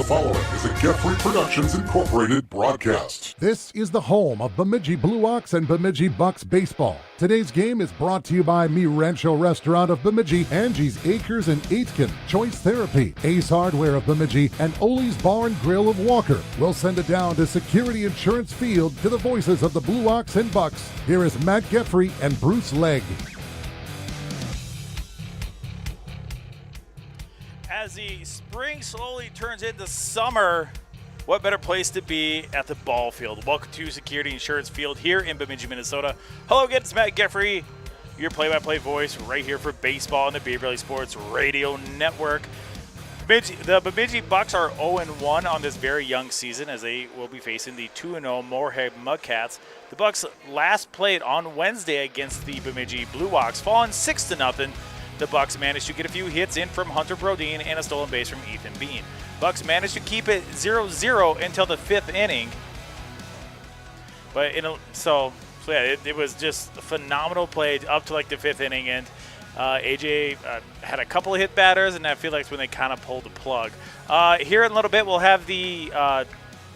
following is a Geoffrey Productions Incorporated broadcast. This is the home of Bemidji Blue Ox and Bemidji Bucks baseball. Today's game is brought to you by Mi Rancho Restaurant of Bemidji, Angie's Acres and Aitken, Choice Therapy, Ace Hardware of Bemidji, and Ole's Bar and Grill of Walker. We'll send it down to Security Insurance Field to the voices of the Blue Ox and Bucks. Here is Matt Geoffrey and Bruce Legg. As the spring slowly turns into summer, what better place to be at the ball field? Welcome to Security Insurance Field here in Bemidji, Minnesota. Hello again, it's Matt Geoffrey, your play-by-play voice right here for baseball on the Beer Belly Sports Radio Network. The Bemidji Bucks are 0-1 on this very young season as they will be facing the 2-0 Moorhead Mudcats. The Bucks last played on Wednesday against the Bemidji Blue Ox, falling 6-0. The Bucks managed to get a few hits in from Hunter Brodeen and a stolen base from Ethan Bean. Bucks managed to keep it 0-0 until the fifth inning. But it was just a phenomenal play up to like the fifth inning, and AJ had a couple of hit batters, and I feel like it's when they kind of pulled the plug. Here in a little bit, we'll have the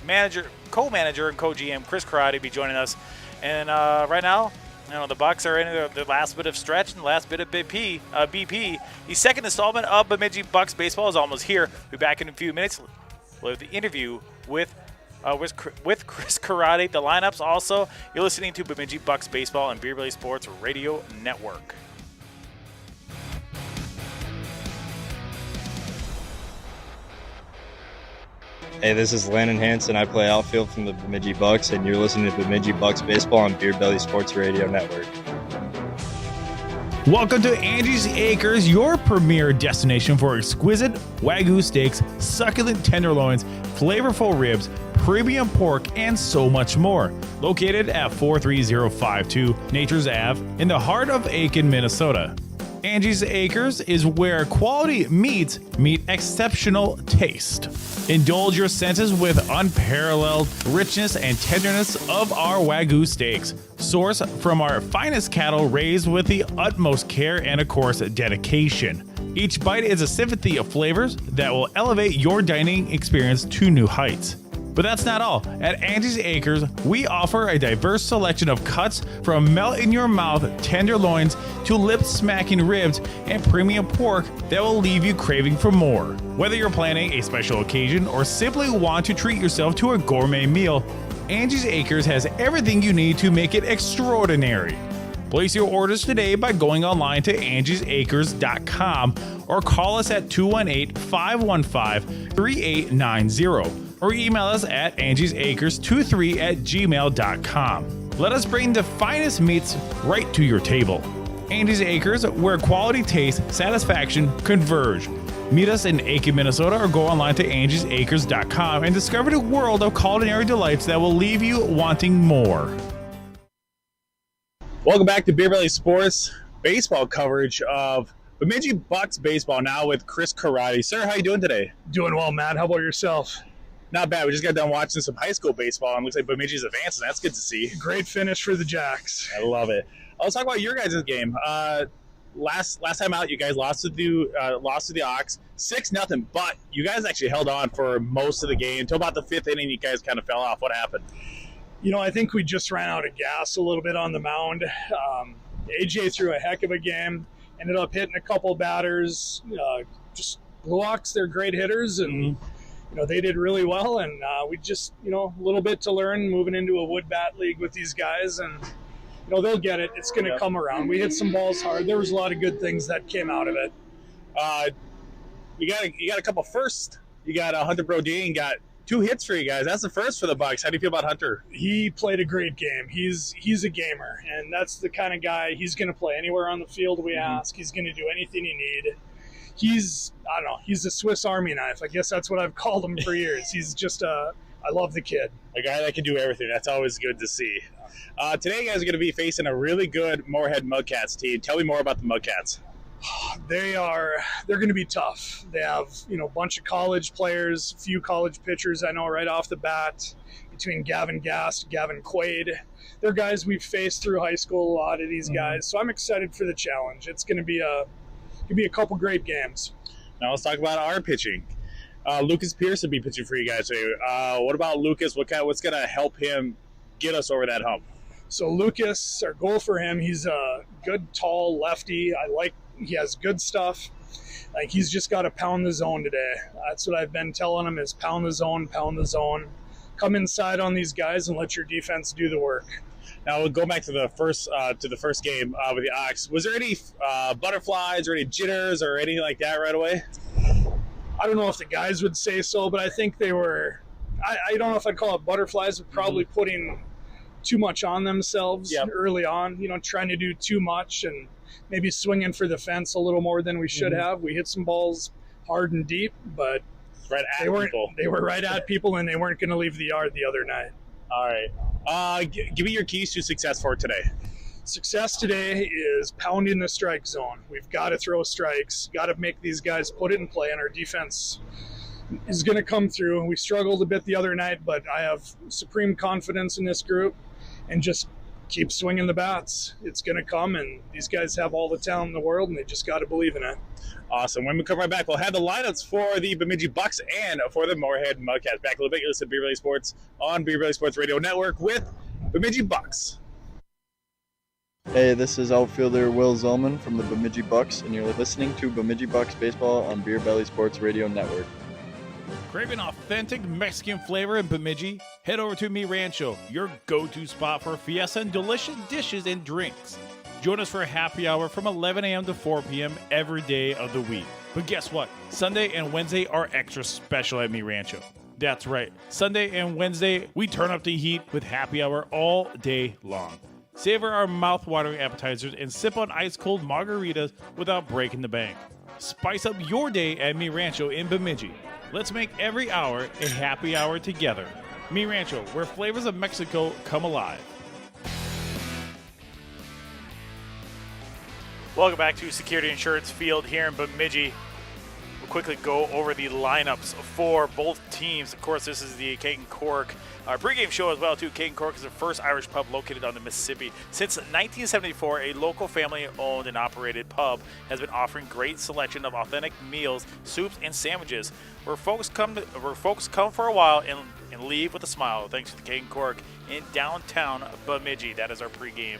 co-manager and co-GM Chris Karate be joining us, and right now, the Bucks are in the last bit of stretch and the last bit of BP. The second installment of Bemidji Bucks baseball is almost here. We'll be back in a few minutes. We'll have the interview with Chris Karate. The lineups also. You're listening to Bemidji Bucks baseball and Beer Belly Sports Radio Network. Hey, this is Landon Hansen. I play outfield from the Bemidji Bucks, and you're listening to Bemidji Bucks baseball on Beer Belly Sports Radio Network. Welcome to Angie's Acres, your premier destination for exquisite Wagyu steaks, succulent tenderloins, flavorful ribs, premium pork, and so much more. Located at 43052 Nature's Ave in the heart of Aitken, Minnesota. Angie's Acres is where quality meats meet exceptional taste. Indulge your senses with unparalleled richness and tenderness of our Wagyu steaks, sourced from our finest cattle raised with the utmost care and, of course, dedication. Each bite is a symphony of flavors that will elevate your dining experience to new heights. But that's not all. At Angie's Acres, we offer a diverse selection of cuts from melt-in-your-mouth tenderloins to lip-smacking ribs and premium pork that will leave you craving for more. Whether you're planning a special occasion or simply want to treat yourself to a gourmet meal, Angie's Acres has everything you need to make it extraordinary. Place your orders today by going online to angiesacres.com or call us at 218-515-3890. Or email us at angiesacres23@gmail.com. Let us bring the finest meats right to your table. Angie's Acres, where quality, taste, satisfaction converge. Meet us in Aitken, Minnesota, or go online to angiesacres.com and discover the world of culinary delights that will leave you wanting more. Welcome back to Beer Belly Sports baseball coverage of Bemidji Bucks baseball now with Chris Karate. Sir, how you doing today? Doing well, Matt. How about yourself? Not bad. We just got done watching some high school baseball, and it looks like Bemidji's advancing. That's good to see. Great finish for the Jacks. I love it. Let's talk about your guys' game. Last time out, you guys lost to the Ox 6-0, but you guys actually held on for most of the game until about the fifth inning. You guys kind of fell off. What happened? I think we just ran out of gas a little bit on the mound. AJ threw a heck of a game. Ended up hitting a couple batters. Just Blue Ox, they're great hitters, and they did really well, and we just, a little bit to learn moving into a wood bat league with these guys, and, they'll get it. It's going to come around. We hit some balls hard. There was a lot of good things that came out of it. You got a couple firsts. You got Hunter Brodeen, got 2 hits for you guys. That's the first for the Bucks. How do you feel about Hunter? He played a great game. He's a gamer, and that's the kind of guy. He's going to play anywhere on the field we ask. He's going to do anything you need. He's a Swiss Army knife. I guess that's what I've called him for years. He's just I love the kid. A guy that can do everything. That's always good to see. Today you guys are going to be facing a really good Moorhead Mudcats team. Tell me more about the Mudcats. They're going to be tough. They have, a bunch of college players, a few college pitchers I know right off the bat, between Gavin Gast, Gavin Quaid. They're guys we've faced through high school, a lot of these guys. So I'm excited for the challenge. It's going to be a couple great games. Now let's talk about our pitching. Lucas Pierce will be pitching for you guys today. What about Lucas? What's going to help him get us over that hump? So Lucas, our goal for him, he's a good, tall lefty. He has good stuff. Like, he's just got to pound the zone today. That's what I've been telling him, is pound the zone, pound the zone. Come inside on these guys and let your defense do the work. Now we'll go back to the first game with the Ox. Was there any butterflies or any jitters or anything like that right away? I don't know if the guys would say so, but I think they were. I don't know if I'd call it butterflies, but probably putting too much on themselves early on. Trying to do too much and maybe swinging for the fence a little more than we should have. We hit some balls hard and deep, but they were right at people, and they weren't going to leave the yard the other night. All right. Give me your keys to success for today. Success today is pounding the strike zone. We've got to throw strikes, got to make these guys put it in play, and our defense is going to come through. We struggled a bit the other night, but I have supreme confidence in this group, and just keep swinging the bats. It's going to come, and these guys have all the talent in the world, and they just got to believe in it. Awesome. When we come right back, we'll have the lineups for the Bemidji Bucks and for the Moorhead Mudcats. Back a little bit. You listen to Beer Belly Sports on Beer Belly Sports Radio Network with Bemidji Bucks. Hey, this is outfielder Will Zellman from the Bemidji Bucks, and you're listening to Bemidji Bucks Baseball on Beer Belly Sports Radio Network. Craving authentic Mexican flavor in Bemidji? Head over to Mi Rancho, your go-to spot for fiesta and delicious dishes and drinks. Join us for a happy hour from 11 a.m. to 4 p.m. every day of the week. But guess what? Sunday and Wednesday are extra special at Mi Rancho. That's right. Sunday and Wednesday, we turn up the heat with happy hour all day long. Savor our mouth-watering appetizers and sip on ice-cold margaritas without breaking the bank. Spice up your day at Mi Rancho in Bemidji. Let's make every hour a happy hour together. Mi Rancho, where flavors of Mexico come alive. Welcome back to Security Insurance Field here in Bemidji. We'll quickly go over the lineups for both teams. Of course, this is the Kate and Cork pregame show as well, too. Kate and Cork is the first Irish pub located on the Mississippi. Since 1974, a local family-owned and operated pub has been offering great selection of authentic meals, soups, and sandwiches, where folks come for a while and leave with a smile. Thanks to the Kate and Cork in downtown Bemidji. That is our pregame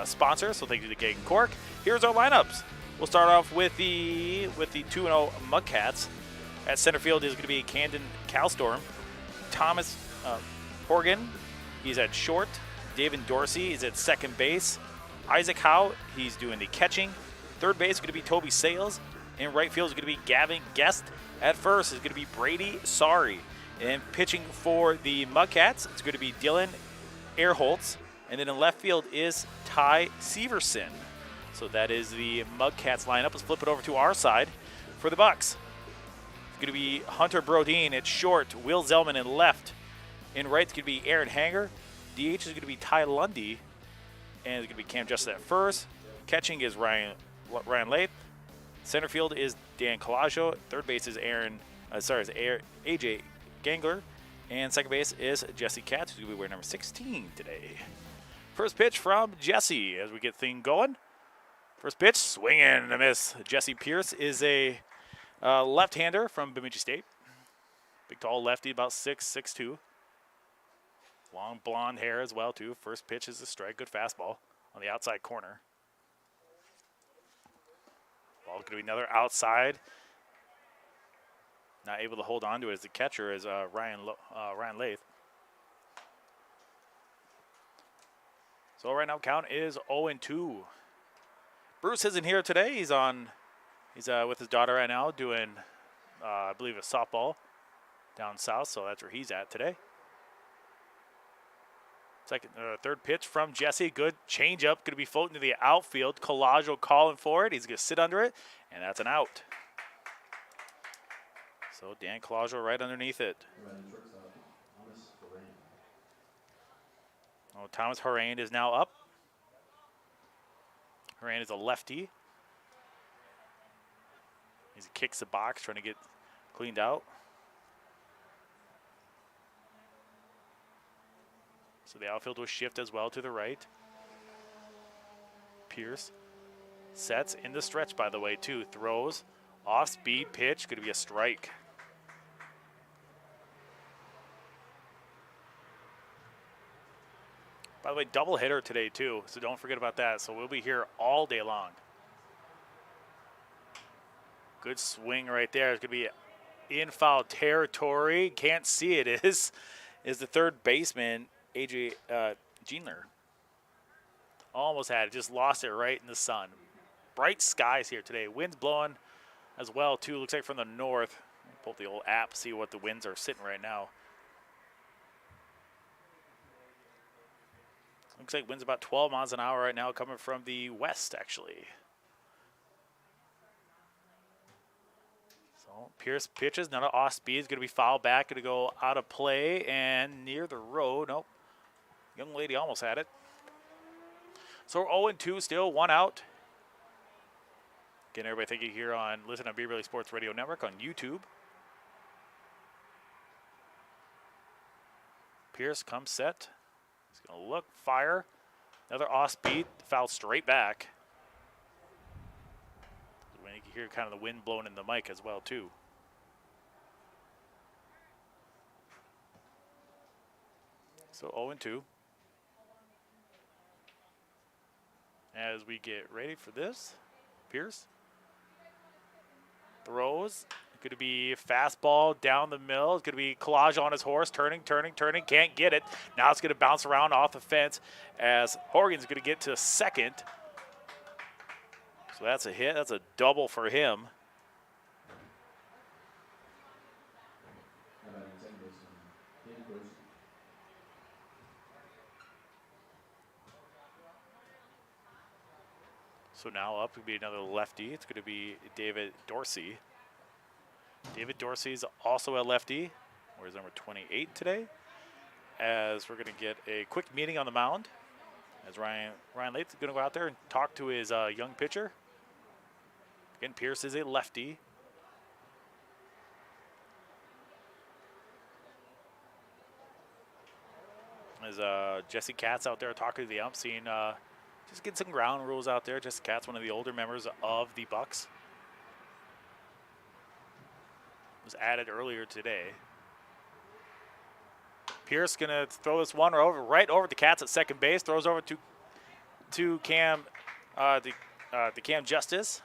sponsor, so thank you to Kate and Cork. Here's our lineups. We'll start off with the 2-0 Mudcats. At center field is going to be Camden Calstorm. Thomas Horgan, he's at short. David Dorsey is at second base. Isaac Howe, he's doing the catching. Third base is going to be Toby Sales. In right field is going to be Gavin Guest. At first is going to be Brady Sorry. And pitching for the Mudcats, it's going to be Dylan Airholtz. And then in left field is Ty Severson. So that is the Mudcats lineup. Let's flip it over to our side for the Bucks. It's going to be Hunter Brodeen at short, Will Zellman in left. In right, it's going to be Aaron Hanger. DH is going to be Ty Lundy. And it's going to be Cam Justice at first. Catching is Ryan Lath. Center field is Dan Colaggio. Third base is AJ Gangler. And second base is Jesse Katz, who's going to be wearing number 16 today. First pitch from Jesse as we get things going. First pitch, swinging and a miss. Jesse Pierce is a left-hander from Bemidji State. Big, tall lefty, about 6'2". Long blonde hair as well, too. First pitch is a strike, good fastball on the outside corner. Ball's going to be another outside. Not able to hold on to it as the catcher is Ryan Lath. So right now count is 0-2. Bruce isn't here today. He's with his daughter right now doing, I believe, a softball down south. So that's where he's at today. Third pitch from Jesse. Good changeup. Going to be floating to the outfield. Colaggio calling for it. He's going to sit under it, and that's an out. So Dan Colaggio right underneath it. Oh, Thomas Horain is now up. Horain is a lefty. He kicks the box, trying to get cleaned out. So the outfield will shift as well to the right. Pierce sets in the stretch, by the way, too. Throws, off-speed pitch, going to be a strike. By the way, double hitter today too, so don't forget about that. So we'll be here all day long. Good swing right there. It's going to be in foul territory. Can't see it. Is the third baseman, AJ Jeanler. Almost had it. Just lost it right in the sun. Bright skies here today. Winds blowing as well, too. Looks like from the north. Pull up the old app, see what the winds are sitting right now. Looks like winds about 12 miles an hour right now, coming from the west, actually. So Pierce pitches. Now off speed is going to be fouled back. Going to go out of play and near the road. Nope. Young lady almost had it. So we're 0-2 still, 1 out. Again, everybody, thank you here on listen on Beer Belly Sports Radio Network on YouTube. Pierce comes set. He's going to look, fire. Another off speed, foul straight back. You can hear kind of the wind blowing in the mic as well, too. So 0-2. As we get ready for this, Pierce throws. Going to be fastball down the middle. It's going to be Collage on his horse, turning. Can't get it. Now it's going to bounce around off the fence as Horgan's going to get to second. So that's a hit. That's a double for him. So now up will be another lefty. It's going to be David Dorsey. David Dorsey is also a lefty. Where's number 28 today? As we're going to get a quick meeting on the mound. As Ryan Late's going to go out there and talk to his young pitcher. Again, Pierce is a lefty. As Jesse Katz out there talking to the ump, seeing just get some ground rules out there. Jesse Katz, one of the older members of the Bucks. Was added earlier today. Pierce gonna throw this one right over the Cats at second base. Throws over to Cam, the Cam Justice.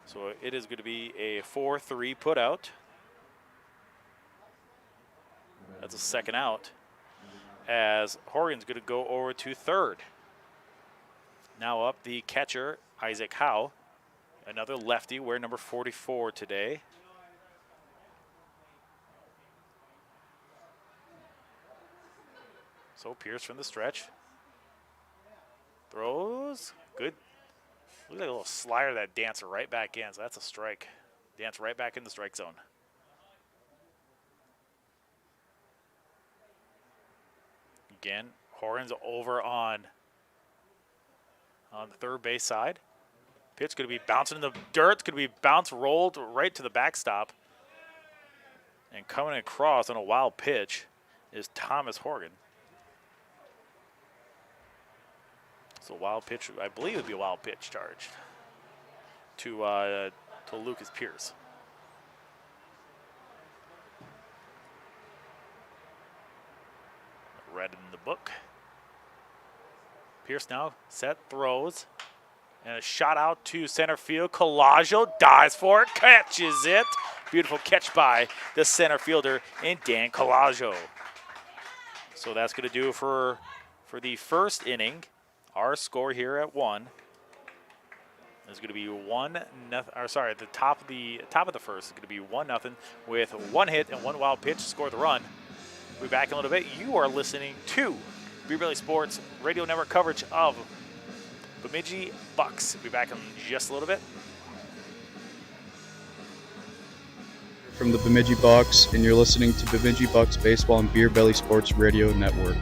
So it is going to be a 4-3 put out. That's a second out. As Horgan's going to go over to third. Now up the catcher, Isaac Howe. Another lefty, wearing number 44 today. So Pierce from the stretch. Throws. Good. Look at that little slider that danced right back in. So that's a strike. Dance right back in the strike zone. Again, Horns over on the third base side. Pitch going to be bouncing in the dirt. It's going to be rolled right to the backstop. And coming across on a wild pitch is Thomas Horgan. So wild pitch, I believe it would be a wild pitch charged to Lucas Pierce. Read in the book. Pierce now set, throws, and a shot out to center field. Collaggio dives for it, catches it. Beautiful catch by the center fielder in Dan Collaggio. So that's going to do for the first inning. Our score here at 1 is going to be 1-0. Or sorry, at the top of the first is going to be 1-0 with 1 hit and 1 wild pitch to score the run. We'll be back in a little bit. You are listening to Beer Belly Sports Radio Network coverage of Bemidji Bucks. We'll be back in just a little bit. From the Bemidji Bucks, and you're listening to Bemidji Bucks Baseball and Beer Belly Sports Radio Network.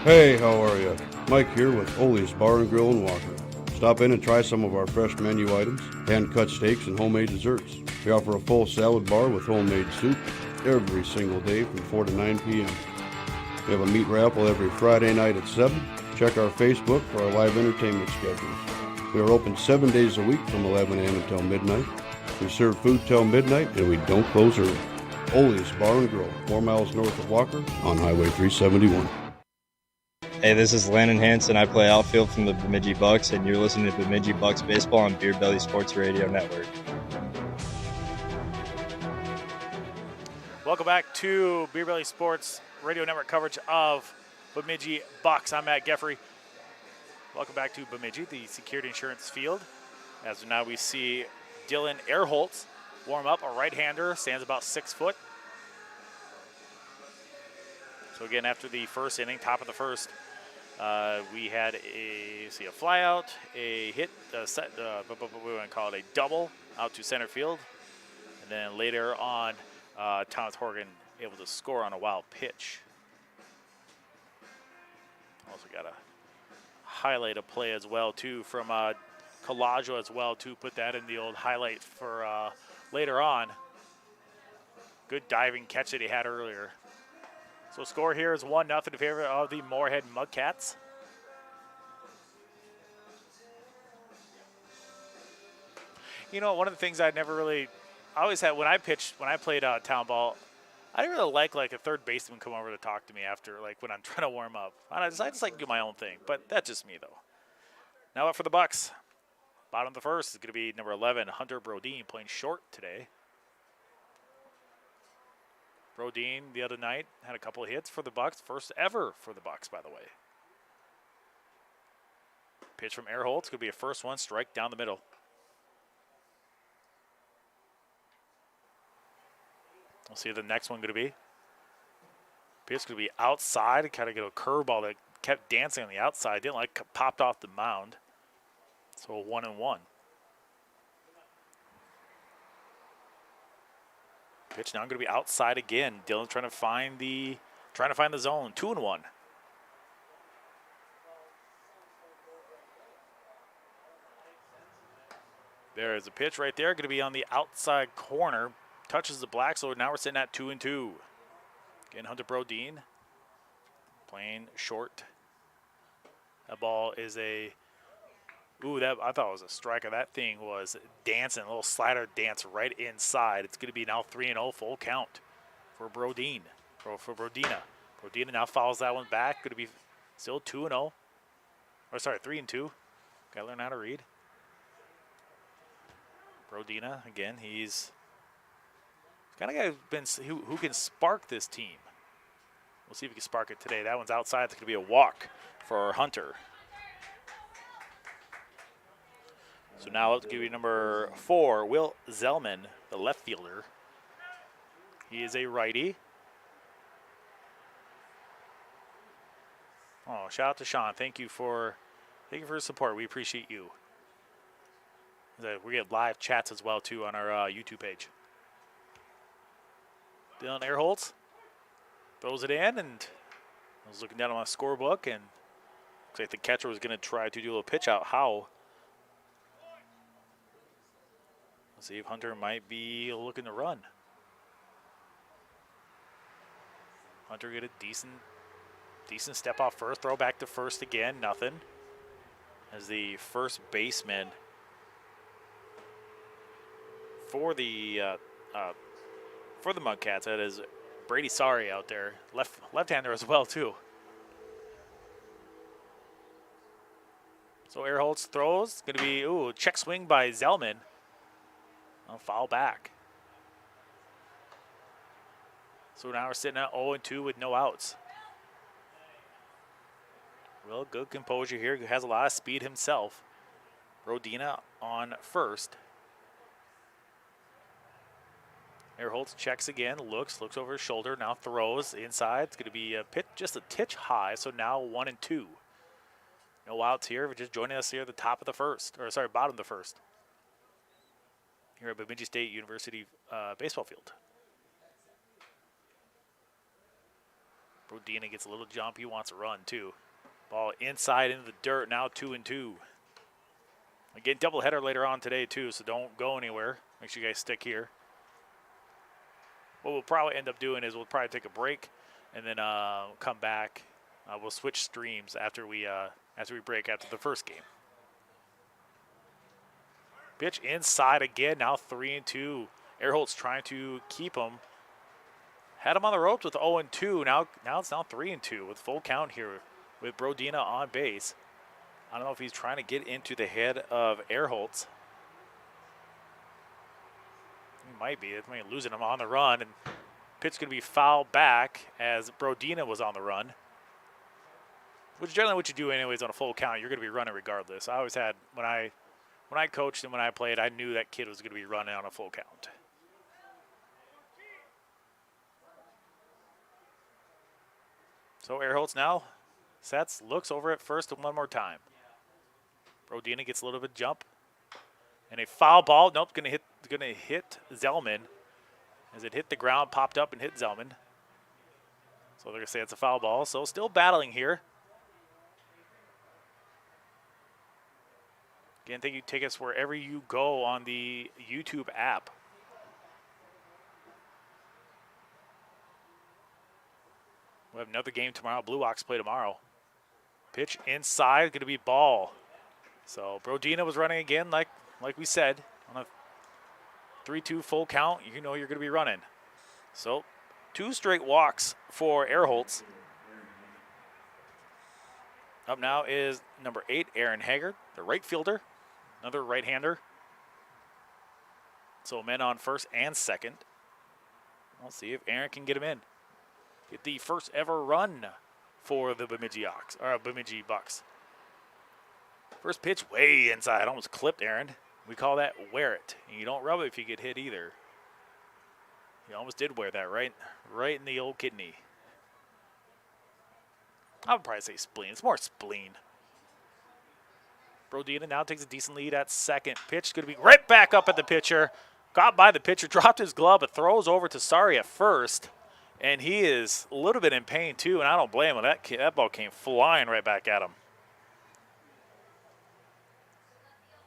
Hey, how are you? Mike here with Ole's Bar and Grill in Walker. Stop in and try some of our fresh menu items, hand-cut steaks, and homemade desserts. We offer a full salad bar with homemade soup every single day from 4 to 9 p.m. We have a meat raffle every Friday night at 7. Check our Facebook for our live entertainment schedules. We are open 7 days a week from 11 a.m. until midnight. We serve food till midnight, and we don't close early. Ole's Bar and Grill, 4 miles north of Walker on Highway 371. Hey, this is Landon Hansen. I play outfield from the Bemidji Bucks, and you're listening to Bemidji Bucks Baseball on Beer Belly Sports Radio Network. Welcome back to Beer Belly Sports Radio Network coverage of Bemidji Bucks. I'm Matt Geffrey. Welcome back to Bemidji, the Security Insurance Field. As now we see Dylan Erholtz warm up, a right-hander, stands about 6 foot. So again, after the first inning, top of the first, we had a flyout, a hit, we want to call it a double out to center field, and then later on, Thomas Horgan able to score on a wild pitch. Also got a highlight of play as well too from Colaggio as well too. Put that in the old highlight for later on. Good diving catch that he had earlier. So score here is 1-0 in favor of the Moorhead Mudcats. You know, one of the things I always had when I played town ball, I didn't really like a third baseman come over to talk to me after, like when I'm trying to warm up. I just like to do my own thing, but that's just me though. Now up for the Bucks. Bottom of the first is going to be number 11, Hunter Brodeen, playing short today. Brodeen the other night had a couple of hits for the Bucks, first ever for the Bucks, by the way. Pitch from Erholtz, going to be a first one, strike down the middle. We'll see what the next one going to be. Pitch going to be outside, kind of get a curveball that kept dancing on the outside, didn't popped off the mound. So a 1-1. Pitch now going to be outside again. Dylan trying to find the zone. 2-1. There is a pitch right there. Going to be on the outside corner. Touches the black, so now we're sitting at 2-2. Again, Hunter Brodeen playing short. That ball is I thought it was a striker. That thing was dancing, a little slider dance right inside. It's going to be now 3-0 full count for Brodeen, for Brodina. Brodina now follows that one back. Going to be still 2-0. Or sorry, 3-2. Got to learn how to read. Brodina, again, he's kind of guy who can spark this team. We'll see if he can spark it today. That one's outside. It's going to be a walk for Hunter. So now let's give you number 4, Will Zellman, the left fielder. He is a righty. Oh, shout out to Sean. Thank you for your support. We appreciate you. We get live chats as well too on our YouTube page. Dylan Erholtz throws it in, and I was looking down on my scorebook, and looks like the catcher was going to try to do a little pitch out. How? Let's see if Hunter might be looking to run. Hunter get a decent step off first, throw back to first again, nothing. As the first baseman for the Mudcats, that is Brady Sari out there, left-hander as well too. So Erholtz throws, going to be check swing by Zellman. I'll foul back. So now we're sitting at 0-2 with no outs. Real good composure here. He has a lot of speed himself. Rodina on first. Erholtz checks again, looks over his shoulder, now throws inside. It's going to be a pitch, just a titch high, so now 1-2. No outs here. We're just joining us here at the top of the first, bottom of the first. Here at Bemidji State University baseball field. Rodina gets a little jump. He wants to run too. Ball inside into the dirt, now 2-2. Again, doubleheader later on today too, so don't go anywhere. Make sure you guys stick here. What we'll probably end up doing is we'll probably take a break and then come back. We'll switch streams after we break after the first game. Pitch inside again, now 3-2. Erholtz trying to keep him. Had him on the ropes with 0-2. Now it's now 3-2 with full count here with Brodina on base. I don't know if he's trying to get into the head of Ehrholtz. He might be. It might be losing him on the run. And pitch going to be fouled back as Brodina was on the run. Which is generally what you do anyways on a full count. You're going to be running regardless. I always had, when I coached and when I played, I knew that kid was going to be running on a full count. So Ehrholtz now sets, looks over at first and one more time. Brodina gets a little bit of jump. And a foul ball. Nope, gonna hit Zellman. As it hit the ground, popped up and hit Zellman. So they're gonna say it's a foul ball. So still battling here. Again, thank you. Take us wherever you go on the YouTube app. We'll have another game tomorrow. Blue Ox play tomorrow. Pitch inside, going to be ball. So Brodina was running again, like we said, on a 3-2 full count. You know you're going to be running. So 2 straight walks for Ehrholtz. Up now is number 8, Aaron Haggard, the right fielder, another right-hander. So men on first and second. We'll see if Aaron can get him in. Get the first ever run for the Bemidji Bucks. First pitch way inside, almost clipped Aaron. We call that wear it. And you don't rub it if you get hit either. He almost did wear that right in the old kidney. I would probably say spleen. It's more spleen. Brodina now takes a decent lead at second. Pitch going to be right back up at the pitcher. Got by the pitcher, dropped his glove, but throws over to Sari at first. And he is a little bit in pain too, and I don't blame him. That ball came flying right back at him.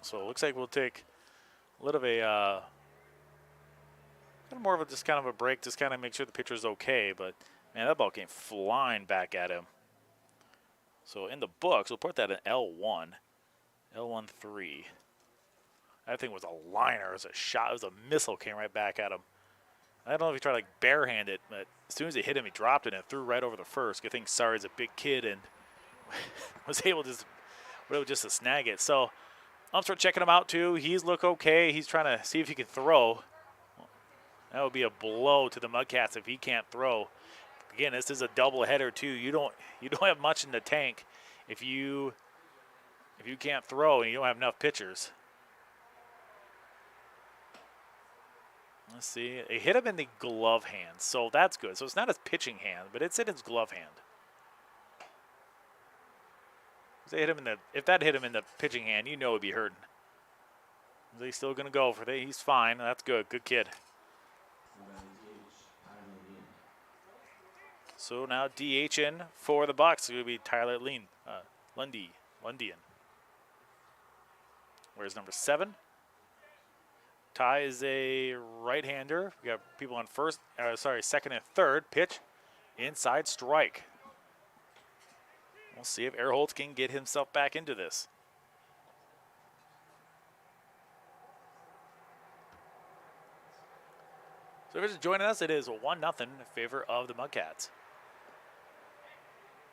So it looks like we'll take a little of a kind of more of a just kind of a break, just kind of make sure the pitcher's okay. But man, that ball came flying back at him. So in the books, we'll put that in L1, L1-3. That thing was a liner. It was a shot. It was a missile came right back at him. I don't know if he tried to like barehand it, but as soon as he hit him, he dropped it and threw right over the first. Good thing Sari's a big kid and was able just to snag it. So I'm start checking him out too. He's look okay. He's trying to see if he can throw. That would be a blow to the Mudcats if he can't throw. Again, this is a double header too. You don't have much in the tank if you can't throw and you don't have enough pitchers. Let's see. They hit him in the glove hand, so that's good. So it's not his pitching hand, but it's in his glove hand. If that hit him in the pitching hand, you know it'd be hurting. He's still gonna go for that. He's fine. That's good. Good kid. So now DH in for the Bucks. It's gonna be Tyler Lundian. Where's number 7? Ty is a right-hander. We got people on second and third. Pitch, inside strike. We'll see if Ehrholtz can get himself back into this. So if you're just joining us, it is 1-0 in favor of the Mudcats.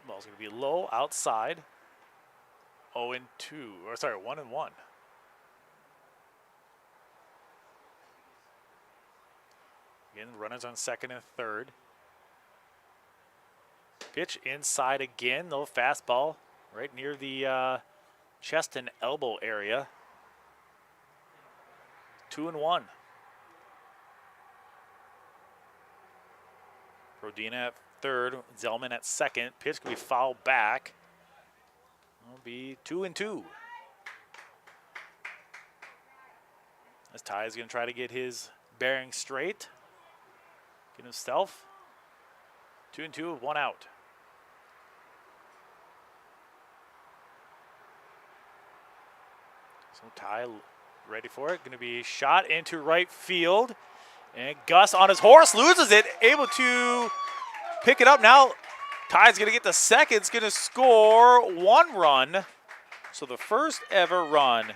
Ball's going to be low outside. 1-1. Again, runners on second and third. Pitch inside again, little fastball right near the chest and elbow area. 2-1. Brodina at third, Zellman at second. Pitch can be fouled back. It'll be 2-2. As Ty is going to try to get his bearing straight. Get himself. 2-2 with 1 out. So Ty ready for it. Going to be shot into right field. And Gus on his horse loses it. Able to pick it up. Now Ty's going to get the second. It's going to score 1 run. So the first ever run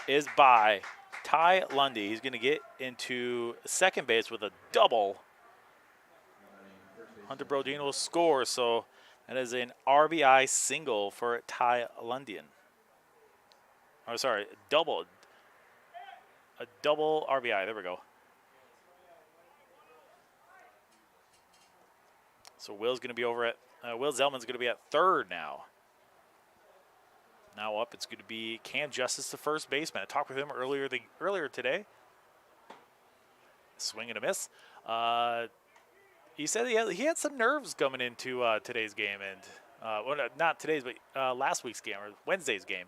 is by Ty Lundy. He's going to get into second base with a double. Hunter Brodeen will score, so that is an RBI single for Ty Lundian. Oh, sorry, a double RBI. There we go. So Will's going to be over at Will Zellman's going to be at third now. Now up, it's going to be Cam Justice, the first baseman. I talked with him earlier today. Swing and a miss. He said he had some nerves coming into today's game, and well, not today's, but last week's game or Wednesday's game.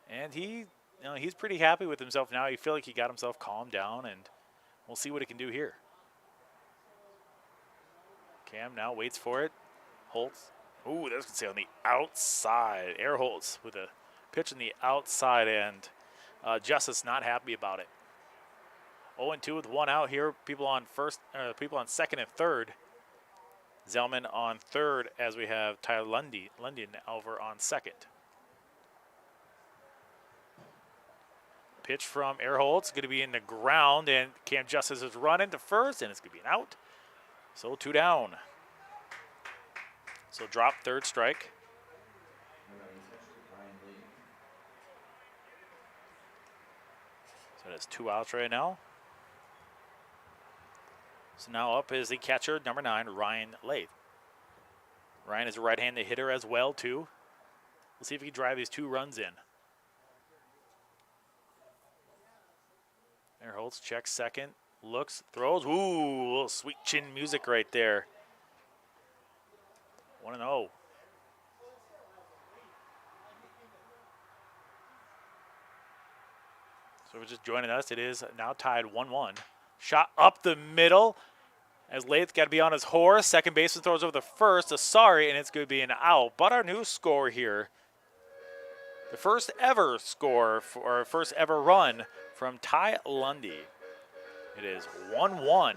And he's pretty happy with himself now. He feel like he got himself calmed down, and we'll see what he can do here. Cam now waits for it. Holtz. Ooh, that's going to say on the outside. Air Holtz with a pitch on the outside, and Justice not happy about it. 0-2 with one out here. People on second and third. Zellman on third as we have Tyler Lundian over on second. Pitch from Air Holtz going to be in the ground, and Cam Justice is running to first, and it's going to be an out. So 2 down. So drop, third strike. So that's 2 outs right now. So now up is the catcher, number 9, Ryan Lath. Ryan is a right-handed hitter as well, too. We'll see if he can drive these 2 runs in. Air Holtz checks second. Looks, throws. Ooh, a little sweet chin music right there. 1-0. So if you're just joining us, it is now tied 1-1. Shot up the middle as Lath got to be on his horse. Second baseman throws over the first. Sorry, and it's going to be an out. But our new score here, the first ever score or first ever run from Ty Lundy. It is 1-1.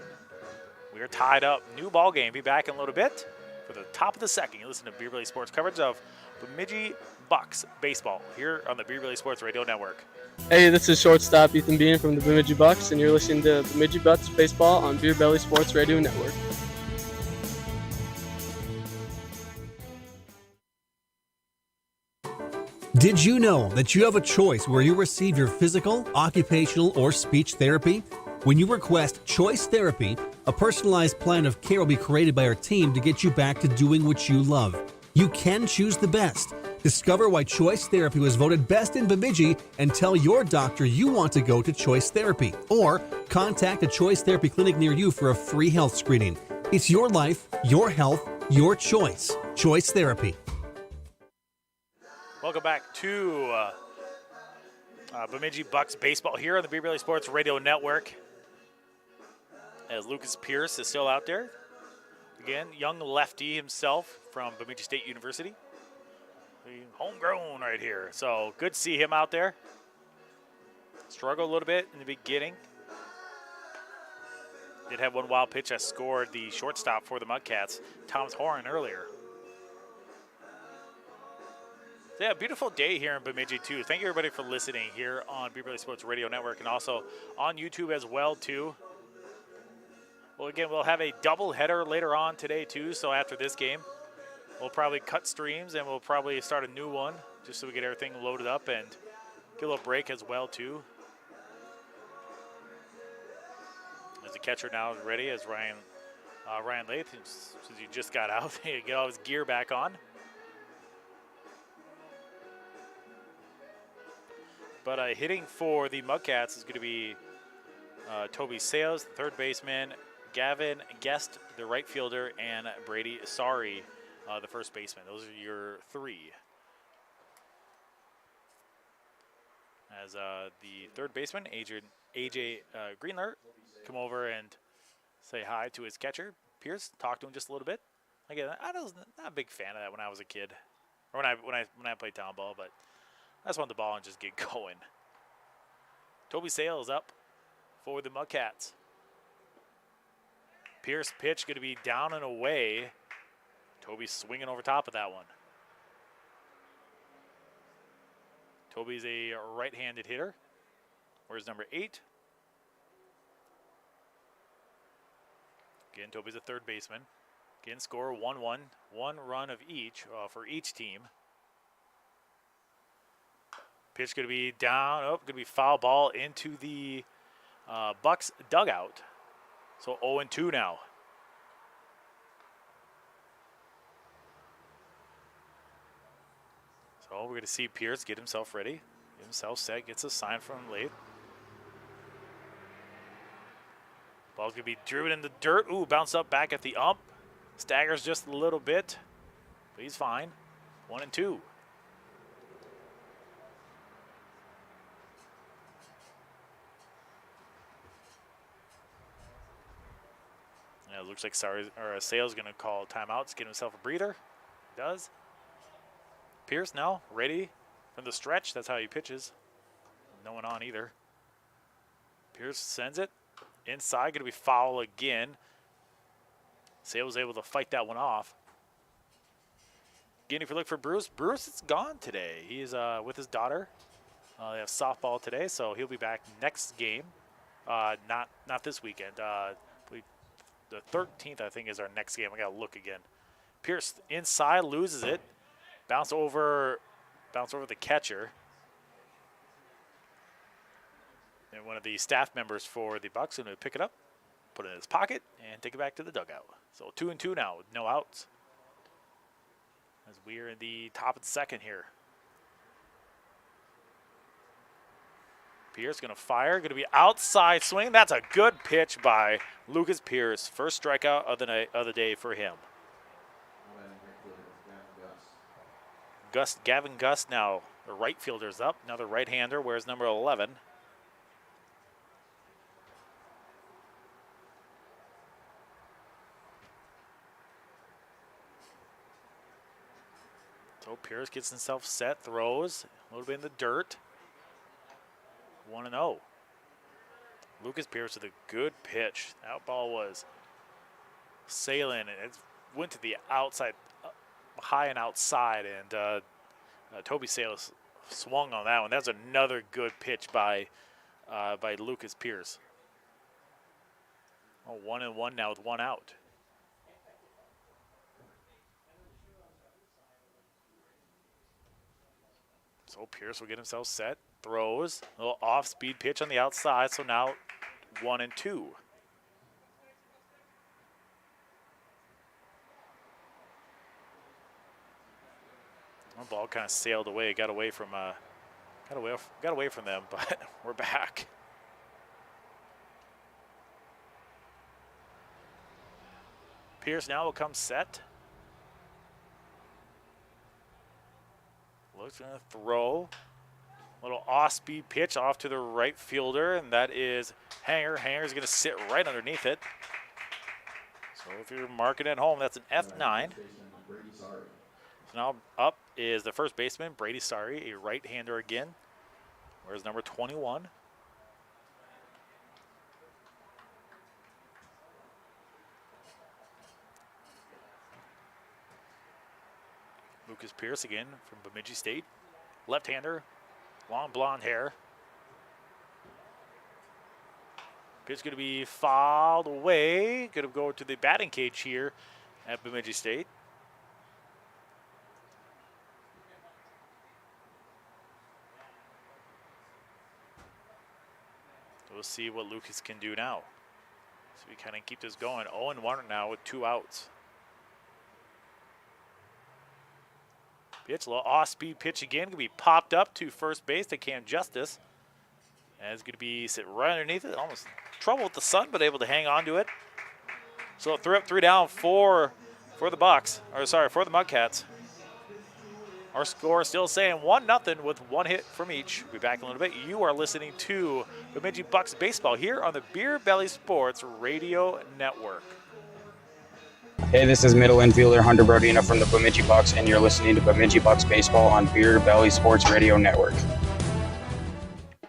We are tied up. New ball game. Be back in a little bit for the top of the second. You listen to Beer Belly Sports coverage of Bemidji Bucks baseball here on the Beer Belly Sports Radio Network. Hey, this is shortstop Ethan Bean from the Bemidji Bucks, and you're listening to Bemidji Bucks baseball on Beer Belly Sports Radio Network. Did you know that you have a choice where you receive your physical, occupational, or speech therapy? When you request Choice Therapy, a personalized plan of care will be created by our team to get you back to doing what you love. You can choose the best. Discover why Choice Therapy was voted best in Bemidji and tell your doctor you want to go to Choice Therapy. Or contact a Choice Therapy clinic near you for a free health screening. It's your life, your health, your choice. Choice Therapy. Welcome back to Bemidji Bucks baseball here on the Beer Belly Sports Radio Network. As Lucas Pierce is still out there. Again, young lefty himself from Bemidji State University. Homegrown right here. So good to see him out there. Struggled a little bit in the beginning. Did have one wild pitch that scored the shortstop for the Mudcats, Thomas Horan, earlier. So yeah, beautiful day here in Bemidji, too. Thank you, everybody, for listening here on Beer Belly Sports Radio Network and also on YouTube as well, too. Well, again, we'll have a double header later on today, too. So after this game, we'll probably cut streams and we'll probably start a new one just so we get everything loaded up and get a little break as well, too. As the catcher now is ready as Ryan Lath, since he just got out, he get all his gear back on. But hitting for the Mudcats is going to be Toby Sales, the third baseman, Gavin Guest, the right fielder, and Brady Sari, the first baseman. Those are your 3. As the third baseman, AJ Greenler, come over and say hi to his catcher, Pierce. Talk to him just a little bit. Again, I was not a big fan of that when I was a kid, or when I played town ball, but I just want the ball and just get going. Toby Sales up for the Mudcats. Pierce pitch going to be down and away. Toby's swinging over top of that one. Toby's a right-handed hitter. Where's number 8? Again, Toby's a third baseman. Again, score 1-1. One run of each for each team. Pitch going to be down. Oh, going to be foul ball into the Bucks dugout. So 0-2 now. So we're going to see Pierce get himself ready, get himself set, gets a sign from Lathe. Ball's going to be driven in the dirt. Ooh, bounce up back at the ump. Staggers just a little bit, but he's fine. 1-2. Yeah, it looks like Sale's going to call timeouts, get himself a breather. He does. Pierce now ready from the stretch. That's how he pitches. No one on either. Pierce sends it inside. Going to be foul again. Sale was able to fight that one off. Again, if you look for Bruce is gone today. He's with his daughter. They have softball today, so he'll be back next game. Not this weekend. The 13th, I think, is our next game. I got to look again. Pierce inside, loses it. Bounce over the catcher. And one of the staff members for the Bucks going to pick it up, put it in his pocket, and take it back to the dugout. So 2-2 now with no outs. As we're in the top of the second here. Pierce going to fire, going to be outside swing. That's a good pitch by Lucas Pierce. First strikeout of the day for him. Gavin Gus now, the right fielder's up. Another right-hander, wears number 11. So Pierce gets himself set, throws a little bit in the dirt. 1-0. Lucas Pierce with a good pitch. That ball was sailing, and it went to the outside, high and outside, and Toby Sales swung on that one. That's another good pitch by Lucas Pierce. 1-1 now with one out. So Pierce will get himself set, throws, a little off-speed pitch on the outside, so now 1-2. The ball kind of sailed away, got away from them, but we're back. Pierce now will come set. Looks going to throw. A little off-speed pitch off to the right fielder, and that is Hanger. Hanger's going to sit right underneath it. So if you're marking at home, that's an F9. So now up is the first baseman, Brady Sari, a right-hander again. Where's number 21? Lucas Pierce again from Bemidji State. Left-hander, long blonde hair. Pitch going to be fouled away. Going to go to the batting cage here at Bemidji State. We'll see what Lucas can do now. So we kind of keep this going. 0-1 now with 2 outs. Pitch, a little off-speed pitch again. Going to be popped up to first base to Cam Justice. And it's going to be sitting right underneath it. Almost trouble with the sun, but able to hang on to it. So 3 up, 3 down for the Bucks. Or sorry, for the Mudcats. Our score is still saying 1-0 with 1 hit from each. We'll be back in a little bit. You are listening to Bemidji Bucks Baseball here on the Beer Belly Sports Radio Network. Hey, this is middle infielder Hunter Brodina from the Bemidji Bucks, and you're listening to Bemidji Bucks Baseball on Beer Belly Sports Radio Network.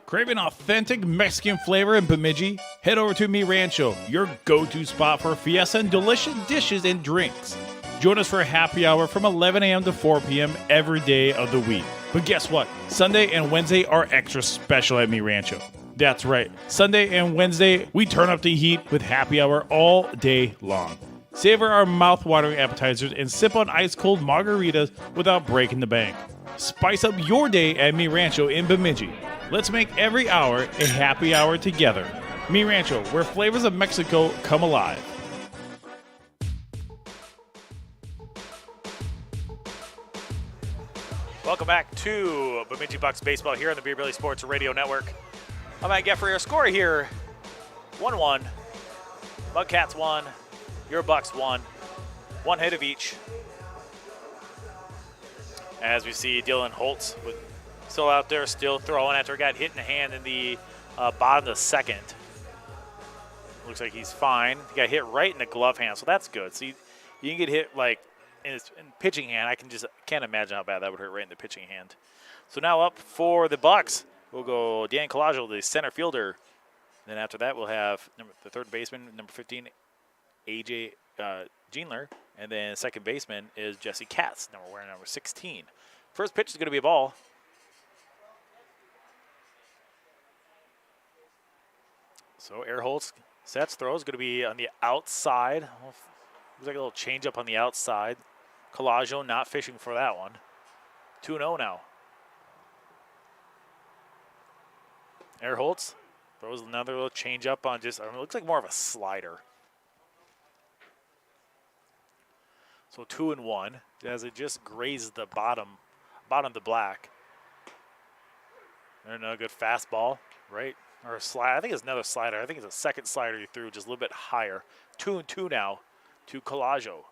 Craving authentic Mexican flavor in Bemidji? Head over to Mi Rancho, your go-to spot for fiesta and delicious dishes and drinks. Join us for a happy hour from 11 a.m. to 4 p.m. every day of the week. But guess what? Sunday and Wednesday are extra special at Mi Rancho. That's right. Sunday and Wednesday, we turn up the heat with happy hour all day long. Savor our mouth-watering appetizers and sip on ice-cold margaritas without breaking the bank. Spice up your day at Mi Rancho in Bemidji. Let's make every hour a happy hour together. Mi Rancho, where flavors of Mexico come alive. Welcome back to Bemidji Bucks baseball here on the Beer Belly Sports Radio Network. I'm Matt Geffrey. Our score here, 1-1. Mudcats 1, your Bucks 1. One hit of each. As we see Dylan Holtz still out there, still throwing after he got hit in the hand in the bottom of the second. Looks like he's fine. He got hit right in the glove hand, so that's good. So you can get hit like in pitching hand. I can't imagine how bad that would hurt right in the pitching hand. So now up for the Bucks, we'll go Dan Colaggio, the center fielder. Then after that, we'll have the third baseman, number 15, AJ Jeanler. And then second baseman is Jesse Katz, wearing number 16. First pitch is going to be a ball. So Earholtz sets, throws, going to be on the outside. Looks like a little change up on the outside. Colaggio not fishing for that one. 2-0 now. Earholtz throws another little change up on it looks like more of a slider. So 2-1 as it just grazes the bottom of the black. And a good fastball, right? Or a slide. I think it's another slider. I think it's a second slider you threw, just a little bit higher. 2-2 now to Colaggio.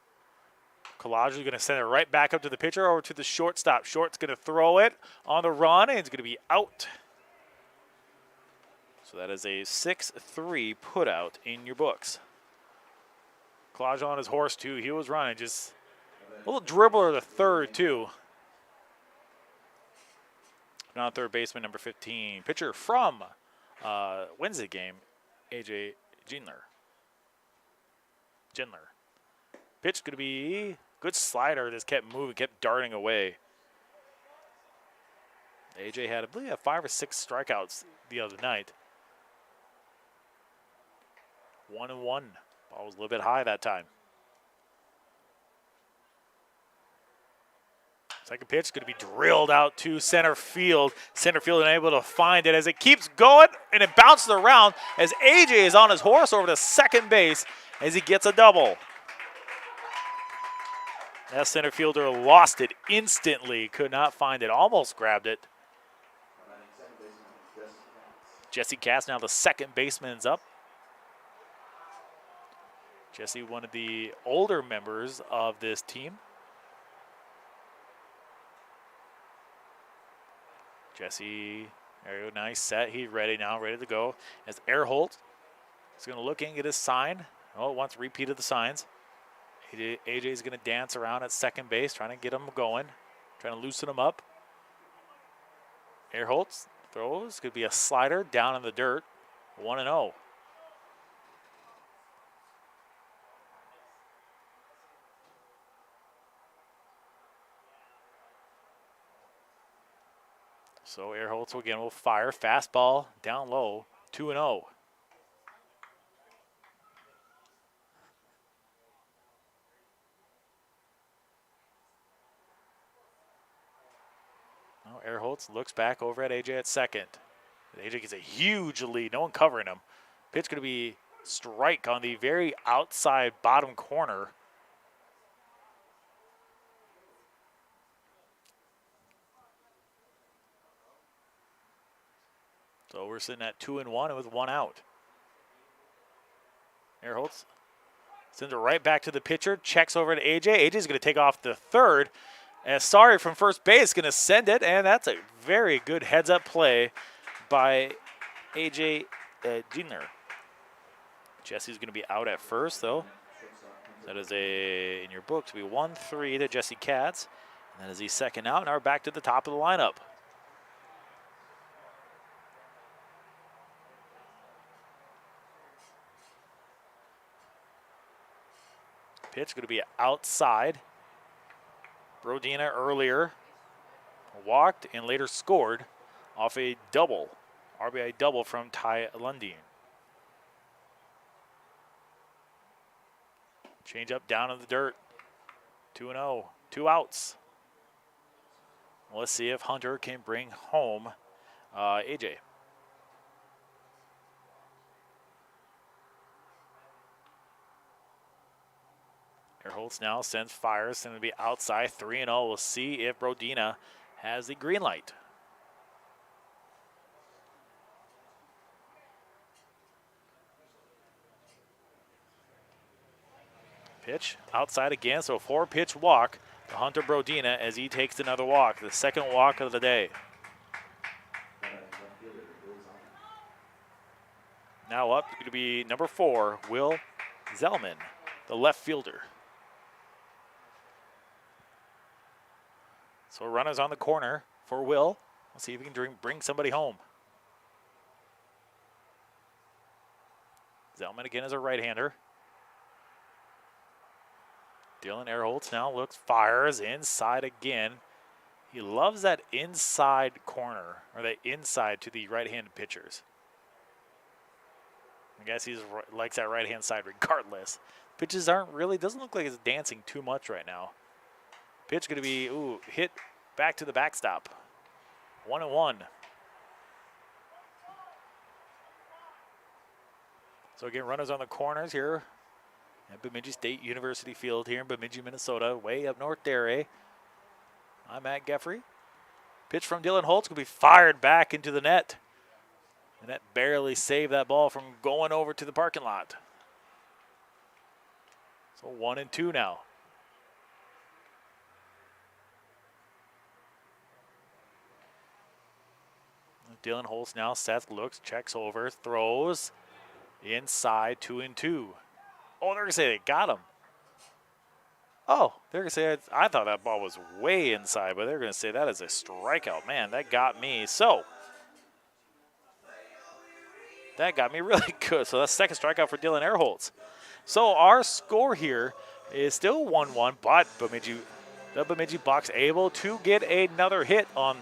Colaggio's going to send it right back up to the pitcher, over to the shortstop. Short's going to throw it on the run, and it's going to be out. So that is a 6-3 put out in your books. Colaggio on his horse, too. He was running, just a little dribbler to third, too. Now third baseman, number 15. Pitcher from Wednesday game, AJ Jeanler. Pitch going to be good slider. Just kept moving, kept darting away. AJ had, I believe, 5 or 6 strikeouts the other night. 1-1. Ball was a little bit high that time. Second pitch going to be drilled out to center field. Center field unable to find it as it keeps going, and it bounces around as AJ is on his horse over to second base as he gets a double. That center fielder lost it instantly, could not find it, almost grabbed it. Jesse Cass, now the second baseman's up. Jesse, one of the older members of this team. Jesse, there you go, nice set. He's ready now, ready to go. As Earholt is going to look in, get his sign. Oh, wants a repeat of the signs. AJ is going to dance around at second base, trying to get him going, trying to loosen him up. Earholt throws, could be a slider down in the dirt. 1-0. So Earholtz again will fire. Fastball down low. 2-0. Now Earholtz looks back over at AJ at second. AJ gets a huge lead. No one covering him. Pitch going to be strike on the very outside bottom corner. So we're sitting at 2-1 and with one out. Earholtz sends it right back to the pitcher, checks over to AJ. AJ's going to take off the third. And Sorry from first base going to send it, and that's a very good heads-up play by AJ Jeanler. Jesse's going to be out at first, though. That is in your book to be 1-3 to Jesse Katz. And that is the second out. Now we're back to the top of the lineup. Pitch going to be outside. Brodina earlier walked and later scored off a double, RBI double from Ty Lundeen. Change up down in the dirt. 2-0. 2 outs. Let's see if Hunter can bring home AJ. Earholtz now sends fires. Going to be outside 3-0. We'll see if Brodina has the green light. Pitch outside again, so a 4-pitch walk to Hunter Brodina as he takes another walk, the second walk of the day. Now up, going to be number 4, Will Zellman, the left fielder. So runners on the corner for Will. Let's see if he can bring somebody home. Zellman again is a right-hander. Dylan Earholtz now looks, fires inside again. He loves that inside corner, or that inside to the right-handed pitchers. I guess he likes that right-hand side regardless. Pitches aren't really, doesn't look like it's dancing too much right now. Pitch going to be, hit back to the backstop. 1-1. So again, runners on the corners here at Bemidji State University Field here in Bemidji, Minnesota, way up north there, eh? I'm Matt Geffrey. Pitch from Dylan Holtz will be fired back into the net. And that barely saved that ball from going over to the parking lot. So 1-2 now. Dylan Holtz now, Seth looks, checks over, throws inside, 2-2. Oh, they're going to say they got him. Oh, they're going to say, I thought that ball was way inside, but they're going to say that is a strikeout. Man, that got me. So, that got me really good. So, that's second strikeout for Dylan Earholtz. So, our score here is still 1-1, but the Bemidji Bucks able to get another hit on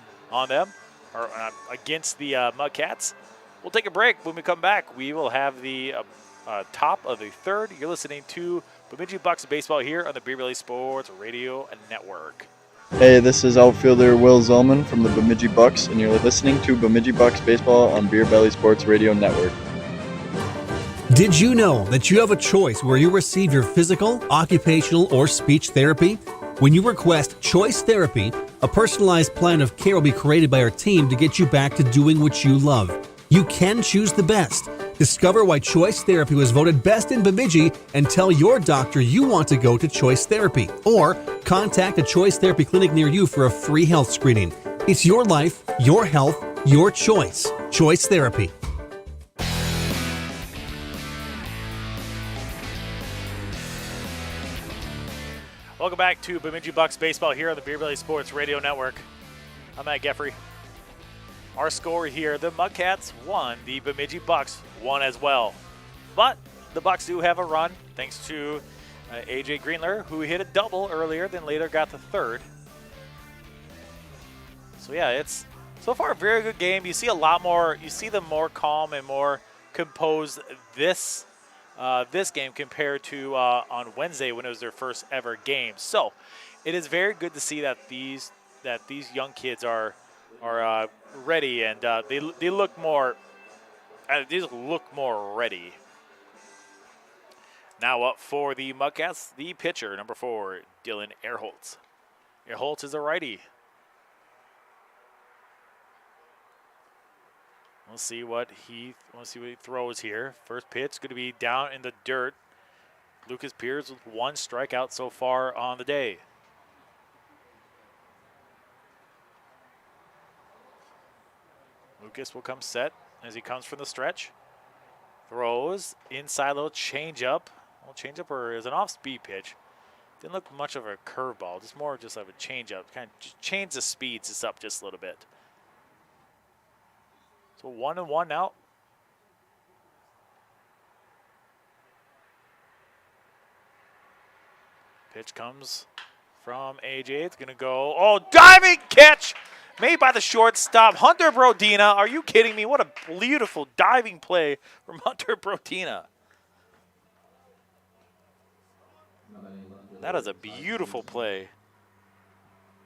them, or against the Mudcats. We'll take a break. When we come back, we will have the top of the third. You're listening to Bemidji Bucks Baseball here on the Beer Belly Sports Radio Network. Hey, this is outfielder Will Zellman from the Bemidji Bucks, and you're listening to Bemidji Bucks Baseball on Beer Belly Sports Radio Network. Did you know that you have a choice where you receive your physical, occupational, or speech therapy? When you request Choice Therapy, a personalized plan of care will be created by our team to get you back to doing what you love. You can choose the best. Discover why Choice Therapy was voted best in Bemidji and tell your doctor you want to go to Choice Therapy. Or contact a Choice Therapy clinic near you for a free health screening. It's your life, your health, your choice. Choice Therapy. Welcome back to Bemidji Bucks Baseball here on the Beer Belly Sports Radio Network. I'm Matt Geffrey. Our score here, the Mudcats won, the Bemidji Bucks won as well. But the Bucks do have a run thanks to AJ Greenler, who hit a double earlier, then later got the third. So yeah, it's so far a very good game. You see a lot more, you see them more calm and more composed this game compared to on Wednesday when it was their first ever game. So it is very good to see that these young kids are ready, and they look more ready. Now up for the Mudcats, the pitcher, number 4, Dylan Earholtz. Earholtz is a righty. We'll see what he throws here. First pitch going to be down in the dirt. Lucas Pierce with 1 strikeout so far on the day. Lucas will come set as he comes from the stretch. Throws inside, little changeup. Well, changeup or is an off-speed pitch. Didn't look much of a curveball, just more just of a changeup. Kind of just change the speeds just up just a little bit. So 1-1 now. Pitch comes from AJ. It's going to go. Oh, diving catch made by the shortstop, Hunter Brodina. Are you kidding me? What a beautiful diving play from Hunter Brodina. That is a beautiful play.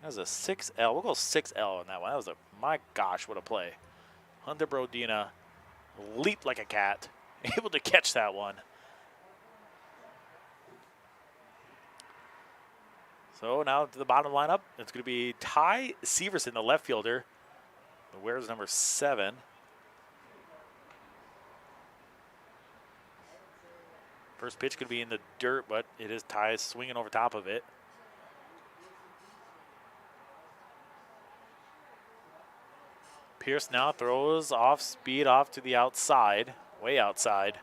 That was a 6L. We'll go 6L on that one. That was my gosh, what a play. Hunter Brodina leaped like a cat, able to catch that one. So now to the bottom lineup, it's going to be Ty Severson, the left fielder, who wears number 7. First pitch could be in the dirt, but it is Ty swinging over top of it. Pierce now throws off speed off to the outside, way outside.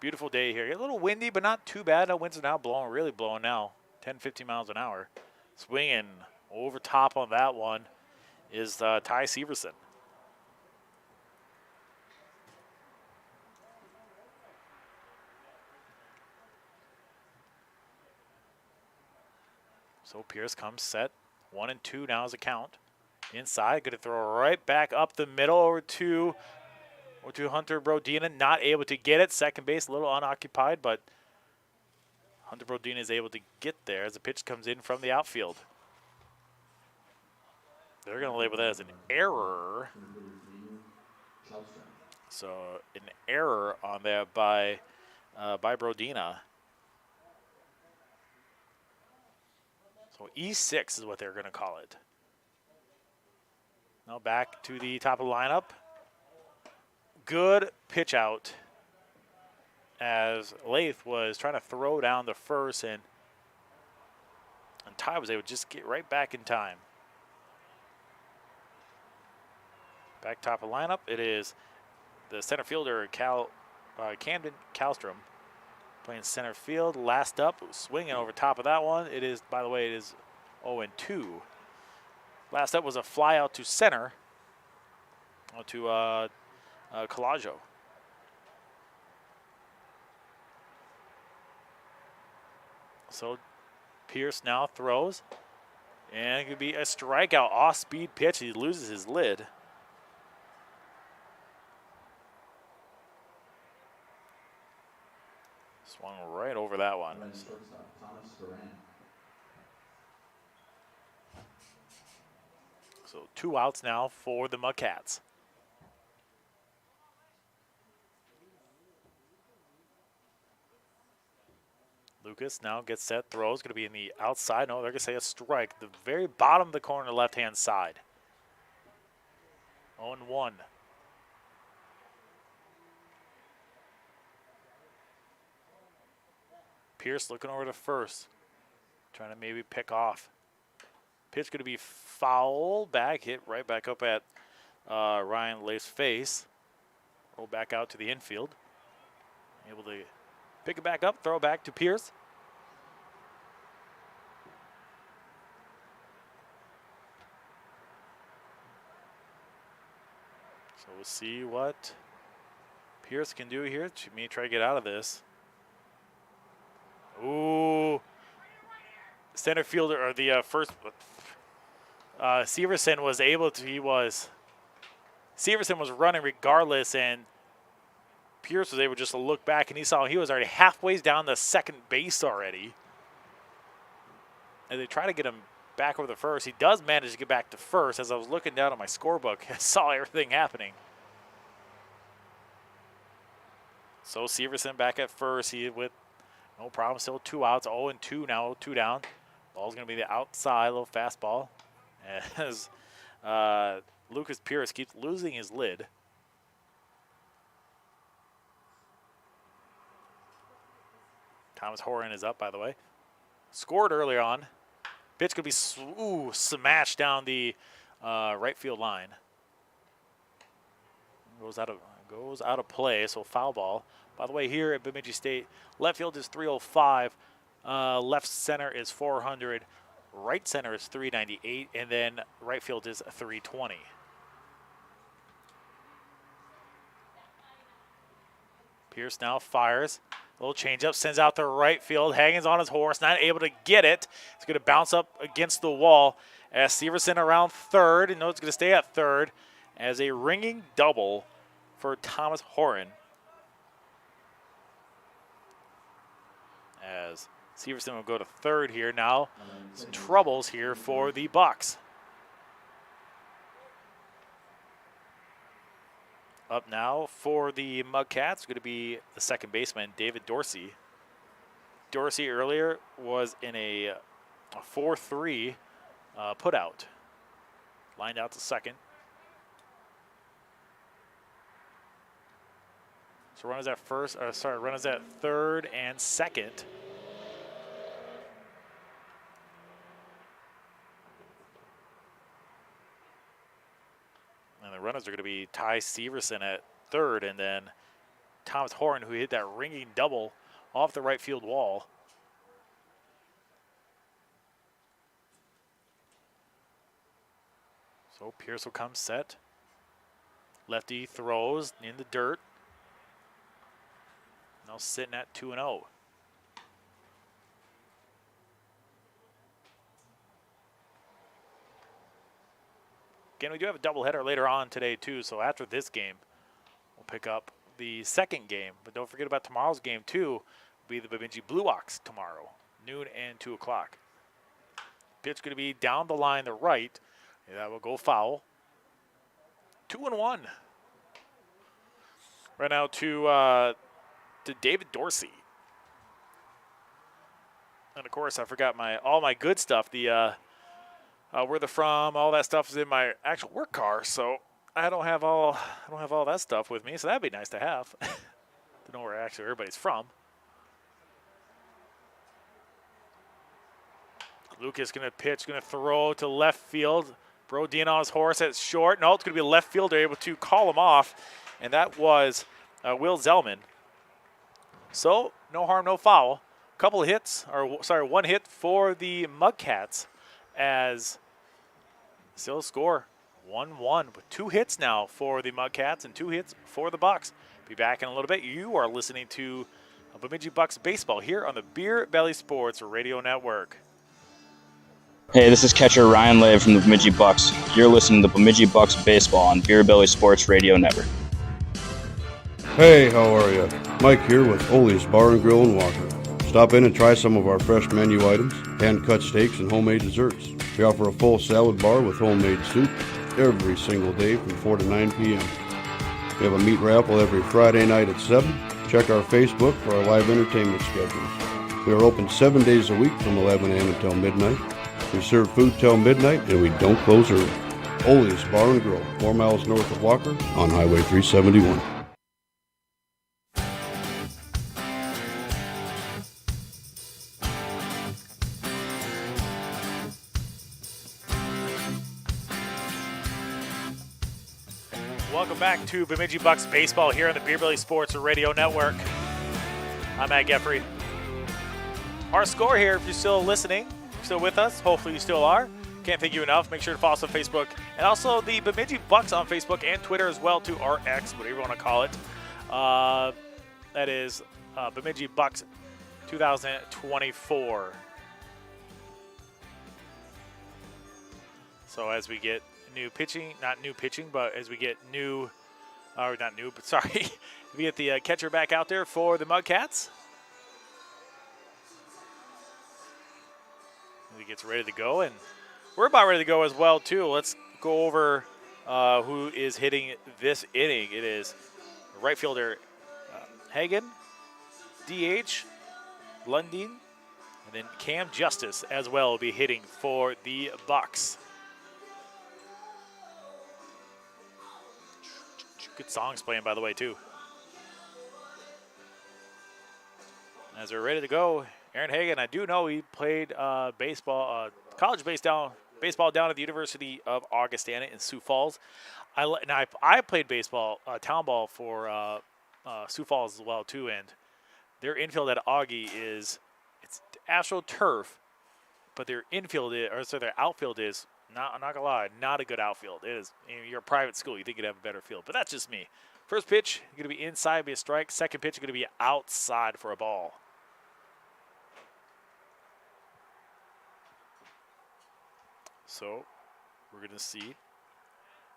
Beautiful day here. A little windy, but not too bad. No winds are now blowing, really blowing now. 10, 15 miles an hour. Swinging over top on that one is Ty Severson. So Pierce comes set. 1 and 2 now is a count. Inside, going to throw right back up the middle over to Hunter Brodina. Not able to get it. Second base, a little unoccupied, but Hunter Brodina is able to get there as the pitch comes in from the outfield. They're going to label that as an error. So an error on there by Brodina. So E6 is what they're going to call it. Now back to the top of the lineup. Good pitch out as Lath was trying to throw down the first, and Ty was able to just get right back in time. Back top of the lineup, it is the center fielder, Camden Kallstrom, playing center field. Last up, swinging over top of that one. It is, by the way, it is 0-2. Last up was a fly out to center, to Colaggio. So Pierce now throws, and it could be a strikeout, off-speed pitch. He loses his lid. Swung right over that one. So 2 outs now for the Mudcats. Lucas now gets set, throws, going to be in the outside. No, they're going to say a strike. The very bottom of the corner, left-hand side. 0-1. Pierce looking over to first, trying to maybe pick off. Pitch going to be foul back, hit right back up at Ryan Lath's face. Roll back out to the infield. Able to pick it back up, throw it back to Pierce. So we'll see what Pierce can do here. May try to get out of this. Ooh. Center fielder, or the first, Severson was able to, Severson was running regardless, and Pierce was able just to look back, and he saw he was already halfway down the second base already. And they try to get him back over the first. He does manage to get back to first. As I was looking down at my scorebook, I saw everything happening. So Severson back at first. He with no problem. Still 2 outs. 0-2 now. 2 down. Ball's going to be the outside, little fastball. As Lucas Pierce keeps losing his lid. Thomas Horan is up, by the way. Scored earlier on. Pitch could be smashed down the right field line. Goes out of play, so foul ball. By the way, here at Bemidji State, left field is 305, left center is 400, right center is 398, and then right field is 320. Pierce now fires. A little changeup, sends out to right field. Hagen's on his horse, not able to get it. It's going to bounce up against the wall as Severson around third, and no, it's going to stay at third as a ringing double for Thomas Horan. As Severson will go to third here now. Some troubles here for the Bucks. Up now for the Mudcats going to be the second baseman, David Dorsey. Dorsey earlier was in a 4-3 putout. Lined out to second. So runners at runners at third and second. And the runners are going to be Ty Severson at third, and then Thomas Horan, who hit that ringing double off the right field wall. So Pierce will come set. Lefty throws in the dirt. Now sitting at 2-0. Again, we do have a doubleheader later on today, too. So after this game, we'll pick up the second game. But don't forget about tomorrow's game, too. Will be the Bemidji Blue Ox tomorrow, noon and 2 o'clock. Pitch going to be down the line, the right. And that will go foul. 2-1. Right now to David Dorsey. And of course, I forgot all my good stuff. The where they're from, all that stuff is in my actual work car. So I don't have all that stuff with me. So that'd be nice to have. To know where actually everybody's from. Lucas going to pitch, going to throw to left field. Brodin on his horse at short. No, it's going to be a left fielder able to call him off. And that was Will Zellman. So, no harm, no foul. Couple of hits, one hit for the Mudcats as still score 1-1 with 2 hits now for the Mudcats and 2 hits for the Bucks. Be back in a little bit. You are listening to Bemidji Bucks baseball here on the Beer Belly Sports Radio Network. Hey, this is catcher Ryan Lave from the Bemidji Bucks. You're listening to Bemidji Bucks baseball on Beer Belly Sports Radio Network. Hey, how are you? Mike here with Ole's Bar and Grill in Walker. Stop in and try some of our fresh menu items, hand-cut steaks, and homemade desserts. We offer a full salad bar with homemade soup every single day from 4 to 9 p.m. We have a meat raffle every Friday night at 7. Check our Facebook for our live entertainment schedules. We are open 7 days a week from 11 a.m. until midnight. We serve food till midnight, and we don't close early. Ole's Bar and Grill, 4 miles north of Walker on Highway 371. Welcome back to Bemidji Bucks baseball here on the Beer Belly Sports Radio Network. I'm Matt Geffrey. Our score here, if you're still listening, still with us, hopefully you still are. Can't thank you enough. Make sure to follow us on Facebook and also the Bemidji Bucks on Facebook and Twitter as well, to RX, whatever you want to call it. That is Bemidji Bucks 2024. So as we get new pitching, not new pitching, but as we get new, or not new, but sorry, we get the catcher back out there for the Mudcats. He gets ready to go, and we're about ready to go as well, too. Let's go over who is hitting this inning. It is right fielder Hagen, DH, Lundin, and then Cam Justice as well will be hitting for the Bucks. Good songs playing, by the way, too. As we're ready to go, Aaron Hagen, I do know he played baseball, college baseball down at the University of Augustana in Sioux Falls. I played baseball, town ball for Sioux Falls as well, too, and their infield at Augie it's AstroTurf, but their outfield is, I'm not gonna lie, not a good outfield. It is. You're a private school, you think you'd have a better field, but that's just me. First pitch going to be inside, be a strike. Second pitch going to be outside for a ball. So we're going to see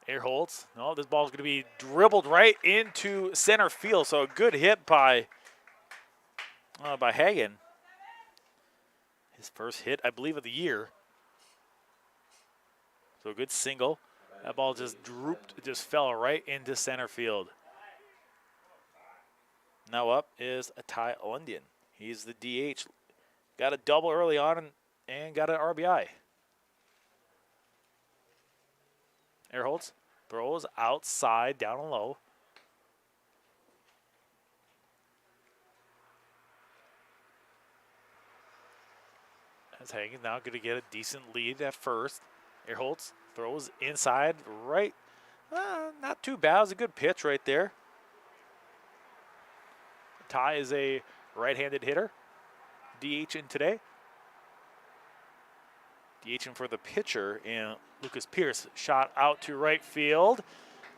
Air holds. No, this ball's going to be dribbled right into center field. So a good hit by Hagen. His first hit, I believe, of the year. So a good single. That ball just drooped, just fell right into center field. Now up is Ty Lundian. He's the DH. Got a double early on and got an RBI. Air holds. Throws outside, down and low. As Hagen now going to get a decent lead at first. Air holds. Throws inside, right. Not too bad. It was a good pitch right there. Ty is a right-handed hitter. DHing today. DHing for the pitcher, and Lucas Pierce shot out to right field.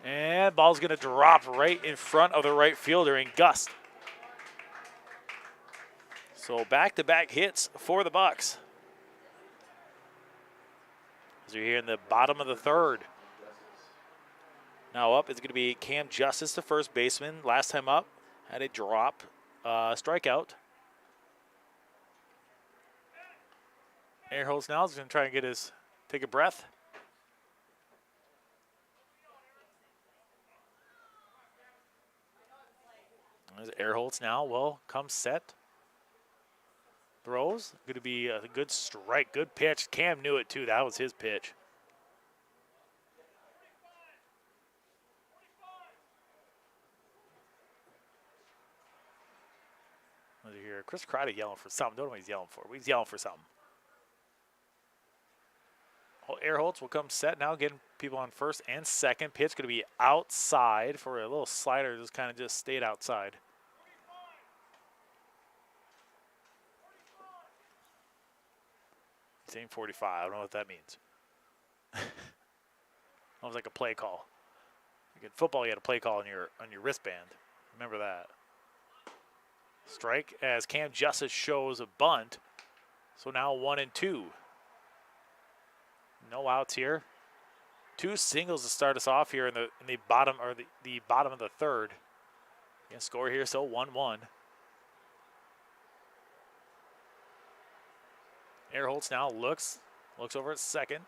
And ball's going to drop right in front of the right fielder in Gust. So back-to-back hits for the Bucks. As you're here in the bottom of the third. Now up is going to be Cam Justice, the first baseman. Last time up, had a drop, strikeout. Air holds now. He's going to try and take a breath. As Air holds now will come set. Throws. Going to be a good strike, good pitch. Cam knew it too. That was his pitch. Here, Chris Crider yelling for something. Don't know what he's yelling for. He's yelling for something. Air holds will come set now, getting people on first and second. Pitch going to be outside for a little slider. Just stayed outside. Same 45. I don't know what that means. Almost like a play call. Like in football, you had a play call on your wristband. Remember that. Strike as Cam Justice shows a bunt. So now 1-2. No outs here. Two singles to start us off here in the bottom or the bottom of the third. Gonna score here, so 1-1. Airholtz now looks over at second.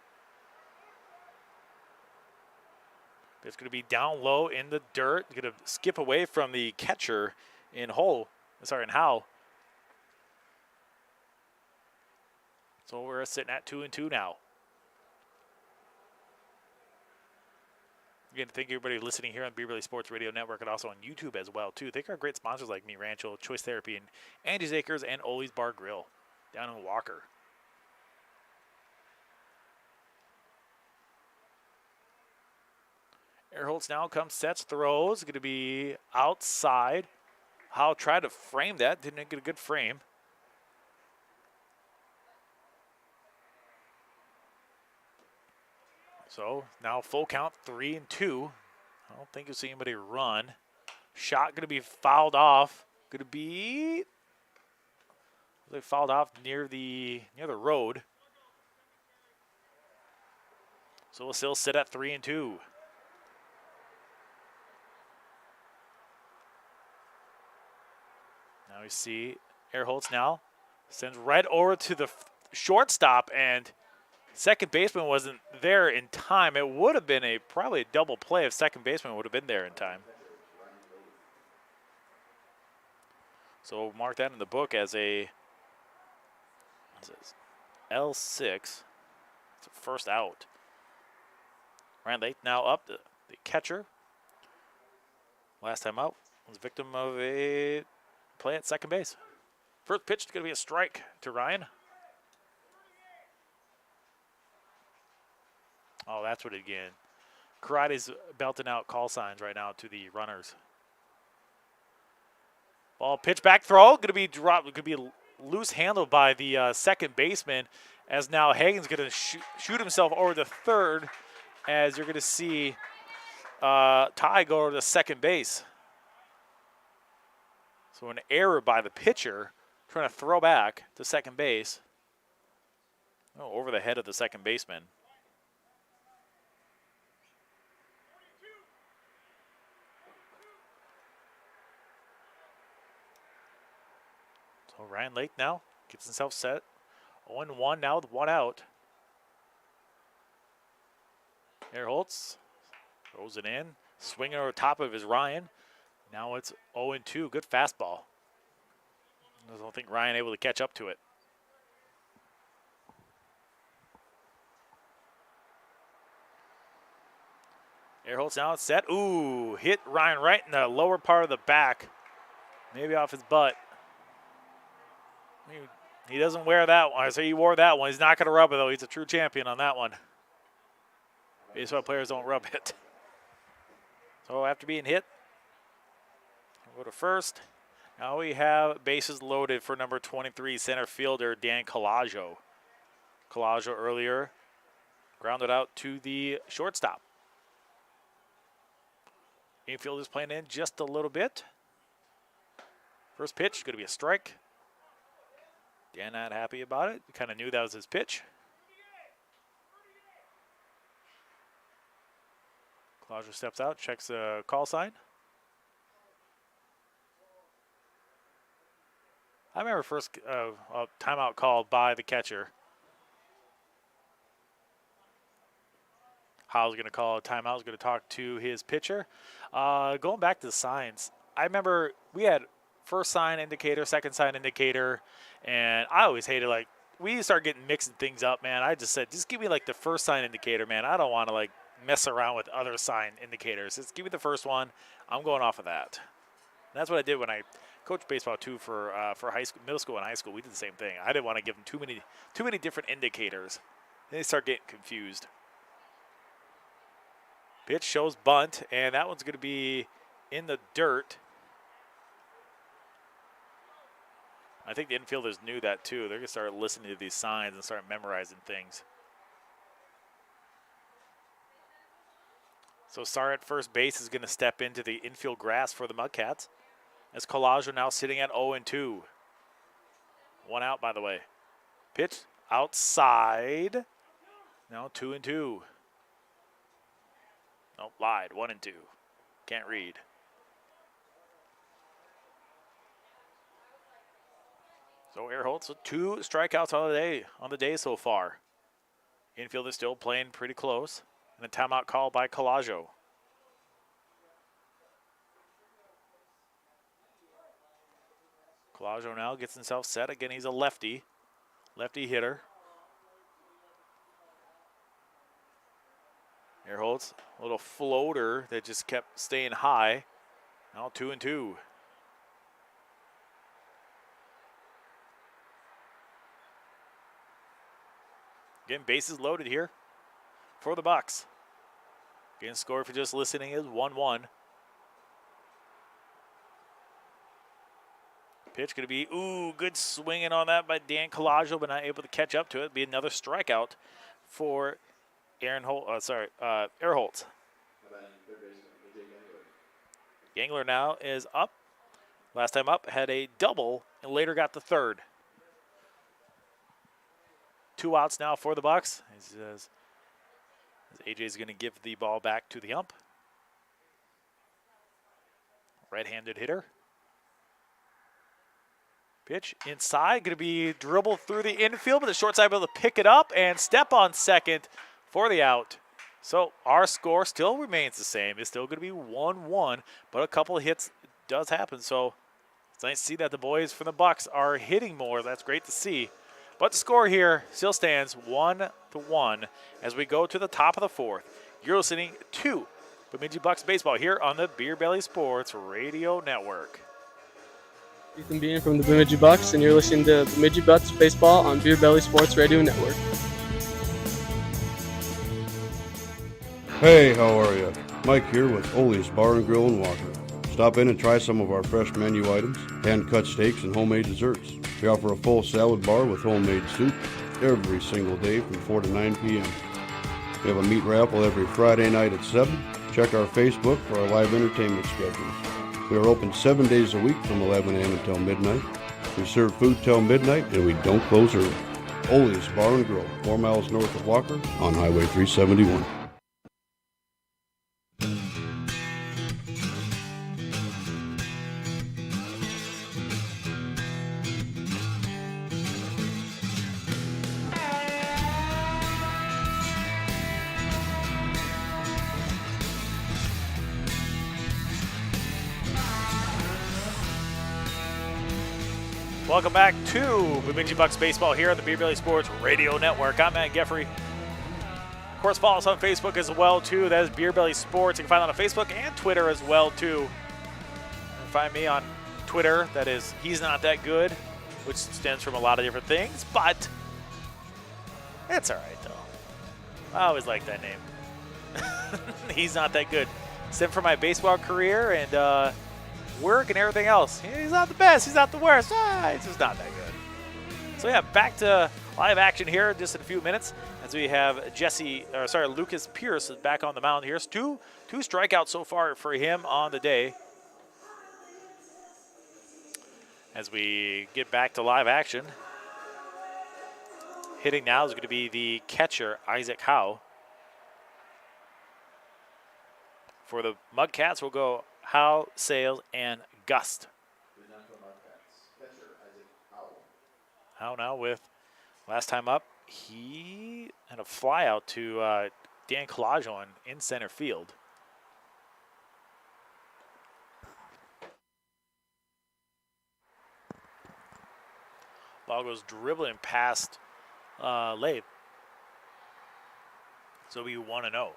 It's going to be down low in the dirt. Going to skip away from the catcher in Howe. So we're sitting at 2-2 now. Again, thank everybody listening here on Beer Valley Sports Radio Network and also on YouTube as well, too. Thank our great sponsors like Me Rancho, Choice Therapy, and Andy's Acres, and Ollie's Bar Grill down in Walker. Airholtz now comes, sets, throws. Going to be outside. Howe tried to frame that. Didn't get a good frame. So now full count, 3-2. I don't think you'll see anybody run. Shot going to be fouled off. Going to be fouled off near the road. So we'll still sit at 3-2. Now we see Airholtz now sends right over to the shortstop, and second baseman wasn't there in time. It would have been probably a double play if second baseman would have been there in time. So we'll mark that in the book as a L6. It's a first out. Ryan Lake now up, the catcher. Last time out was victim of a play at second base. First pitch is going to be a strike to Ryan. Oh, that's what it again. Karate's belting out call signs right now to the runners. Ball pitch back throw. Going to be dropped. Going to be loose handled by the second baseman, as now Hagen's going to shoot himself over to third, as you're going to see Ty go over to second base. So an error by the pitcher trying to throw back to second base. Oh, over the head of the second baseman. Oh, Ryan Lake now gets himself set. 0-1 now with 1 out. Earholtz throws it in. Swinging over top of his Ryan. Now it's 0-2. Good fastball. I don't think Ryan able to catch up to it. Earholtz now it's set. Ooh, hit Ryan right in the lower part of the back. Maybe off his butt. He doesn't wear that one. So he wore that one. He's not going to rub it, though. He's a true champion on that one. Baseball players don't rub it. So after being hit, we'll go to first. Now we have bases loaded for number 23 center fielder Dan Colaggio. Colaggio earlier grounded out to the shortstop. Infield is playing in just a little bit. First pitch going to be a strike. Dan not happy about it. Kind of knew that was his pitch. Colaggio steps out, checks the call sign. I remember first a timeout called by the catcher. Howe's going to call a timeout. He's going to talk to his pitcher. Going back to the signs, I remember we had first sign indicator, second sign indicator, and I always hated, like, we start getting mixing things up, man. I just said, just give me, like, the first sign indicator, man. I don't want to, like, mess around with other sign indicators. Just give me the first one. I'm going off of that. And that's what I did when I coached baseball, too, for high school, middle school and high school. We did the same thing. I didn't want to give them too many different indicators. Then they start getting confused. Pitch shows bunt, and that one's going to be in the dirt. I think the infielders knew that, too. They're going to start listening to these signs and start memorizing things. So Sarr at first base is going to step into the infield grass for the Mudcats. As Colaggio now sitting at 0-2. 1 out, by the way. Pitch outside. Now 2-2. Nope, lied. 1-2. Can't read. So Earholtz with 2 strikeouts on the day so far. Infield is still playing pretty close. And a timeout call by Colaggio. Colaggio now gets himself set. Again, he's a lefty hitter. Earholtz, a little floater that just kept staying high. Now 2-2. Again, bases loaded here for the Bucks. Again, score if you're just listening is 1-1. Pitch going to be, good swinging on that by Dan Colaggio, but not able to catch up to it. It'll be another strikeout for Earholtz. Gangler now is up. Last time up, had a double and later got the third. 2 outs now for the Bucks. As AJ is going to give the ball back to the ump. Right-handed hitter. Pitch inside, going to be dribbled through the infield, but the short side able to pick it up and step on second for the out. So our score still remains the same. It's still going to be 1-1, but a couple of hits does happen. So it's nice to see that the boys from the Bucks are hitting more. That's great to see. But the score here still stands 1-1 as we go to the top of the 4th. You're listening to Bemidji Bucks Baseball here on the Beer Belly Sports Radio Network. Ethan Bean from the Bemidji Bucks, and you're listening to Bemidji Bucks Baseball on Beer Belly Sports Radio Network. Hey, how are you? Mike here with Ole's Bar and Grill in Walker. Stop in and try some of our fresh menu items, hand-cut steaks, and homemade desserts. We offer a full salad bar with homemade soup every single day from 4 to 9 p.m. We have a meat raffle every Friday night at 7. Check our Facebook for our live entertainment schedules. We are open 7 days a week from 11 a.m. until midnight. We serve food till midnight, and we don't close early. Ole's Bar and Grill, 4 miles north of Walker on Highway 371. Welcome back to Bemidji Bucks Baseball here on the Beer Belly Sports Radio Network. I'm Matt Geffrey. Of course, follow us on Facebook as well, too. That is Beer Belly Sports. You can find it on Facebook and Twitter as well, too. You can find me on Twitter. That is He's Not That Good, which stems from a lot of different things, but it's all right, though. I always like that name. He's Not That Good. Stem from my baseball career and work and everything else. He's not the best. He's not the worst. He's just not that good. So yeah, back to live action here in just in a few minutes as we have Lucas Pierce is back on the mound here. Two strikeouts so far for him on the day. As we get back to live action, hitting now is going to be the catcher Isaac Howe. For the Mudcats, we'll go Howe, Sales, and Gust. Howe now with last time up, he had a fly out to Dan Kalajon in center field. Ball goes dribbling past Lathe. So we 1-0.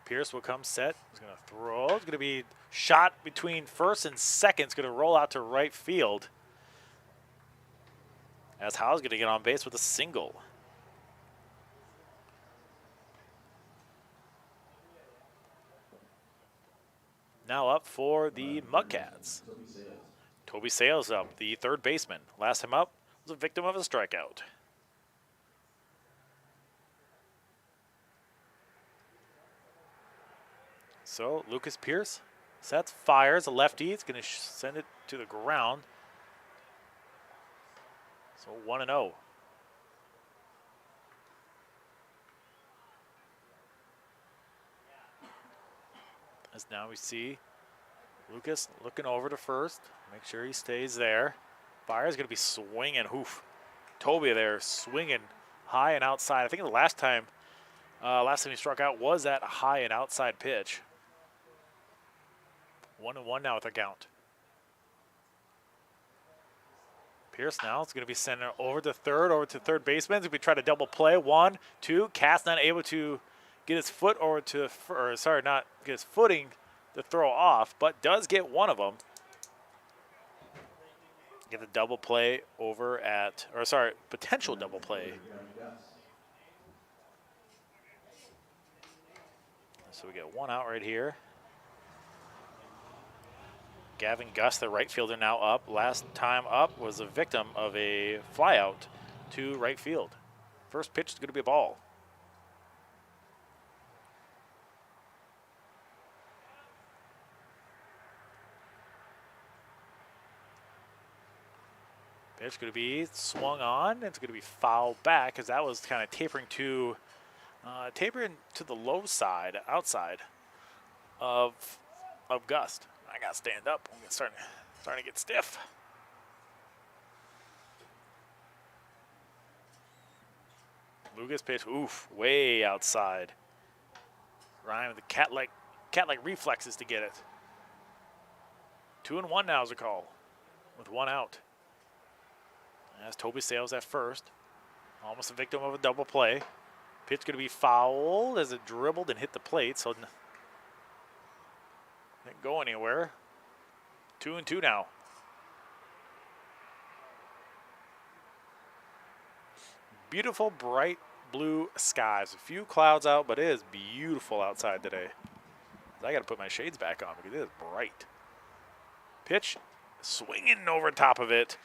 Pierce will come set. He's going to throw. It's going to be shot between first and second. It's going to roll out to right field. As Howe's going to get on base with a single. Now up for the Mudcats. Toby Sales up, the third baseman. Last time up was a victim of a strikeout. So Lucas Pierce sets, fires a lefty. It's going to send it to the ground. So 1-0. As now we see Lucas looking over to first. Make sure he stays there. Fires going to be swinging. Oof. Toby there swinging high and outside. I think the last time he struck out was that high and outside pitch. 1-1 now with a count. Pierce now is going to be sent over to third baseman. He's going to try to double play. 1, 2. Cass not able to get his foot over to, not get his footing to throw off, but does get one of them. Get the double play over at, potential double play. So we get one out right here. Gavin Gus, the right fielder, now up. Last time up was a victim of a flyout to right field. First pitch is going to be a ball. Pitch going to be swung on. It's going to be fouled back because that was kind of tapering to the low side, outside of Gust. I got to stand up. I'm starting to get stiff. Lucas pitch, way outside. Ryan with the cat-like reflexes to get it. 2-1 now is a call with one out. As Toby Sales at first. Almost a victim of a double play. Pitch going to be fouled as it dribbled and hit the plate, so didn't go anywhere. 2-2 now. Beautiful, bright blue skies. A few clouds out, but it is beautiful outside today. I got to put my shades back on because it is bright. Pitch, swinging over top of it,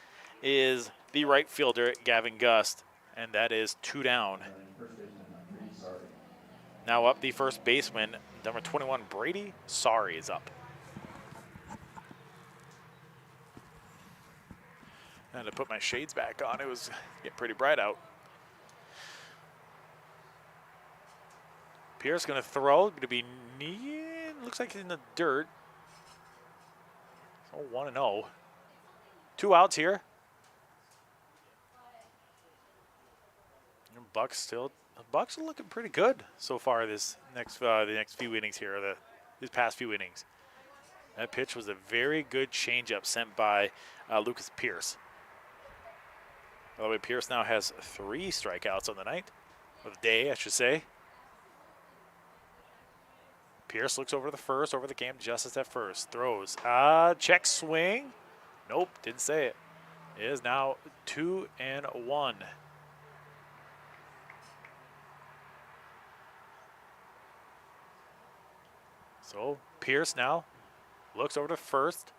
is the right fielder, Gavin Gust, and that is 2 down. Now up the first baseman, number 21, Brady Sorry is up. I had to put my shades back on. It was getting pretty bright out. Pierce going to throw. Going to be looks like he's in the dirt. So 1-0. 2 outs here. And Bucks are looking pretty good so far this the next few innings here. his past few innings. That pitch was a very good changeup sent by Lucas Pierce. By the way, Pierce now has 3 strikeouts on the night, or the day, I should say. Pierce looks over the first, over the game justice at first. Throws. Check swing. Nope, didn't say it. It is now 2-1. So Pierce now looks over to first.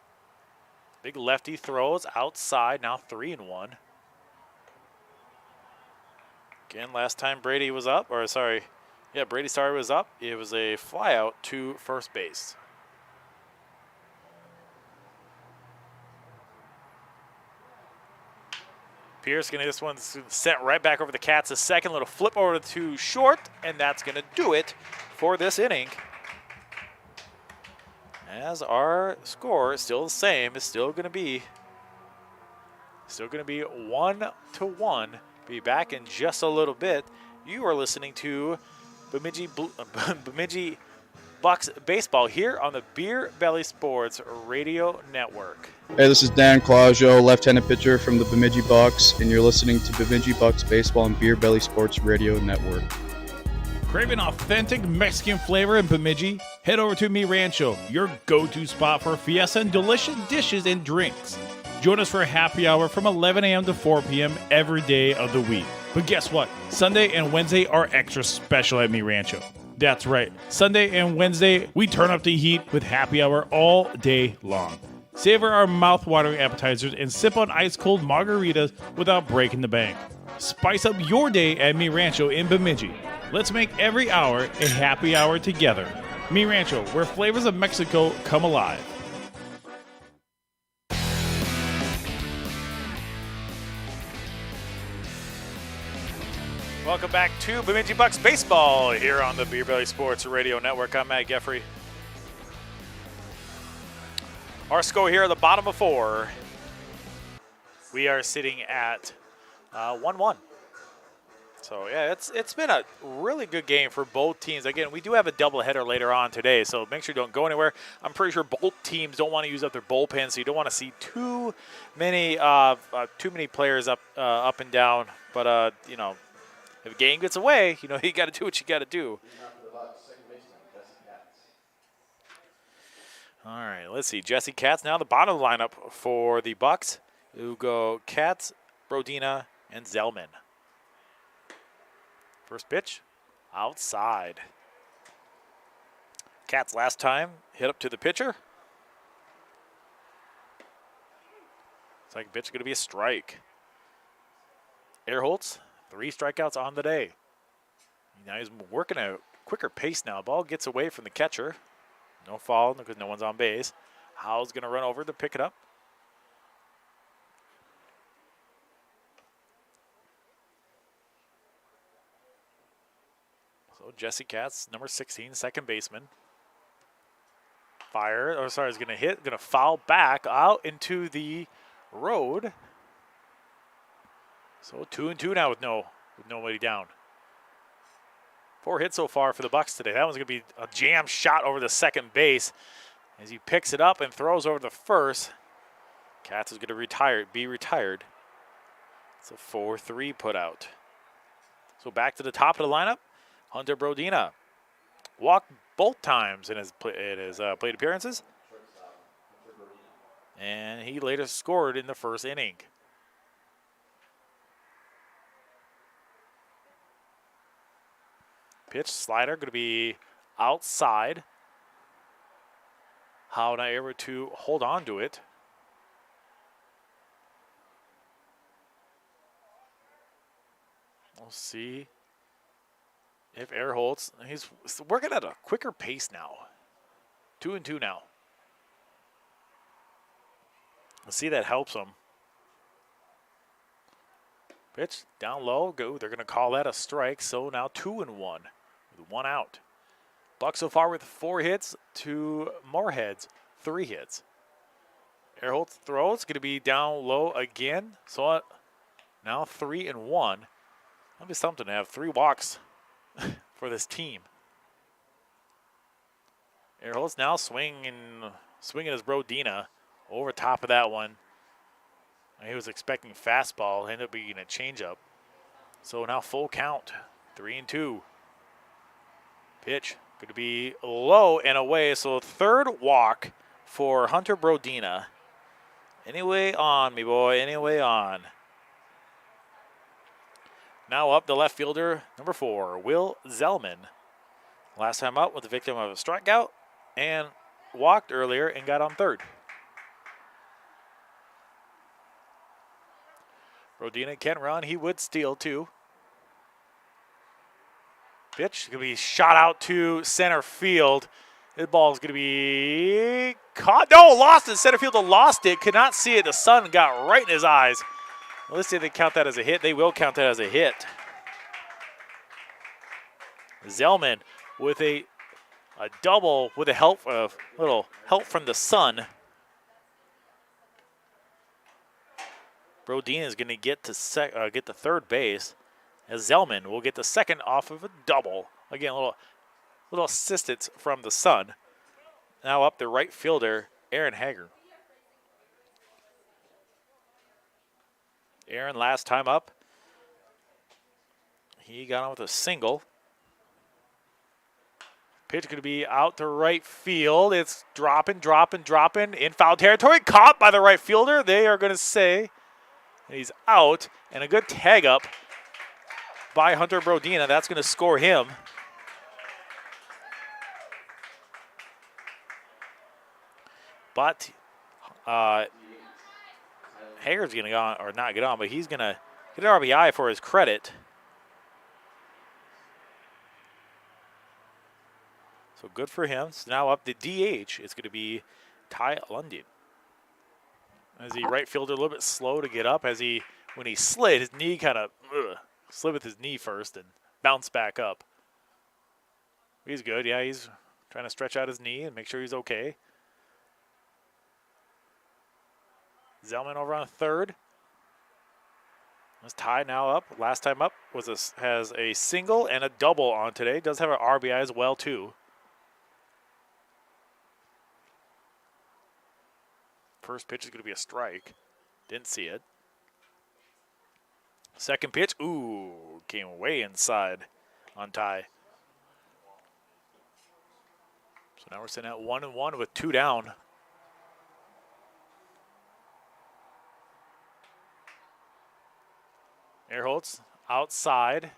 Big lefty throws outside, now 3-1. Again, last time Brady was up, or sorry, yeah, Brady Starr was up. It was a fly out to first base. Pierce getting this one sent right back over the Cats. A second little flip over to short, and that's going to do it for this inning. As our score is still the same, it's still going to be 1-1. Be back in just a little bit. You are listening to Bemidji Bucks baseball here on the Beer Belly Sports Radio Network. Hey, this is Dan Claudio, left-handed pitcher from the Bemidji Bucks, and you're listening to Bemidji Bucks baseball on Beer Belly Sports Radio Network. Craving authentic Mexican flavor in Bemidji? Head over to Mi Rancho, your go-to spot for fiesta and delicious dishes and drinks. Join us for a happy hour from 11 a.m. to 4 p.m. every day of the week. But guess what? Sunday and Wednesday are extra special at Mi Rancho. That's right. Sunday and Wednesday, we turn up the heat with happy hour all day long. Savor our mouth-watering appetizers and sip on ice-cold margaritas without breaking the bank. Spice up your day at Mi Rancho in Bemidji. Let's make every hour a happy hour together. Mi Rancho, where flavors of Mexico come alive. Welcome back to Bemidji Bucks baseball here on the Beer Belly Sports Radio Network. I'm Matt Geffrey. Our score here at the bottom of 4. We are sitting at 1-1. So, yeah, it's been a really good game for both teams. Again, we do have a doubleheader later on today, so make sure you don't go anywhere. I'm pretty sure both teams don't want to use up their bullpen, so you don't want to see too many players up and down. But, if a game gets away, you got to do what you got to do. All right, let's see. Jesse Katz now the bottom of the lineup for the Bucks. Ugo Katz, Brodina, and Zellman. First pitch, outside. Katz last time hit up to the pitcher. Second pitch is going to be a strike. Ehrholtz, 3 strikeouts on the day. Now he's working a quicker pace now. Ball gets away from the catcher. No foul because no one's on base. Howell's going to run over to pick it up. So Jesse Katz, number 16, second baseman. He's going to foul back out into the road. So 2-2 now with nobody down. 4 hits so far for the Bucks today. That one's going to be a jam shot over the second base as he picks it up and throws over the first. Katz is going to be retired. It's a 4-3 put out. So back to the top of the lineup. Hunter Brodina walked both times in his plate appearances. And he later scored in the first inning. Pitch slider going to be outside. How not able to hold on to it. We'll see if Ehrholtz, he's working at a quicker pace now. 2-2 now. Let's see if that helps him. Pitch down low. They're going to call that a strike. So now 2-1 with 1 out. Bucks so far with 4 hits to Moorhead's 3 hits. Ehrholtz throws going to be down low again. So now 3-1. That'll be something to have 3 walks for this team. Airholtz now swinging his Brodina over top of that one. He was expecting fastball, ended up being a changeup. So now full count, 3-2. Pitch going to be low and away. So third walk for Hunter Brodina. Anyway on, me boy, anyway on. Now up the left fielder, number 4, Will Zellman. Last time up was the victim of a strikeout and walked earlier and got on third. Brodina can run. He would steal too. Pitch going to be shot out to center field. This ball is going to be caught. No, lost it. Center fielder lost it. Could not see it. The sun got right in his eyes. Let's see if they count that as a hit. They will count that as a hit. Zellman with a double with a little help from the sun. Brodina is going to get to third base, as Zellman will get the second off of a double. Again, a little assistance from the sun. Now up the right fielder, Aaron Hager. Aaron last time up, he got on with a single. Pitch going to be out to right field. It's dropping in foul territory. Caught by the right fielder. They are going to say he's out. And a good tag up by Hunter Brodina. That's going to score him. But Hager's going to go on, or not get on, but he's going to get an RBI for his credit. So good for him. So now up the DH, it's going to be Ty Lundin. As the right fielder a little bit slow to get up, when he slid, his knee kind of slid with his knee first and bounced back up. He's good. Yeah, he's trying to stretch out his knee and make sure he's okay. Zellman over on third. This Ty now up. Last time up has a single and a double on today. Does have an RBI as well too. First pitch is going to be a strike. Didn't see it. Second pitch, came way inside on Ty. So now we're sitting at 1-1 with 2 down. Airholtz outside.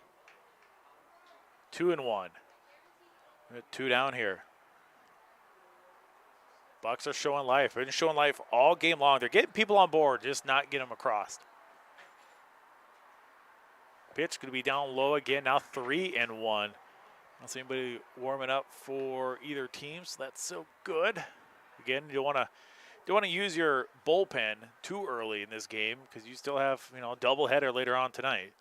2-1. We're at 2 down here. Bucks are showing life. They've been showing life all game long. They're getting people on board, just not getting them across. Pitch going to be down low again. Now 3-1. I don't see anybody warming up for either team, so that's so good. Again, you don't want to use your bullpen too early in this game because you still have a doubleheader later on tonight.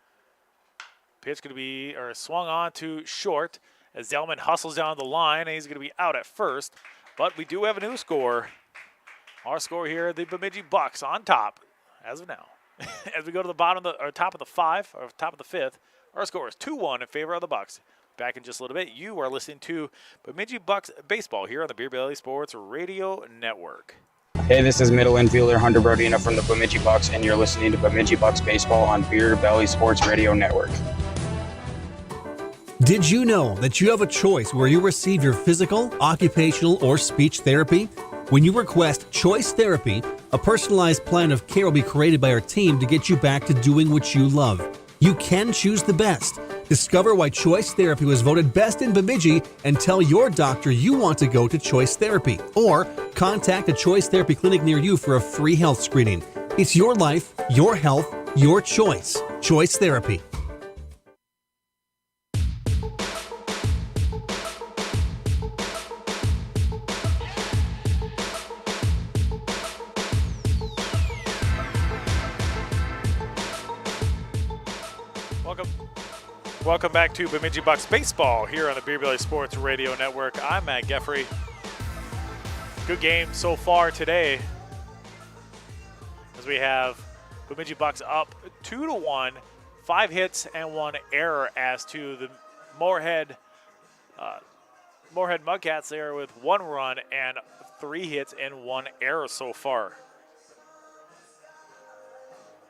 Pitch going to be swung on to short as Zellman hustles down the line, and he's going to be out at first. But we do have a new score. Our score here, the Bemidji Bucks on top as of now. As we go to the top of the fifth, our score is 2-1 in favor of the Bucks. Back in just a little bit, you are listening to Bemidji Bucks baseball here on the Beer Belly Sports Radio Network. Hey, this is middle infielder Hunter Brodina from the Bemidji Bucks, and you're listening to Bemidji Bucks baseball on Beer Belly Sports Radio Network. Did you know that you have a choice where you receive your physical, occupational, or speech therapy? When you request Choice Therapy, a personalized plan of care will be created by our team to get you back to doing what you love. You can choose the best. Discover why Choice Therapy was voted best in Bemidji and tell your doctor you want to go to Choice Therapy. Or contact a Choice Therapy clinic near you for a free health screening. It's your life, your health, your choice. Choice Therapy. Welcome back to Bemidji Bucks baseball here on the Beer Belly Sports Radio Network. I'm Matt Geffrey. Good game so far today, as we have Bemidji Bucks up 2-1, 5 hits and 1 error as to the Moorhead Moorhead Mudcats there with 1 run and 3 hits and 1 error so far.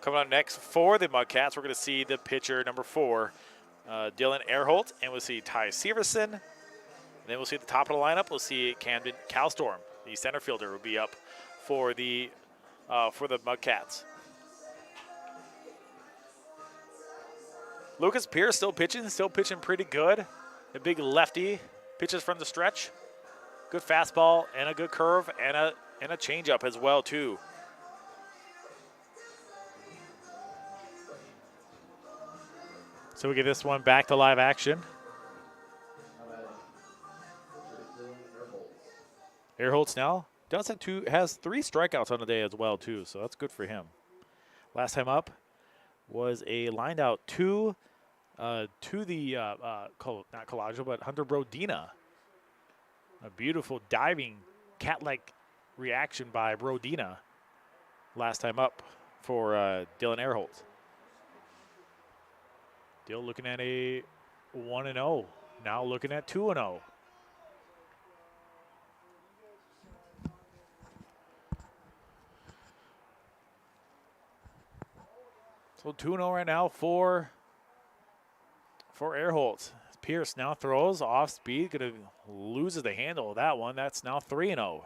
Coming on next for the Mudcats, we're going to see the pitcher number 4, Dylan Earholt, and we'll see Ty Severson. And then we'll see at the top of the lineup, we'll see Camden Calstorm, the center fielder, will be up for the Mudcats. Lucas Pierce still pitching pretty good. A big lefty, pitches from the stretch. Good fastball and a good curve and a changeup as well too. So we get this one back to live action. Earholtz now has 3 strikeouts on the day as well too, so that's good for him. Last time up was a lined out to the not Collagio, but Hunter Brodina. A beautiful diving cat-like reaction by Brodina last time up for Dylan Earholt. Still looking at a 1-0. Now looking at 2-0. So 2-0 right now for Earholt. Pierce now throws off speed, gonna loses the handle of that one. That's now 3-0.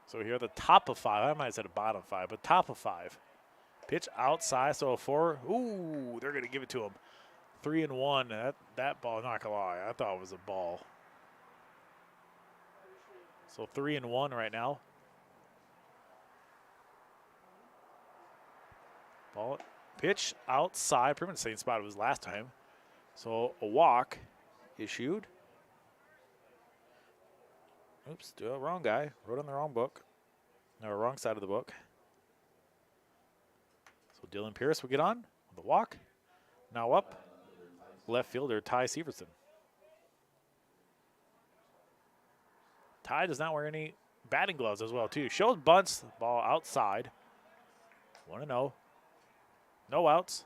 So here at the top of 5, I might have said a bottom 5, but top of 5. Pitch outside, so a 4. Ooh, they're gonna give it to him. 3-1. That ball, not gonna lie, I thought it was a ball. So 3-1 right now. Ball, pitch outside, pretty much the same spot it was last time. So a walk issued. Oops, wrong guy. Wrote on the wrong book. No, wrong side of the book. So Dylan Pierce will get on with the walk. Now up, left fielder Ty Severson. Ty does not wear any batting gloves as well, too. Shows bunts, ball outside. 1-0. No outs.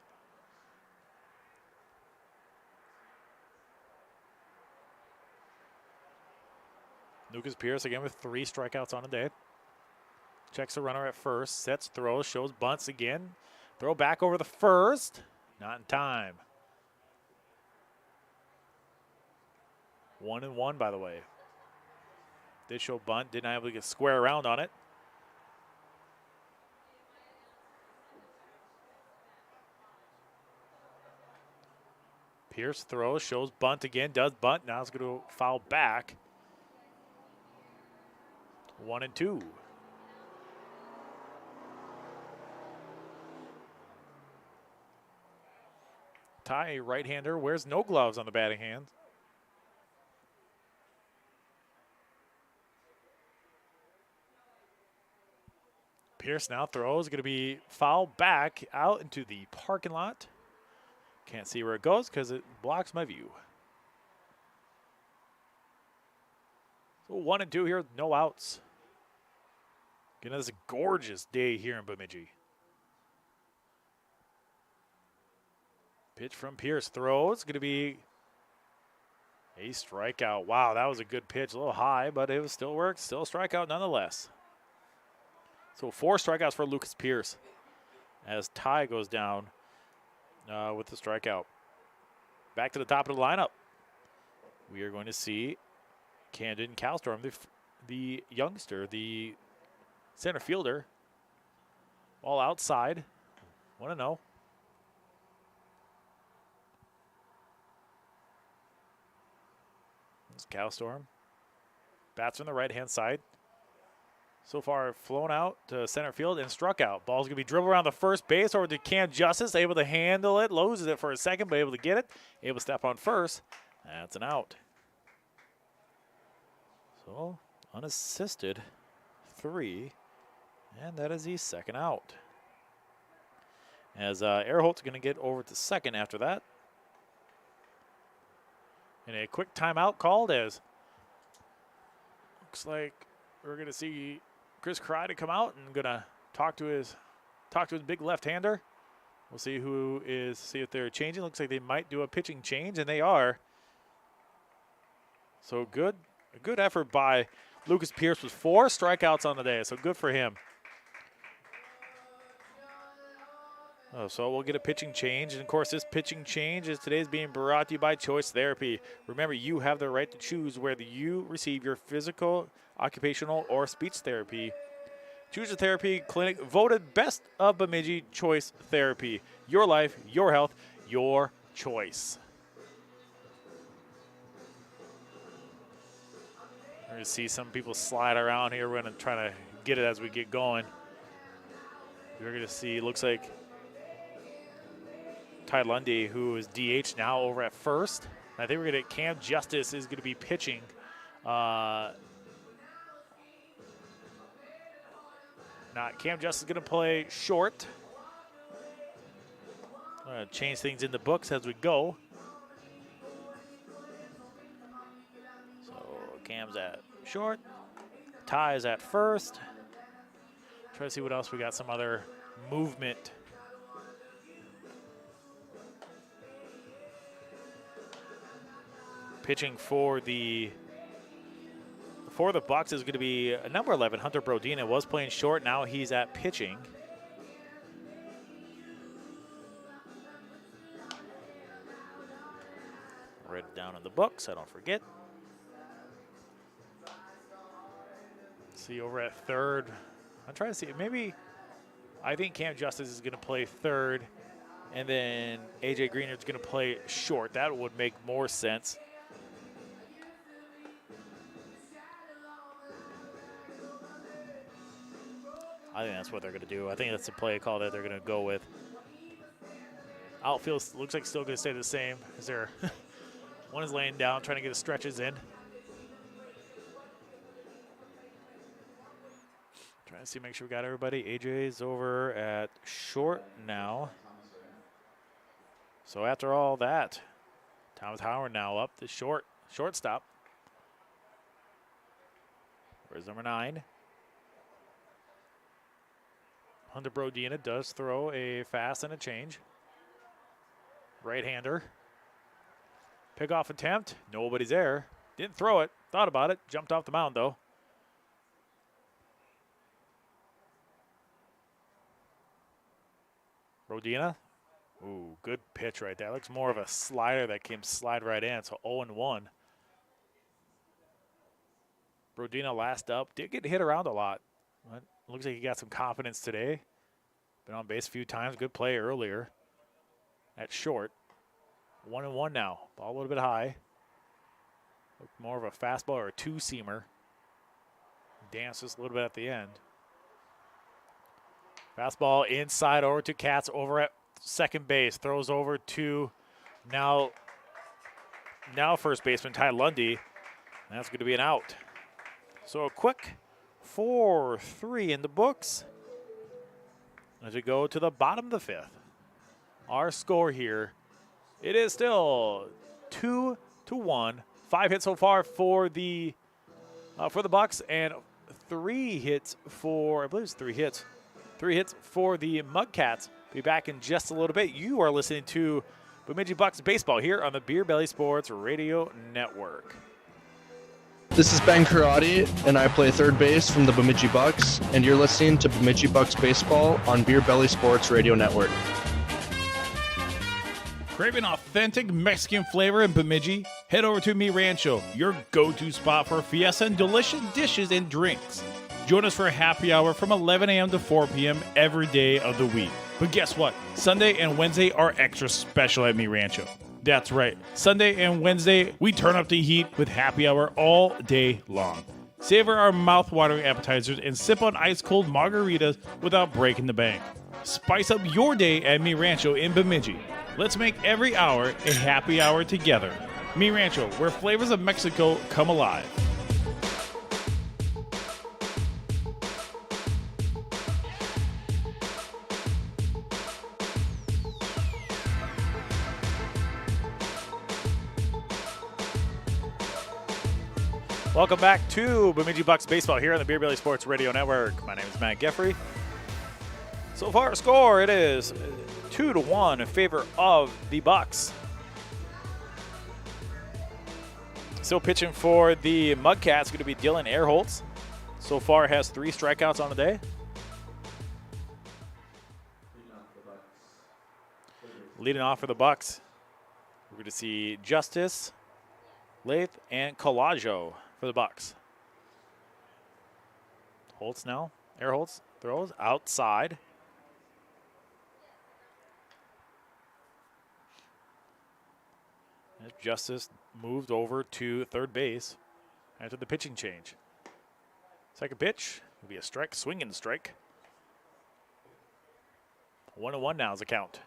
Lucas Pierce again with 3 strikeouts on the day. Checks the runner at first, sets, throws, shows bunts again. Throw back over the first. Not in time. 1-1, by the way. Did show bunt, did not able to get square around on it. Pierce throws, shows bunt again, does bunt. Now it's going to foul back. 1-2. Ty, a right-hander, wears no gloves on the batting hand. Pierce now throws, going to be fouled back out into the parking lot. Can't see where it goes because it blocks my view. So 1-2 here, no outs. Again, this is a gorgeous day here in Bemidji. Pitch from Pierce, throws, going to be a strikeout. Wow, that was a good pitch, a little high, but it was still worked, still a strikeout nonetheless. So 4 strikeouts for Lucas Pierce as Ty goes down with the strikeout. Back to the top of the lineup. We are going to see Camden Calstorm, the youngster, the center fielder. All outside. 1-0. This is Calstorm. Bats from the right-hand side. So far, flown out to center field and struck out. Ball's going to be dribbled around the first base over to Cam Justice. Able to handle it. Loses it for a second, but able to get it. Able to step on first. That's an out. So, unassisted, 3. And that is the second out. As Earholt's going to get over to second after that. And a quick timeout called as looks like we're going to see Chris Cry to come out and gonna talk to his big left-hander. We'll see see if they're changing. Looks like they might do a pitching change, and they are. So a good effort by Lucas Pierce with 4 strikeouts on the day, so good for him. Oh, so we'll get a pitching change, and of course this pitching change is today's being brought to you by Choice Therapy. Remember, you have the right to choose whether you receive your physical, occupational, or speech therapy. Choose a therapy clinic voted best of Bemidji. Choice Therapy. Your life, your health, your choice. We're going to see some people slide around here. We're going to try to get it as we get going. We're going to see, looks like Ty Lundy, who is DH now over at first. I think we're going to, Cam Justice is going to be pitching. Cam Justice is going to play short. I'm going to change things in the books as we go. So Cam's at short. Ty is at first. Try to see what else we got, some other movement. Pitching for the Bucks is going to be number 11, Hunter Brodina. Was playing short, now he's at pitching. Write it down in the books, I don't forget. See over at third. I'm trying to see, maybe, I think Cam Justice is going to play third, and then AJ Greener is going to play short. That would make more sense. I think that's what they're going to do. I think that's the play call that they're going to go with. Outfield looks like still going to stay the same. Is there? One is laying down, trying to get his stretches in. Trying to see, make sure we got everybody. AJ's over at short now. So after all that, Thomas Howard now up the shortstop. Where's number 9? Hunter Brodina does throw a fast and a change. Right-hander. Pickoff attempt. Nobody's there. Didn't throw it. Thought about it. Jumped off the mound, though. Brodina. Ooh, good pitch right there. Looks more of a slider that came slide right in. So 0-1. Brodina last up. Did get hit around a lot. But looks like he got some confidence today. Been on base a few times. Good play earlier at short. 1-1 now. Ball a little bit high. More of a fastball or a two-seamer. Dances a little bit at the end. Fastball inside over to Katz over at second base. Throws over to now first baseman Ty Lundy. That's going to be an out. So a quick 4-3 in the books as we go to the bottom of the 5th. Our score here, it is still 2-1. 5 hits so far for the Bucks, and 3 hits for, I believe it's 3 hits. 3 hits for the Mudcats. Be back in just a little bit. You are listening to Bemidji Bucks baseball here on the Beer Belly Sports Radio Network. This is Ben Karate, and I play third base from the Bemidji Bucks, and you're listening to Bemidji Bucks baseball on Beer Belly Sports Radio Network. Craving authentic Mexican flavor in Bemidji? Head over to Mi Rancho, your go-to spot for fiesta and delicious dishes and drinks. Join us for a happy hour from 11 a.m. to 4 p.m. every day of the week. But guess what? Sunday and Wednesday are extra special at Mi Rancho. That's right. Sunday and Wednesday, we turn up the heat with happy hour all day long. Savor our mouth-watering appetizers and sip on ice-cold margaritas without breaking the bank. Spice up your day at Mi Rancho in Bemidji. Let's make every hour a happy hour together. Mi Rancho, where flavors of Mexico come alive. Welcome back to Bemidji Bucks baseball here on the Beer Belly Sports Radio Network. My name is Matt Geffrey. So far, score, it is 2-1 in favor of the Bucks. Still pitching for the Mudcats, going to be Dylan Ehrholtz. So far has 3 strikeouts on the day. Leading off for the Bucks, we're going to see Justice, Lath, and Colaggio for the Bucks. Holtz now. Ehrholtz throws outside. As Justice moved over to third base after the pitching change. Second pitch will be a strike, swinging strike. 1-1 now is the count.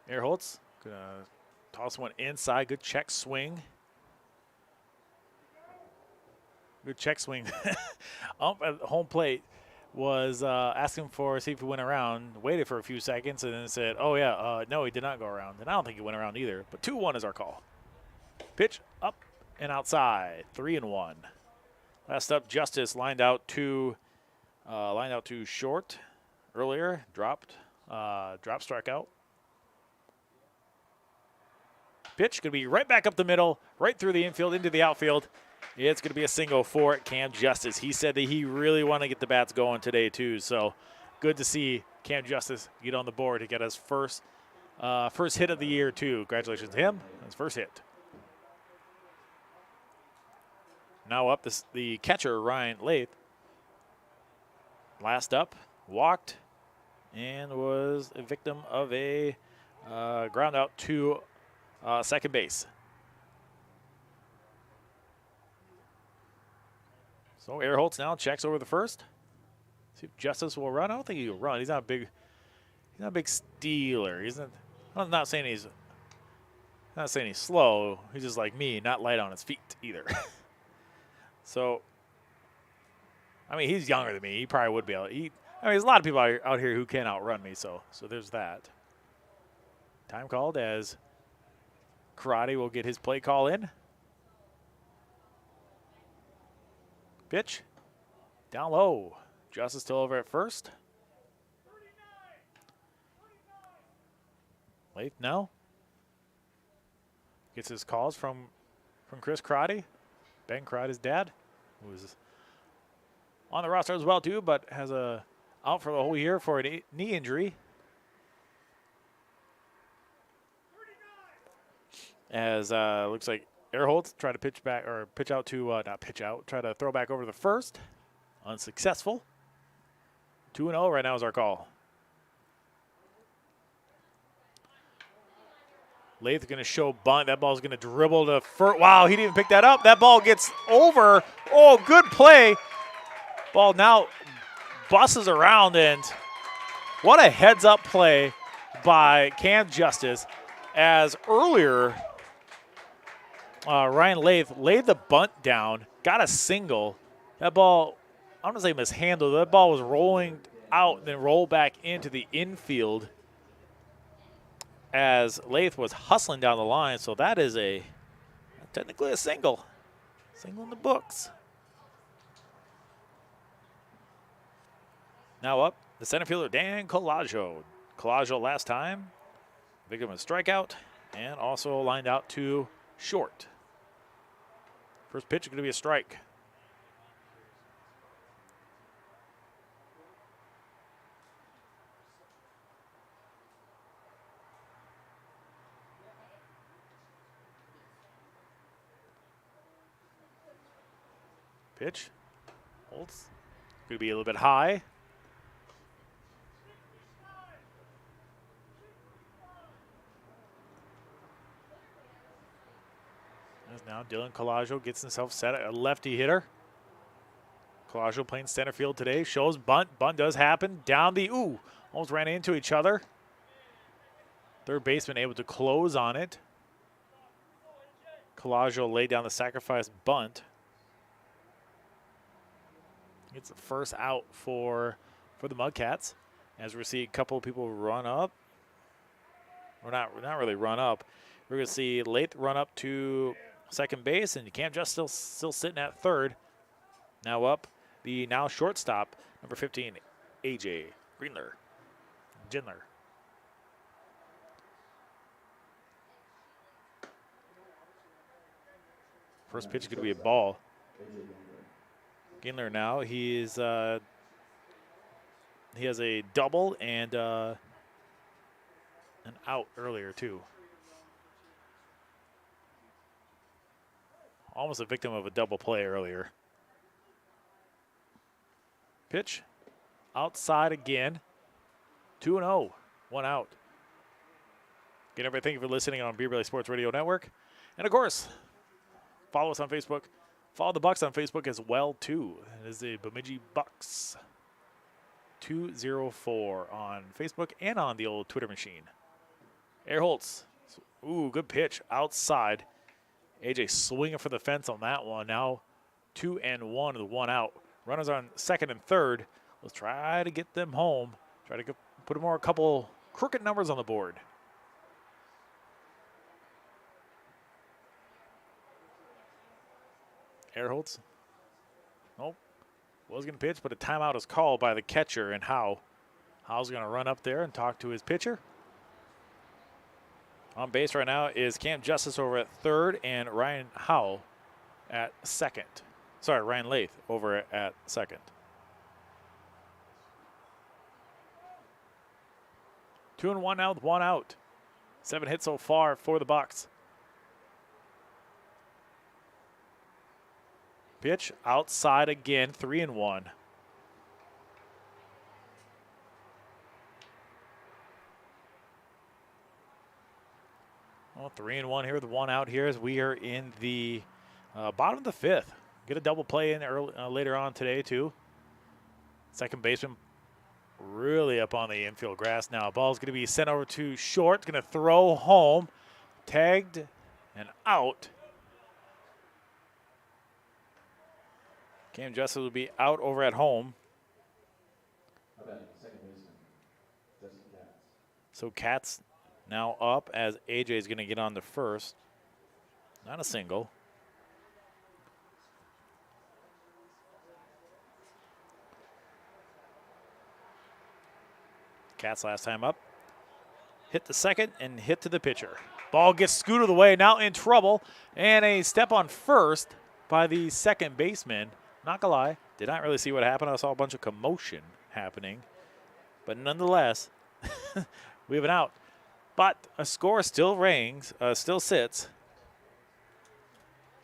Ehrholtz gonna toss one inside. Good check swing. Good check swing. Ump at home plate was asking for, see if he went around, waited for a few seconds, and then said, oh, yeah, no, he did not go around. And I don't think he went around either. But 2-1 is our call. Pitch up and outside. 3-1. Last up, Justice lined out to short earlier. Dropped strikeout. Pitch going to be right back up the middle, right through the infield, into the outfield. It's going to be a single for Cam Justice. He said that he really wanted to get the bats going today, too. So good to see Cam Justice get on the board to get his first hit of the year, too. Congratulations to him. His first hit. Now up the catcher, Ryan Lath. Last up, walked and was a victim of a ground out to second base. So Ehrholtz now checks over the first. See if Justice will run. I don't think he'll run. He's not a big stealer. I'm not saying he's slow. He's just like me, not light on his feet either. So, I mean, he's younger than me. He probably would be able to. There's a lot of people out here who can outrun me. So there's that. Time called as Karate will get his play call in. Pitch. Down low. Justice still over at first. Lath now. Gets his calls from Chris Karate. Ben Karate's dad, who is on the roster as well too, but has out for the whole year for a knee injury. As looks like Ehrholtz tried to try to throw back over the first. Unsuccessful. 2-0 right now is our call. Lath going to show bunt. That ball's going to dribble to first. Wow, he didn't even pick that up. That ball gets over. Oh, good play. Ball now buses around, and what a heads-up play by Cam Justice. As earlier, Ryan Lath laid the bunt down, got a single. That ball, I'm going to say mishandled. That ball was rolling out and then rolled back into the infield as Lath was hustling down the line. So that is technically a single. Single in the books. Now up, the center fielder, Dan Colaggio. Colaggio last time, victim of a strikeout, and also lined out to short. First pitch is going to be a strike. Pitch. Holds. Going to be a little bit high. As now Dylan Colaggio gets himself set, a lefty hitter. Colaggio playing center field today. Shows bunt. Bunt does happen. Down the, almost ran into each other. Third baseman able to close on it. Colaggio laid down the sacrifice bunt. Gets the first out for the Mudcats. As we see a couple of people run up. Or not really run up. We're going to see Lath run up to second base, and Cam just still sitting at third. Now up, the now shortstop, number 15, AJ Greenler. Gindler. First pitch is going to be a ball. Gindler now, he has a double and an out earlier too. Almost a victim of a double play earlier. Pitch outside again. 2-0, 1 out. Again, everybody, thank you for listening on Beer Belly Sports Radio Network. And of course, follow us on Facebook. Follow the Bucks on Facebook as well, too. It is the Bemidji Bucks 204 on Facebook and on the old Twitter machine. Earholtz. Ooh, good pitch outside. AJ swinging for the fence on that one. Now 2-1 with 1 out. Runners on second and third. Let's try to get them home. Try to put a couple crooked numbers on the board. Earholtz. Nope. Was going to pitch, but a timeout is called by the catcher and Howe. Howe's going to run up there and talk to his pitcher. On base right now is Cam Justice over at third and Ryan Howe at second. Sorry, Ryan Lath over at second. Two and one now with 1 out. 7 hits so far for the Bucks. Pitch outside again, 3-1. Well, 3-1 here with 1 out here as we are in the bottom of the 5th. Get a double play in early, later on today, too. Second baseman really up on the infield grass now. Ball's going to be sent over to short. Going to throw home. Tagged and out. Cam Justice will be out over at home. So Katz now up as AJ is going to get on to first. Not a single. Katz last time up. Hit the second and hit to the pitcher. Ball gets scooted away, now in trouble. And a step on first by the second baseman. Not gonna lie, did not really see what happened. I saw a bunch of commotion happening. But nonetheless, we have an out. But a score still rings, still sits.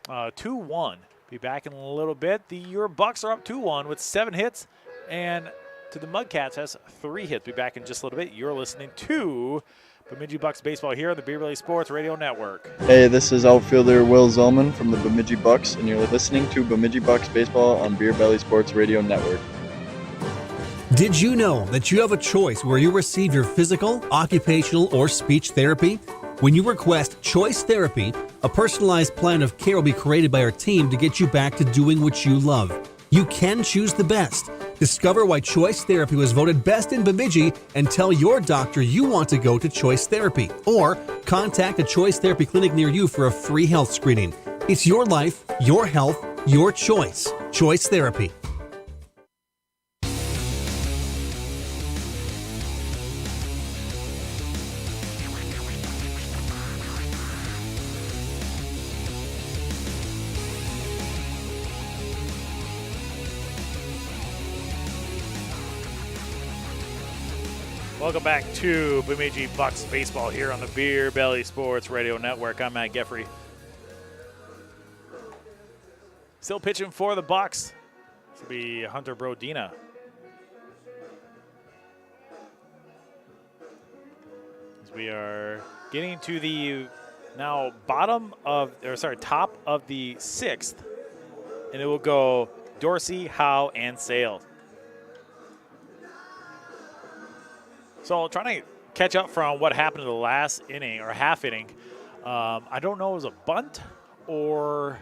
2-1. Be back in a little bit. Your Bucks are up 2-1 with 7 hits. And to the Mudcats has 3 hits. Be back in just a little bit. You're listening to Bemidji Bucks baseball here on the Beer Belly Sports Radio Network. Hey, this is outfielder Will Zellman from the Bemidji Bucks, and you're listening to Bemidji Bucks baseball on Beer Belly Sports Radio Network. Did you know that you have a choice where you receive your physical, occupational, or speech therapy? When you request Choice Therapy, a personalized plan of care will be created by our team to get you back to doing what you love. You can choose the best. Discover why Choice Therapy was voted best in Bemidji and tell your doctor you want to go to Choice Therapy. Or contact a Choice Therapy clinic near you for a free health screening. It's your life, your health, your choice. Choice Therapy. Welcome back to Bemidji Bucks baseball here on the Beer Belly Sports Radio Network. I'm Matt Geffrey. Still pitching for the Bucks. This will be Hunter Brodina. As we are getting to the now top of the 6th, and it will go Dorsey, Howe, and Sale. So trying to catch up from what happened in the last inning or half inning. I don't know if it was a bunt or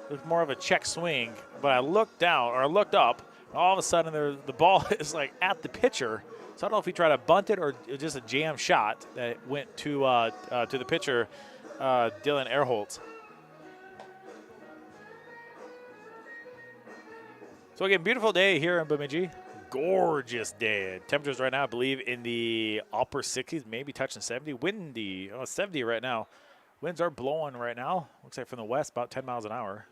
it was more of a check swing, but I looked down or I looked up, and all of a sudden the ball is like at the pitcher. So I don't know if he tried to bunt it or just a jam shot that went to the pitcher, Dylan Earholtz. So again, beautiful day here in Bemidji. Gorgeous day. Temperatures right now, I believe, in the upper 60s, maybe touching 70. Windy, 70 right now. Winds are blowing right now. Looks like from the west, about 10 miles an hour.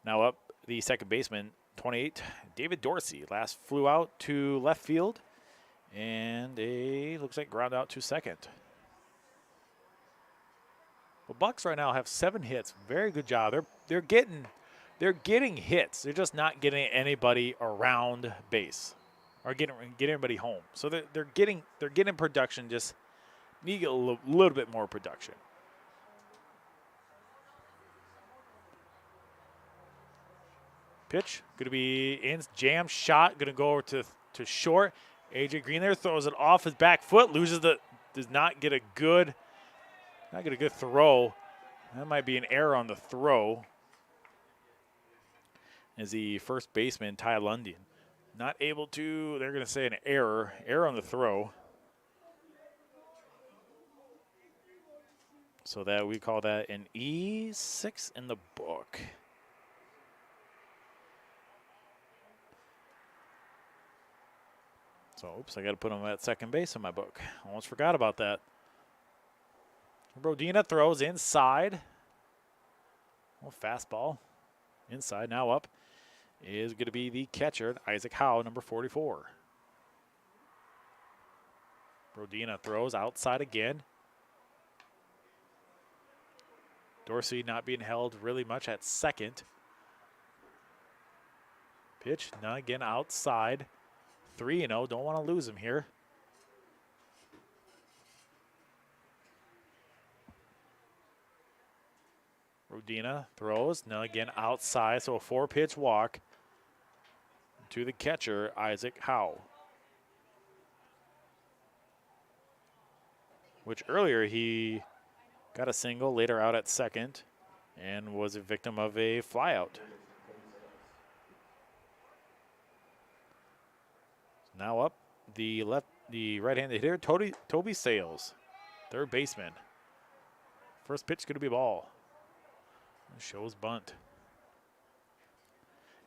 Now up the second baseman, 28, David Dorsey. Last flew out to left field, and looks like ground out to second. The Bucks right now have 7 hits. Very good job. They're getting hits. They're just not getting anybody around base or getting anybody home. So they're getting production. Just need to get a little bit more production. Pitch going to be in, jam shot, going to go over to short. AJ Green there throws it off his back foot, does not get a good throw. That might be an error on the throw. As the first baseman, Ty Lundin, not able to, they're going to say an error on the throw. So that we call that an E6 in the book. So, oops, I got to put him at second base in my book. Almost forgot about that. Rodina throws inside. Oh, fastball. Inside, now up is going to be the catcher, Isaac Howe, number 44. Rodina throws outside again. Dorsey not being held really much at second. Pitch, now again outside. 3-0, don't want to lose him here. Rodina throws, now again outside, so a 4-pitch walk to the catcher, Isaac Howe. Which earlier he got a single, later out at second, and was a victim of a flyout. Now up the right-handed hitter, Toby Sales, third baseman. First pitch going to be a ball. Shows bunt.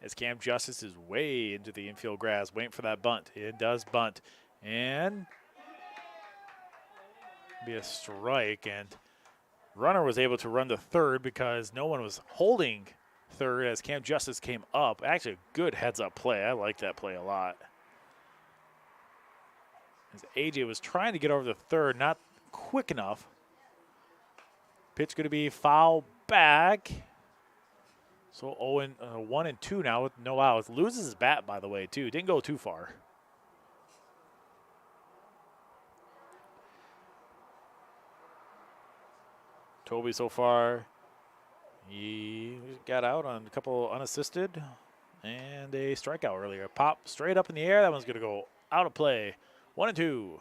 As Cam Justice is way into the infield grass, waiting for that bunt. It does bunt. And be a strike. And runner was able to run to third because no one was holding third as Cam Justice came up. Actually, a good heads-up play. I like that play a lot. As AJ was trying to get over the third, not quick enough. Pitch going to be foul back. So 1-2 now with no outs. Loses his bat, by the way, too. Didn't go too far. Toby so far, he got out on a couple unassisted and a strikeout earlier. Pop straight up in the air. That one's going to go out of play. 1-2.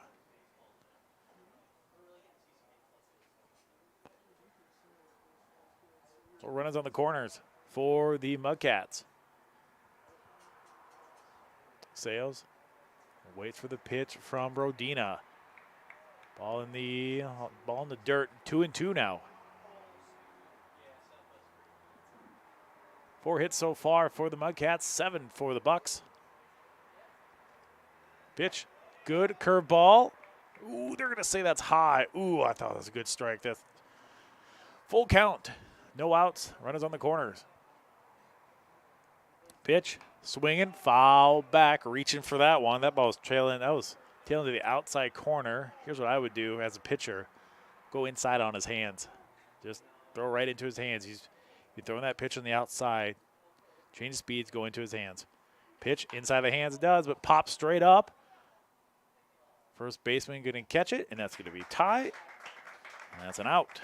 So runners on the corners for the Mudcats. Sales waits for the pitch from Rodina. Ball in the dirt. 2-2 now. 4 hits so far for the Mudcats, 7 for the Bucks. Pitch. Good curveball. Ooh, they're going to say that's high. Ooh, I thought that was a good strike. That's full count. No outs. Runners on the corners. Pitch. Swinging. Foul back. Reaching for that one. That ball was trailing. That was tailing to the outside corner. Here's what I would do as a pitcher. Go inside on his hands. Just throw right into his hands. He's throwing that pitch on the outside. Change speeds. Go into his hands. Pitch. Inside the hands it does, but pops straight up. First baseman going to catch it, and that's going to be Ty. And that's an out.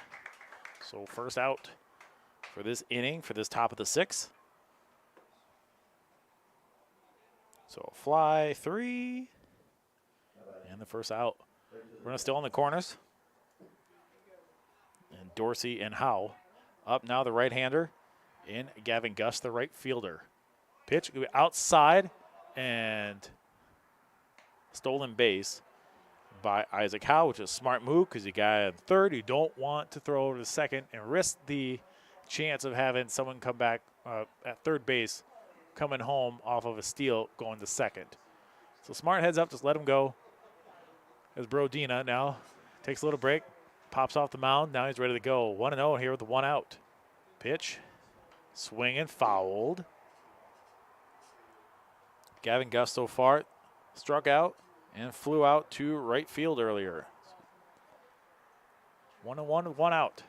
So first out for this inning, for this top of the 6th. So a fly, 3, and the first out. We're still on the corners. And Dorsey and Howe. Up now the right-hander in Gavin Gus, the right fielder. Pitch outside and stolen base by Isaac Howe, which is a smart move because you got in third. You don't want to throw over to second and risk the chance of having someone come back at third base, coming home off of a steal, going to second. So Smart heads up, just let him go. As Brodina now takes a little break, pops off the mound. Now he's ready to go. 1-0 here with the 1 out. Pitch, swing and fouled. Gavin Gus so far struck out and flew out to right field earlier. 1-1 with 1 out.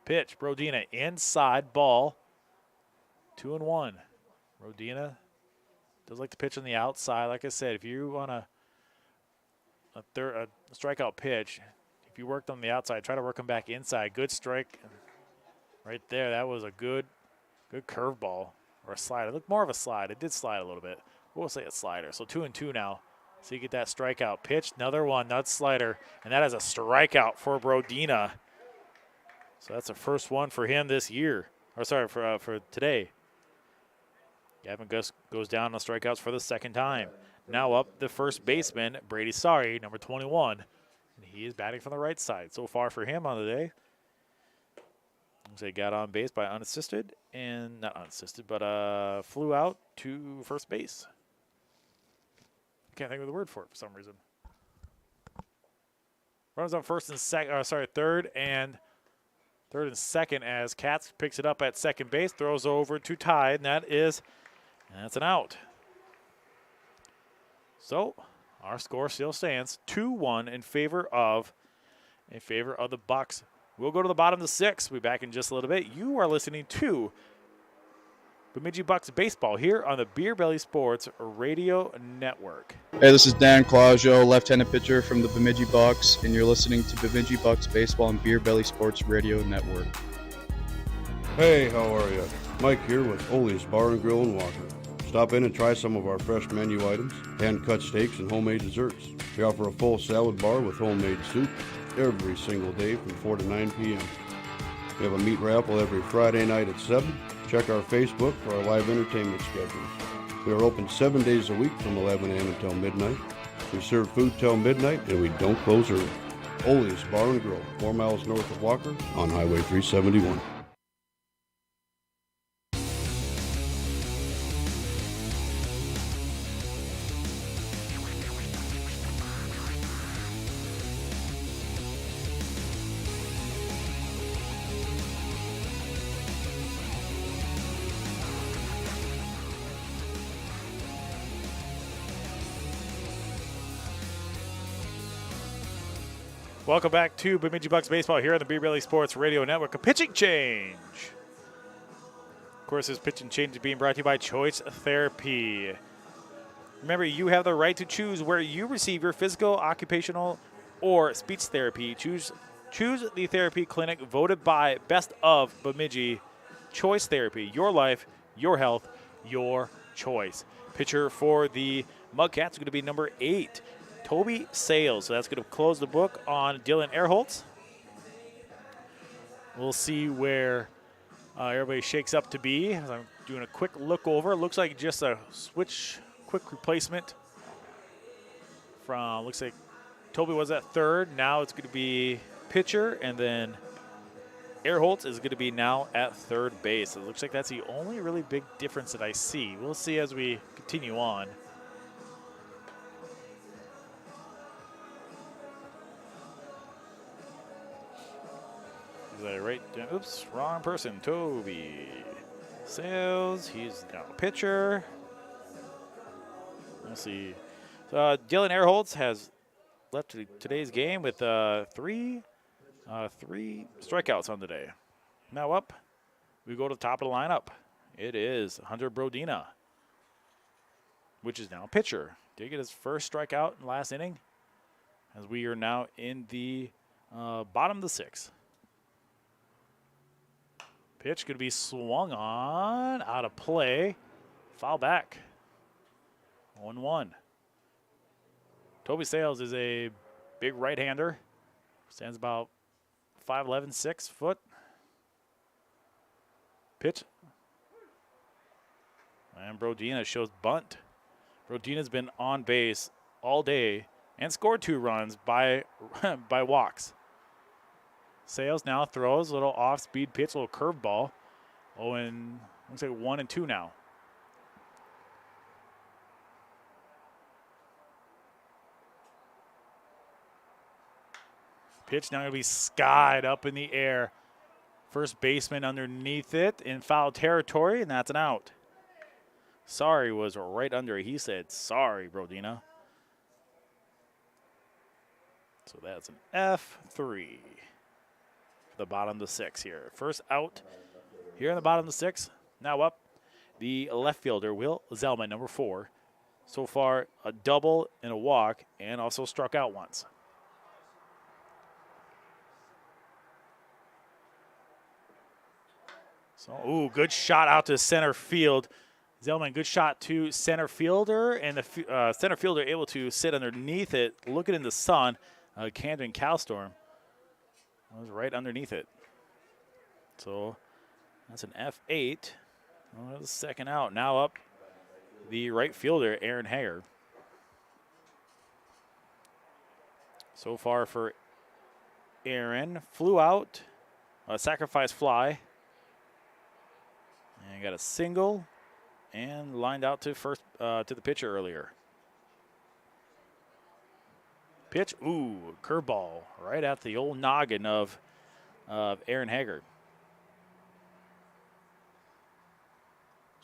Pitch, Brodina inside, ball. 2-1. Brodina does like to pitch on the outside. Like I said, if you want a strikeout pitch, if you worked on the outside, try to work him back inside. Good strike right there. That was a good curveball or a slider. It looked more of a slide. It did slide a little bit. We'll say a slider. So 2-2 now. So you get that strikeout pitch. Another one, nut slider, and that is a strikeout for Brodina. So that's the first one for him this year. Or sorry, for today. Gavin Gus goes down on strikeouts for the second time. Now up the first baseman, Brady Sari, number 21. And he is batting from the right side. So far for him on the day. So he got on base by unassisted, and not unassisted, but flew out to first base. Can't think of the word for it for some reason. Runs on third and second as Katz picks it up at second base, throws over to Tide, and that's an out. So our score still stands 2-1 in favor of the Bucks. We'll go to the bottom of the 6th. We'll be back in just a little bit. You are listening to Bemidji Bucks baseball here on the Beer Belly Sports Radio Network. Hey, this is Dan Claudio, left-handed pitcher from the Bemidji Bucks, and you're listening to Bemidji Bucks baseball on Beer Belly Sports Radio Network. Hey, how are you? Mike here with Ole's Bar and Grill in Walker. Stop in and try some of our fresh menu items, hand-cut steaks, and homemade desserts. We offer a full salad bar with homemade soup every single day from 4 to 9 p.m. We have a meat raffle every Friday night at 7. Check our Facebook for our live entertainment schedules. We are open 7 days a week from 11 a.m. until midnight. We serve food till midnight, and we don't close early. Ole's Bar and Grill, 4 miles north of Walker on Highway 371. Welcome back to Bemidji Bucks baseball here on the Beer Belly Sports Radio Network. A pitching change. Of course, this pitching change is being brought to you by Choice Therapy. Remember, you have the right to choose where you receive your physical, occupational, or speech therapy. Choose the therapy clinic voted by Best of Bemidji. Choice Therapy. Your life, your health, your choice. Pitcher for the Mudcats is going to be number 8. Toby Sales. So that's going to close the book on Dylan Earholtz. We'll see where everybody shakes up to be. As I'm doing a quick look over. It looks like just a quick replacement from, looks like Toby was at third. Now it's going to be pitcher, and then Earholtz is going to be now at third base. It looks like that's the only really big difference that I see. We'll see as we continue on. Right, oops, wrong person. Toby Sales, he's now a pitcher. Let's see. So Dylan Earholtz has left today's game with three strikeouts on the day. Now up, we go to the top of the lineup. It is Hunter Brodina, which is now a pitcher. Did get his first strikeout in the last inning, as we are now in the bottom of the 6th. Pitch going to be swung on, out of play, foul back. 1-1. Toby Sales is a big right-hander. Stands about 5'11", 6 foot. Pitch. And Brodina shows bunt. Brodina's been on base all day and scored 2 runs by walks. Sales now throws a little off-speed pitch, a little curveball. Oh, and looks like 1-2 now. Pitch now going to be skied up in the air. First baseman underneath it in foul territory, and that's an out. Sorry was right under it. He said, sorry, Brodina. So that's an F3 for the bottom of the 6 here. First out here in the bottom of the 6. Now up, the left fielder, Will Zellman, number 4. So far, a double and a walk, and also struck out once. So, ooh, good shot out to center field. Zellman, good shot to center fielder, and the center fielder able to sit underneath it, looking in the sun. Camden Calstorm was right underneath it. So that's an F8. Well, the second out. Now up the right fielder, Aaron Hager. So far for Aaron, flew out, sacrifice fly, and got a single, and lined out to first to the pitcher earlier. Pitch, ooh, curveball right at the old noggin of Aaron Hager.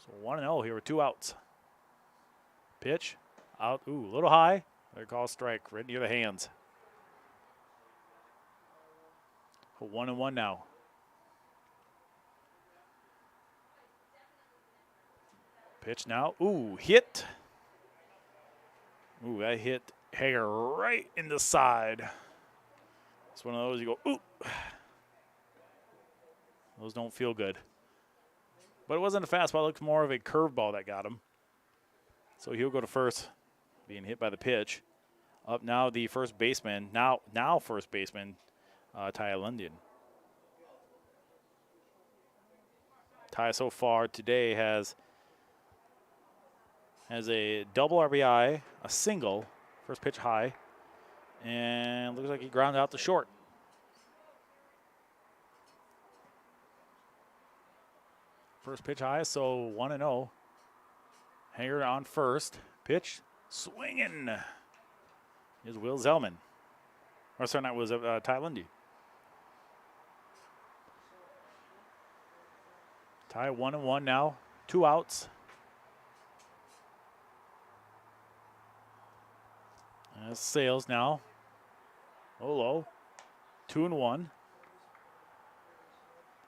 So 1-0 here with 2 outs. Pitch, out, ooh, a little high. They call strike right near the hands. 1-1 now. Pitch now. Ooh, hit. Ooh, that hit Hager right in the side. It's one of those you go, ooh. Those don't feel good. But it wasn't a fastball. It looked more of a curveball that got him. So he'll go to first, being hit by the pitch. Up now the first baseman. Now first baseman, Ty Lundian. Ty so far today has a double RBI, a single, first pitch high, and looks like he grounded out to short. First pitch high, so 1-0. Hager on first. Pitch, swinging. Is Will Zellman. Or sorry, that was Ty Lundy. Ty 1-1 now, 2 outs. That's Sales now. Low. 2-1.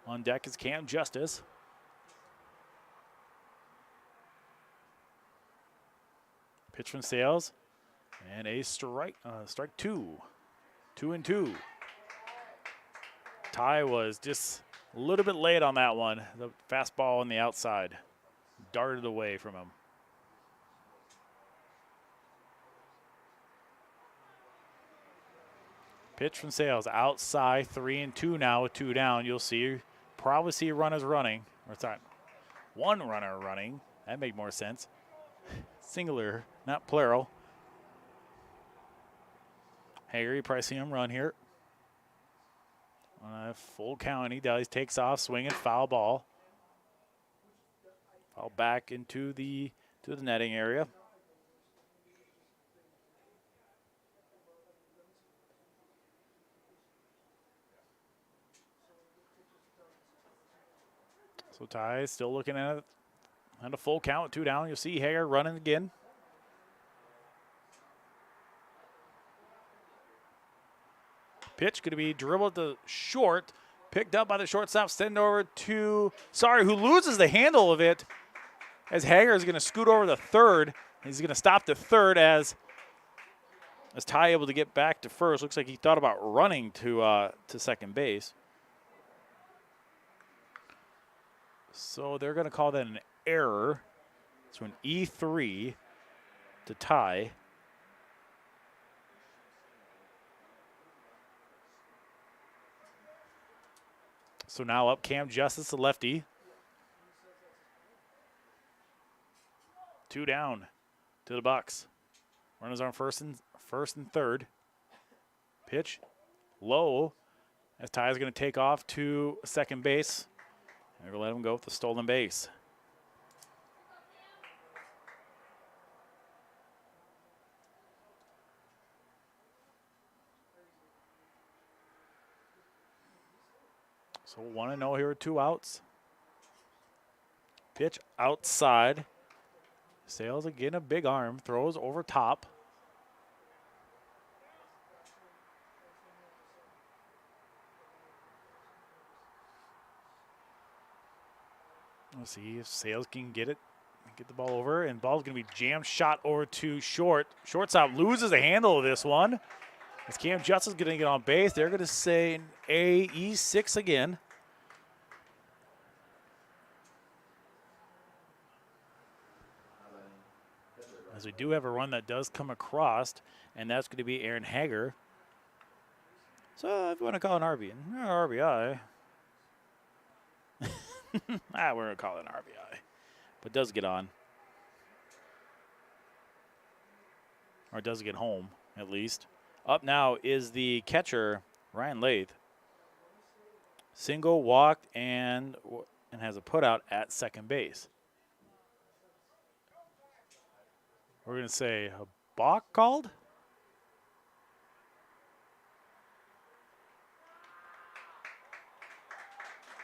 On deck is Cam Justice. Pitch from Sales. And a strike 2. 2-2. Ty was just a little bit late on that one. The fastball on the outside darted away from him. Pitch from Sales outside, 3-2 now with 2 down. You'll probably see runners running. Or sorry, one runner running. That make more sense. Singular, not plural. Hager, you probably see him run here. On a full count, he does. Takes off, swinging, foul ball. Foul back into the netting area. So Ty still looking at it on a full count, 2 down. You'll see Hager running again. Pitch going to be dribbled to short, picked up by the shortstop, send over to, who loses the handle of it as Hager is going to scoot over to third. He's going to stop to third as Ty able to get back to first. Looks like he thought about running to second base. So they're going to call that an error. So an E3 to Ty. So now up Cam Justice, the lefty. 2 down to the Bucks. Runners on first and third. Pitch low as Ty is going to take off to second base. They're going to let him go with the stolen base. So 1-0 here with 2 outs. Pitch outside. Sales again, a big arm. Throws over top. Let's see if Sales can get it. Get the ball over. And ball's going to be jammed shot over to short. Shortstop loses the handle of this one. As Cam Justice going to get on base, they're going to say an AE6 again. As we do have a run that does come across, and that's going to be Aaron Hager. So if you want to call an RBI. We're going to call it an RBI. But does get on. Or does get home, at least. Up now is the catcher, Ryan Lath. Single, walked, and has a putout at second base. We're going to say a balk called?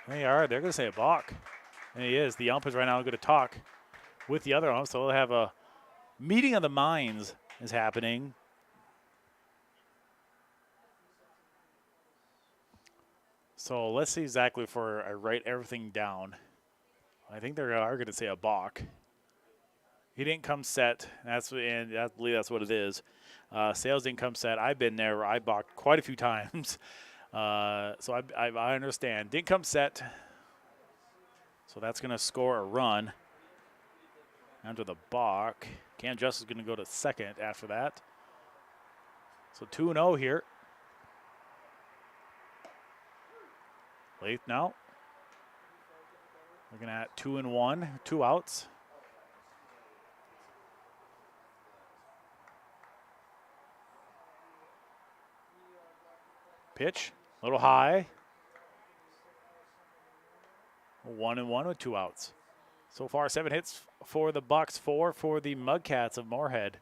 They are. They're going to say a balk. And he is. The ump is right now going to talk with the other ump. So we'll have a meeting of the minds is happening. So let's see exactly before I write everything down. I think they are going to say a balk. He didn't come set. And I believe that's what it is. Sales didn't come set. I've been there. I balked quite a few times. So I understand. Didn't come set. So that's going to score a run. Under the balk. Cam Justice is going to go to second after that. So 2-0 here. Lath now. Looking at 2-1, 2 outs. Pitch, a little high. 1-1 with 2 outs. So far, 7 hits for the Bucks, 4 for the Mudcats of Moorhead.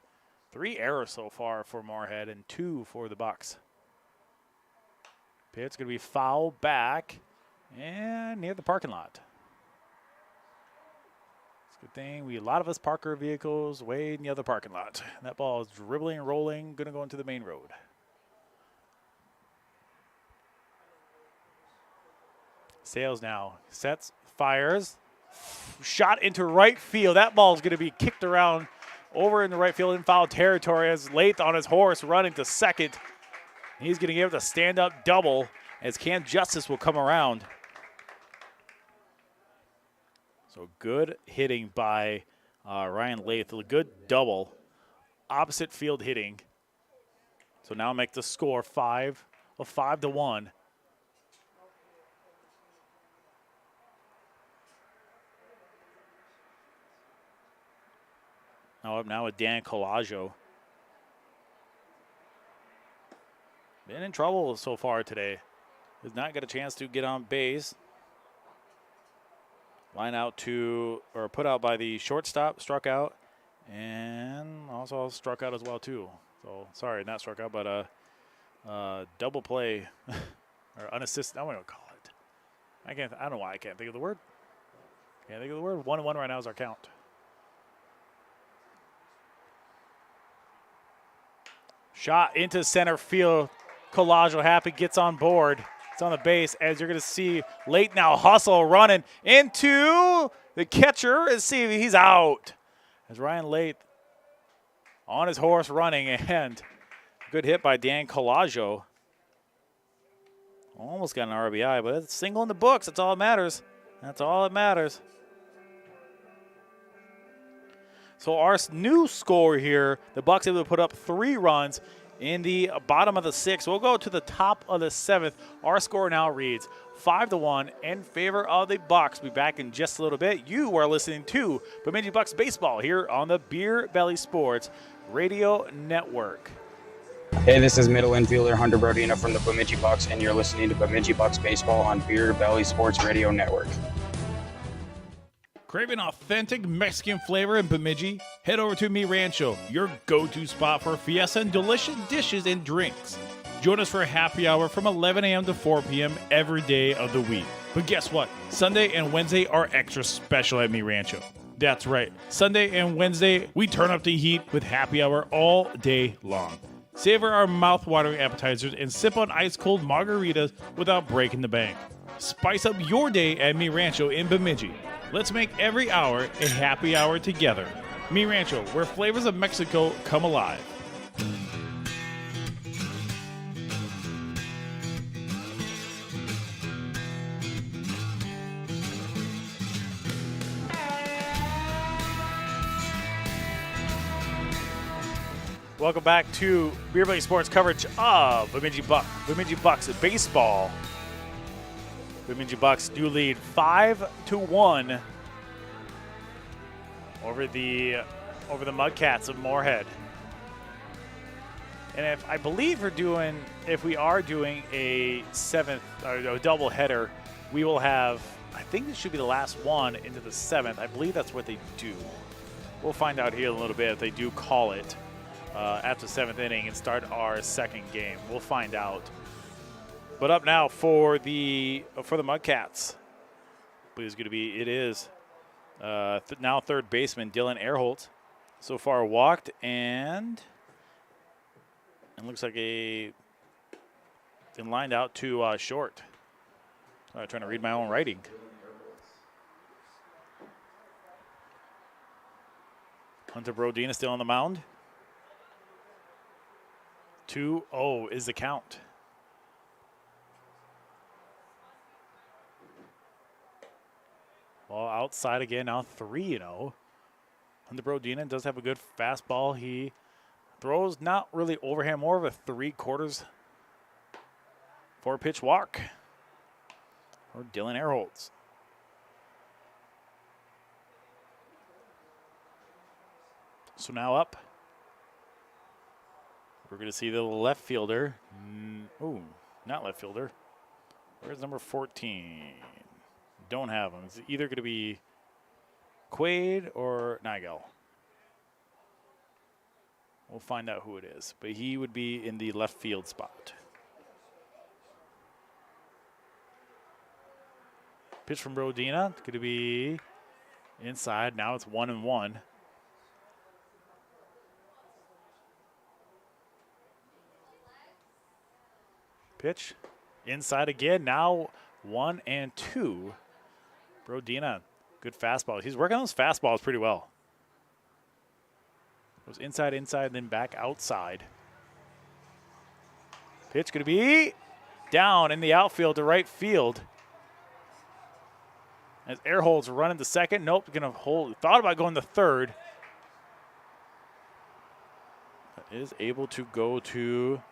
3 errors so far for Moorhead and 2 for the Bucks. Pitch going to be foul back and near the parking lot. It's a good thing. A lot of us park our vehicles way in the other parking lot. And that ball is dribbling and rolling, going to go into the main road. Sales now sets, fires, shot into right field. That ball is going to be kicked around over in the right field in foul territory as Lath on his horse running to second. He's going to give it a stand-up double as Cam Justice will come around. So good hitting by Ryan Lath. A good double. Opposite field hitting. So now make the score 5-1. Up now with Dan Colaggio. Been in trouble so far today. Has not got a chance to get on base. Line out to, or put out by the shortstop, struck out. And also struck out as well too. So, sorry, not struck out, but double play. Or unassisted, I'm going to call it. I don't know why I can't think of the word. 1-1 right now is our count. Shot into center field. Colaggio happy gets on board. It's on the base as you're going to see Lath now hustle running into the catcher and see if he's out. As Ryan Lath on his horse running and good hit by Dan Colaggio. Almost got an RBI, but it's single in the books. That's all that matters. That's all that matters. So our new score here, the Bucks able to put up 3 runs in the bottom of the 6th. We'll go to the top of the 7th. Our score now reads 5-1 in favor of the Bucks. Be back in just a little bit. You are listening to Bemidji Bucks Baseball here on the Beer Belly Sports Radio Network. Hey, this is middle infielder Hunter Brodina from the Bemidji Bucks, and you're listening to Bemidji Bucks Baseball on Beer Belly Sports Radio Network. Craving authentic Mexican flavor in Bemidji? Head over to Mi Rancho, your go-to spot for fiesta and delicious dishes and drinks. Join us for a happy hour from 11 a.m. to 4 p.m. every day of the week. But guess what? Sunday and Wednesday are extra special at Mi Rancho. That's right. Sunday and Wednesday, we turn up the heat with happy hour all day long. Savor our mouth-watering appetizers and sip on ice-cold margaritas without breaking the bank. Spice up your day at Mi Rancho in Bemidji. Let's make every hour a happy hour together. Mi Rancho, where flavors of Mexico come alive. Welcome back to Beer Belly Sports coverage of Bemidji Bucks baseball. Bemidji Bucks do lead 5-1 over the Mudcats of Moorhead. And if we are doing a seventh or a double header, we will have, I think this should be the last one into the seventh. I believe that's what they do. We'll find out here in a little bit if they do call it after the seventh inning and start our second game. We'll find out. But up now for the Mudcats, it is now third baseman Dylan Earholt. So far walked and looks like been lined out to short. I'm trying to read my own writing. Hunter Brodina still on the mound. 2-0 is the count. Well, outside again, now 3-0. Hunter Brodina does have a good fastball. He throws not really overhand, more of a 3/4 4-pitch walk for Dylan Earholtz. So now up. We're going to see the left fielder. Not left fielder. Where's number 14? Don't have him. It's either going to be Quaid or Nigel. We'll find out who it is. But he would be in the left field spot. Pitch from Brodina. It's going to be inside. Now it's 1-1. Pitch inside again. Now 1-2. Brodina, good fastball. He's working on those fastballs pretty well. Goes inside, then back outside. Pitch going to be down in the outfield to right field. As Earholt's running to second. Nope, going to hold. Thought about going to third. Is able to go to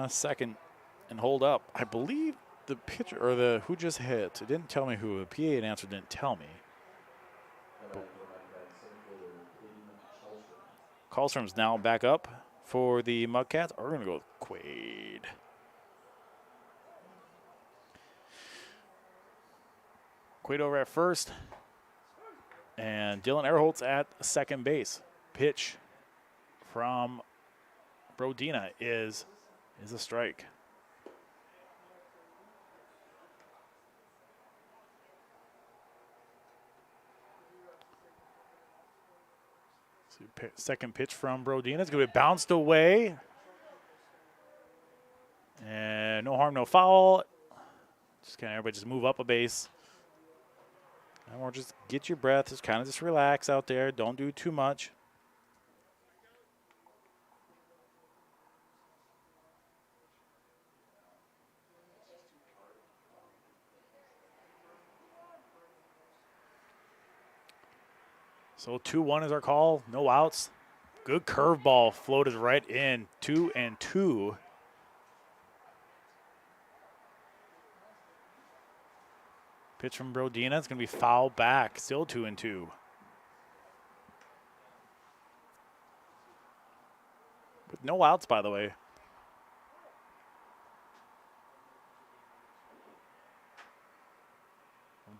second and hold up. I believe the pitcher or who just hit. It didn't tell me who. The PA announcer didn't tell me. Karlstrom's now back up for the Mudcats. We're going to go with Quaid. Quaid over at first. And Dylan Earholtz at second base. Pitch from Brodina is a strike. Second pitch from Brodina. It's going to be bounced away. And no harm, no foul. Just kind of everybody just move up a base. And we'll just get your breath. Just kind of just relax out there. Don't do too much. So 2-1 is our call. No outs. Good curveball floated right in. 2-2. Pitch from Brodina. It's going to be foul back. Still 2-2. With no outs, by the way.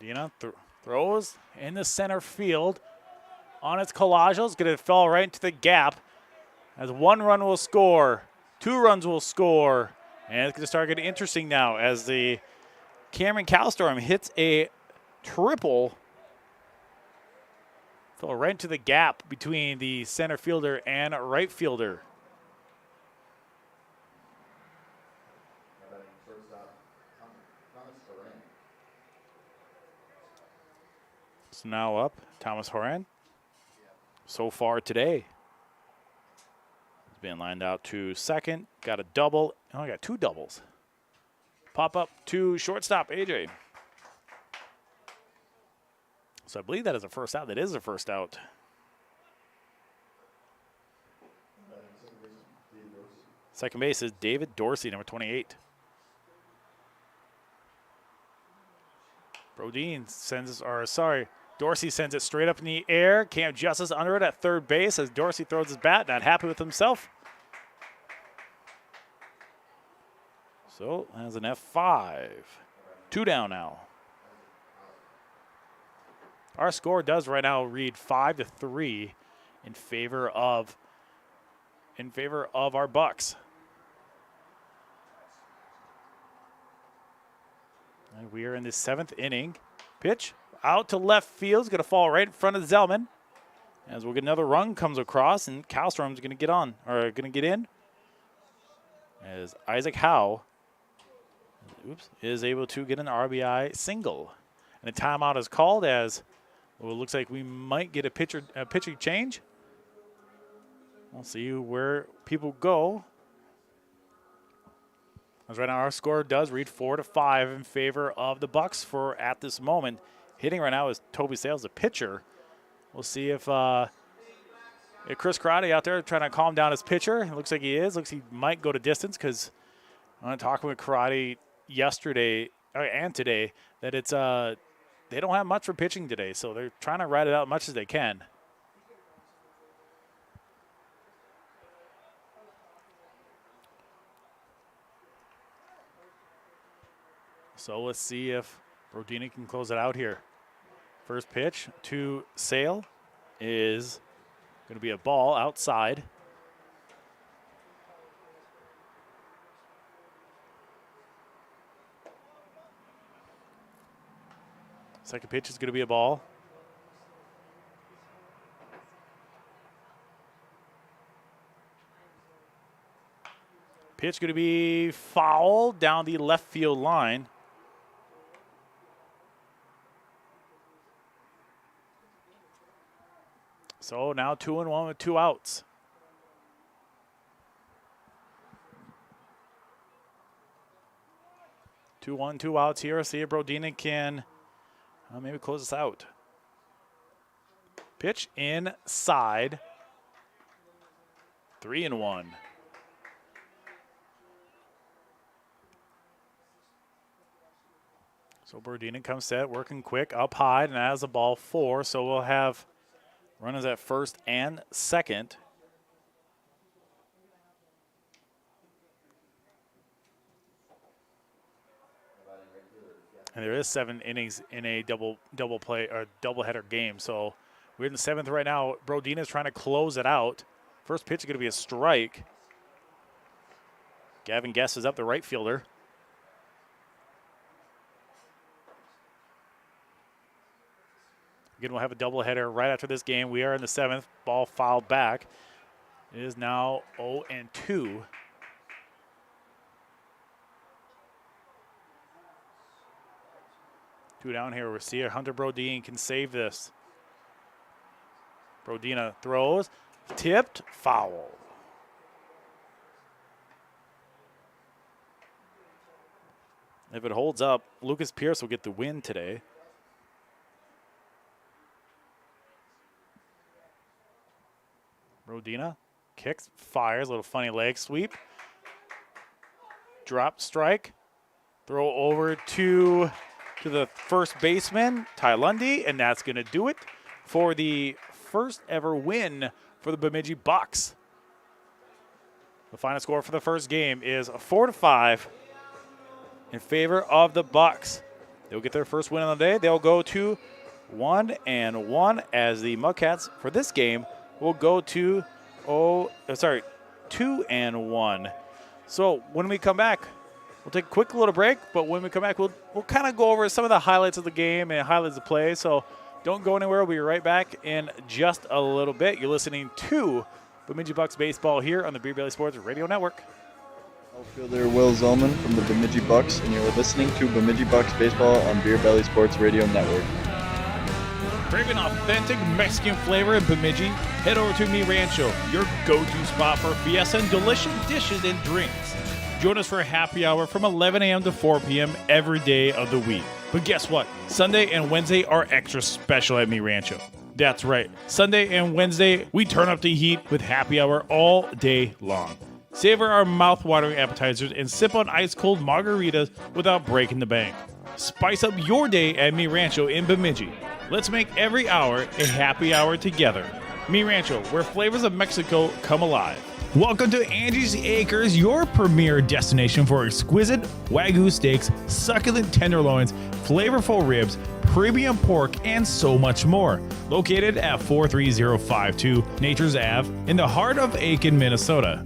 Brodina Throws in the center field on its collage. It's going to fall right into the gap as 1 run will score, 2 runs will score, and it's going to start getting interesting now as the Cameron Cowstorm hits a triple. Fell right into the gap between the center fielder and right fielder. So now up, Thomas Horan. So far today, he's been lined out to second. Got a double. Oh, I got 2 doubles. Pop up to shortstop, AJ. So I believe that is a first out. That is a first out. Second base is David Dorsey, number 28. Dorsey sends it straight up in the air. Cam Justice under it at third base as Dorsey throws his bat, not happy with himself. So has an F5. 2 down now. Our score does right now read 5-3 in favor of our Bucks. And we are in the 7th inning. Pitch out to left field. Is going to fall right in front of Zellman. As we'll get another run comes across, and Cowstorm's going to get in. As Isaac Howe is able to get an RBI single. And a timeout is called as well, it looks like we might get a pitching change. We'll see where people go. As right now our score does read 4-5 in favor of the Bucks for at this moment. Hitting right now is Toby Sales, the pitcher. We'll see if Chris Karate out there trying to calm down his pitcher. It looks like he is. Looks like he might go to distance because I'm talking with Karate yesterday and today that it's they don't have much for pitching today, so they're trying to ride it out as much as they can. So let's see if Brodini can close it out here. First pitch to Sale is going to be a ball outside. Second pitch is going to be a ball. Pitch going to be foul down the left field line. So now 2-1 with 2 outs. Two outs here. See if Brodina can maybe close this out. Pitch inside. 3-1. So Brodina comes set, working quick, up high, and has the ball 4. So we'll have runners at first and second. And there is 7 innings in a double play or doubleheader game. So we're in the 7th right now. Brodina's trying to close it out. First pitch is going to be a strike. Gavin Guest is up, the right fielder. Again, we'll have a doubleheader right after this game. We are in the 7th. Ball fouled back. It is now 0-2. Two down here. We'll see if Hunter Brodin can save this. Brodina throws. Tipped. Foul. If it holds up, Lucas Pierce will get the win today. Brodina kicks, fires, a little funny leg sweep. Drop strike. Throw over to the first baseman, Ty Lundy, and that's going to do it for the first ever win for the Bemidji Bucks. The final score for the first game is 4-5 in favor of the Bucks. They'll get their first win on the day. They'll go to 1-1 as the Mudcats for this game will go to 2-1. So when we come back, we'll take a quick little break, but when we come back, we'll kind of go over some of the highlights of the game and highlights of play. So don't go anywhere. We'll be right back in just a little bit. You're listening to Bemidji Bucks Baseball here on the Beer Belly Sports Radio Network. Outfielder Will Zellman from the Bemidji Bucks, and you're listening to Bemidji Bucks Baseball on Beer Belly Sports Radio Network. Craving authentic Mexican flavor in Bemidji? Head over to Mi Rancho, your go-to spot for fiesta and delicious dishes and drinks. Join us for a happy hour from 11 a.m. to 4 p.m. every day of the week. But guess what? Sunday and Wednesday are extra special at Mi Rancho. That's right. Sunday and Wednesday, we turn up the heat with happy hour all day long. Savor our mouth-watering appetizers and sip on ice-cold margaritas without breaking the bank. Spice up your day at Mi Rancho in Bemidji. Let's make every hour a happy hour together. Mi Rancho, where flavors of Mexico come alive. Welcome to Angie's Acres, your premier destination for exquisite Wagyu steaks, succulent tenderloins, flavorful ribs, premium pork, and so much more. Located at 43052 Nature's Ave in the heart of Aiken, Minnesota.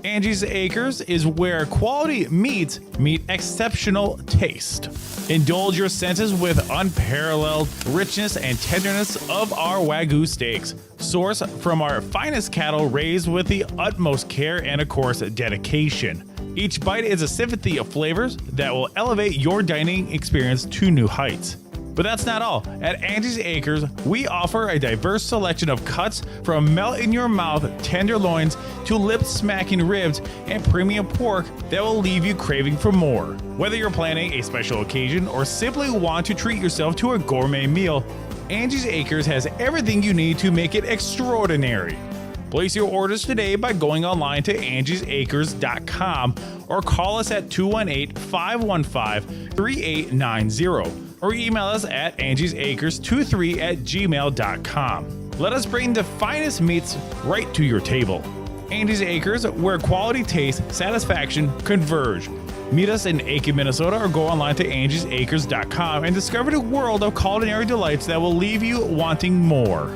Angie's Acres is where quality meats meet exceptional taste. Indulge your senses with unparalleled richness and tenderness of our Wagyu steaks, sourced from our finest cattle raised with the utmost care and, of course, dedication. Each bite is a symphony of flavors that will elevate your dining experience to new heights. But that's not all. At Angie's Acres, we offer a diverse selection of cuts from melt-in-your-mouth tenderloins to lip-smacking ribs and premium pork that will leave you craving for more. Whether you're planning a special occasion or simply want to treat yourself to a gourmet meal, Angie's Acres has everything you need to make it extraordinary. Place your orders today by going online to angiesacres.com or call us at 218-515-3890. Or email us at angiesacres23@gmail.com. Let us bring the finest meats right to your table. Angie's Acres, where quality, taste, satisfaction converge. Meet us in Aiken, Minnesota, or go online to angiesacres.com and discover the world of culinary delights that will leave you wanting more.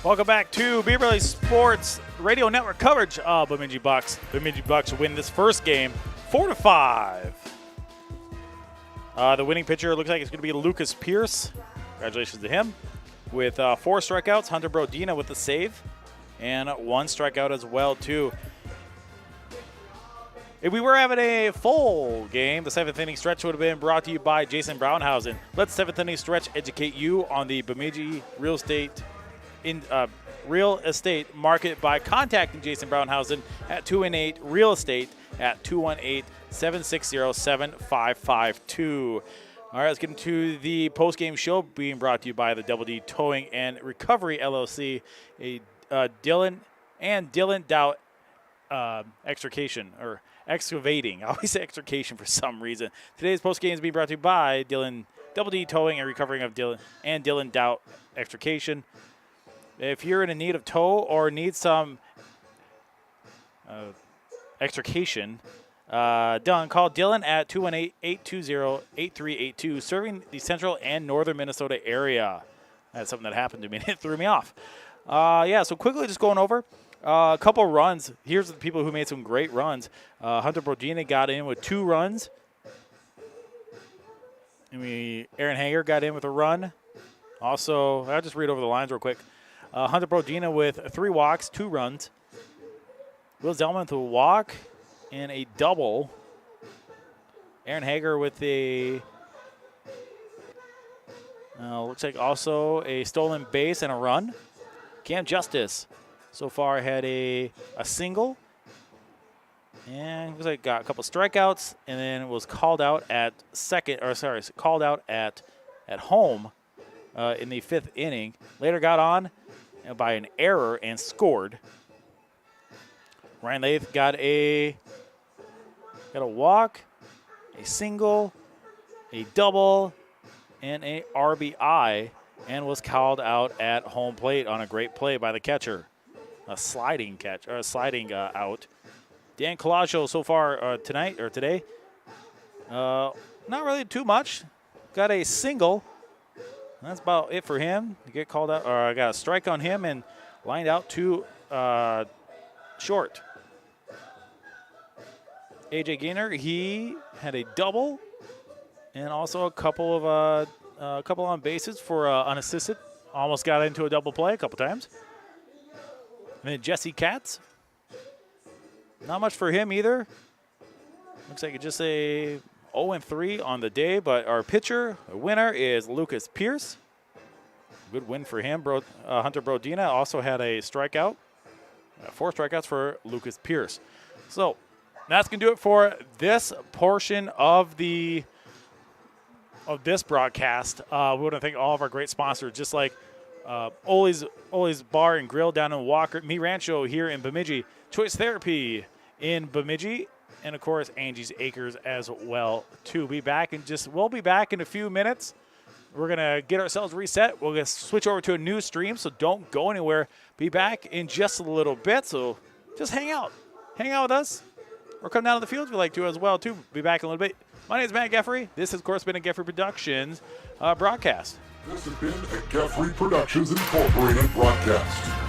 Welcome back to Beer Belly Sports Radio Network coverage of Bemidji Bucks. Bemidji Bucks win this first game 4-5. The winning pitcher looks like it's going to be Lucas Pierce. Congratulations to him. With 4 strikeouts, Hunter Brodina with the save, and 1 strikeout as well, too. If we were having a full game, the 7th inning stretch would have been brought to you by Jason Brownhausen. Let the 7th inning stretch educate you on the Bemidji real estate market by contacting Jason Brownhausen at 218 Real Estate at 218-760-7552. All right, let's get into the post-game show being brought to you by the Double D Towing and Recovery LLC, Dylan Doubt extrication or excavating. I always say extrication for some reason. Today's post-game is being brought to you by Double D Towing and Recovering of Dylan Doubt extrication. If you're in need of tow or need some extrication done, call Dylan at 218-820-8382, serving the central and northern Minnesota area. That's something that happened to me, and it threw me off. So quickly just going over a couple runs. Here's the people who made some great runs. Hunter Brodina got in with 2 runs. Aaron Hager got in with a run. Also, I'll just read over the lines real quick. Hunter Brodina with 3 walks, 2 runs. Will Zellman with a walk and a double. Aaron Hager with a looks like also a stolen base and a run. Cam Justice so far had a single. And looks like got a couple strikeouts, and then was called out at home in the 5th inning. Later got on by an error and scored. Ryan Lath got a walk, a single, a double, and a RBI and was called out at home plate on a great play by the catcher. A sliding catch, or a sliding out. Dan Colagio so far today, not really too much. Got a single. That's about it for him. To get called out, or I got a strike on him and lined out to short. AJ Gaynor, he had a double and also a couple on bases for unassisted. Almost got into a double play a couple times. And then Jesse Katz, not much for him either. Looks like it's just a 0-3 on the day, but our pitcher, the winner, is Lucas Pierce. Good win for him. Hunter Brodina also had a strikeout. 4 strikeouts for Lucas Pierce. So that's going to do it for this portion of this broadcast. We want to thank all of our great sponsors, just like Ole's Bar and Grill down in Walker, Mi Rancho here in Bemidji, Choice Therapy in Bemidji, and of course Angie's Acres as well. We'll be back in a few minutes. We're gonna get ourselves reset. We're gonna switch over to a new stream, so don't go anywhere. Be back in just a little bit, so just hang out with us, or come down to the field if you like to as well too. Be back in a little bit. My name is Matt Geffrey. This has, of course, been a Geffrey Productions broadcast. This has been a Geffrey Productions Incorporated broadcast.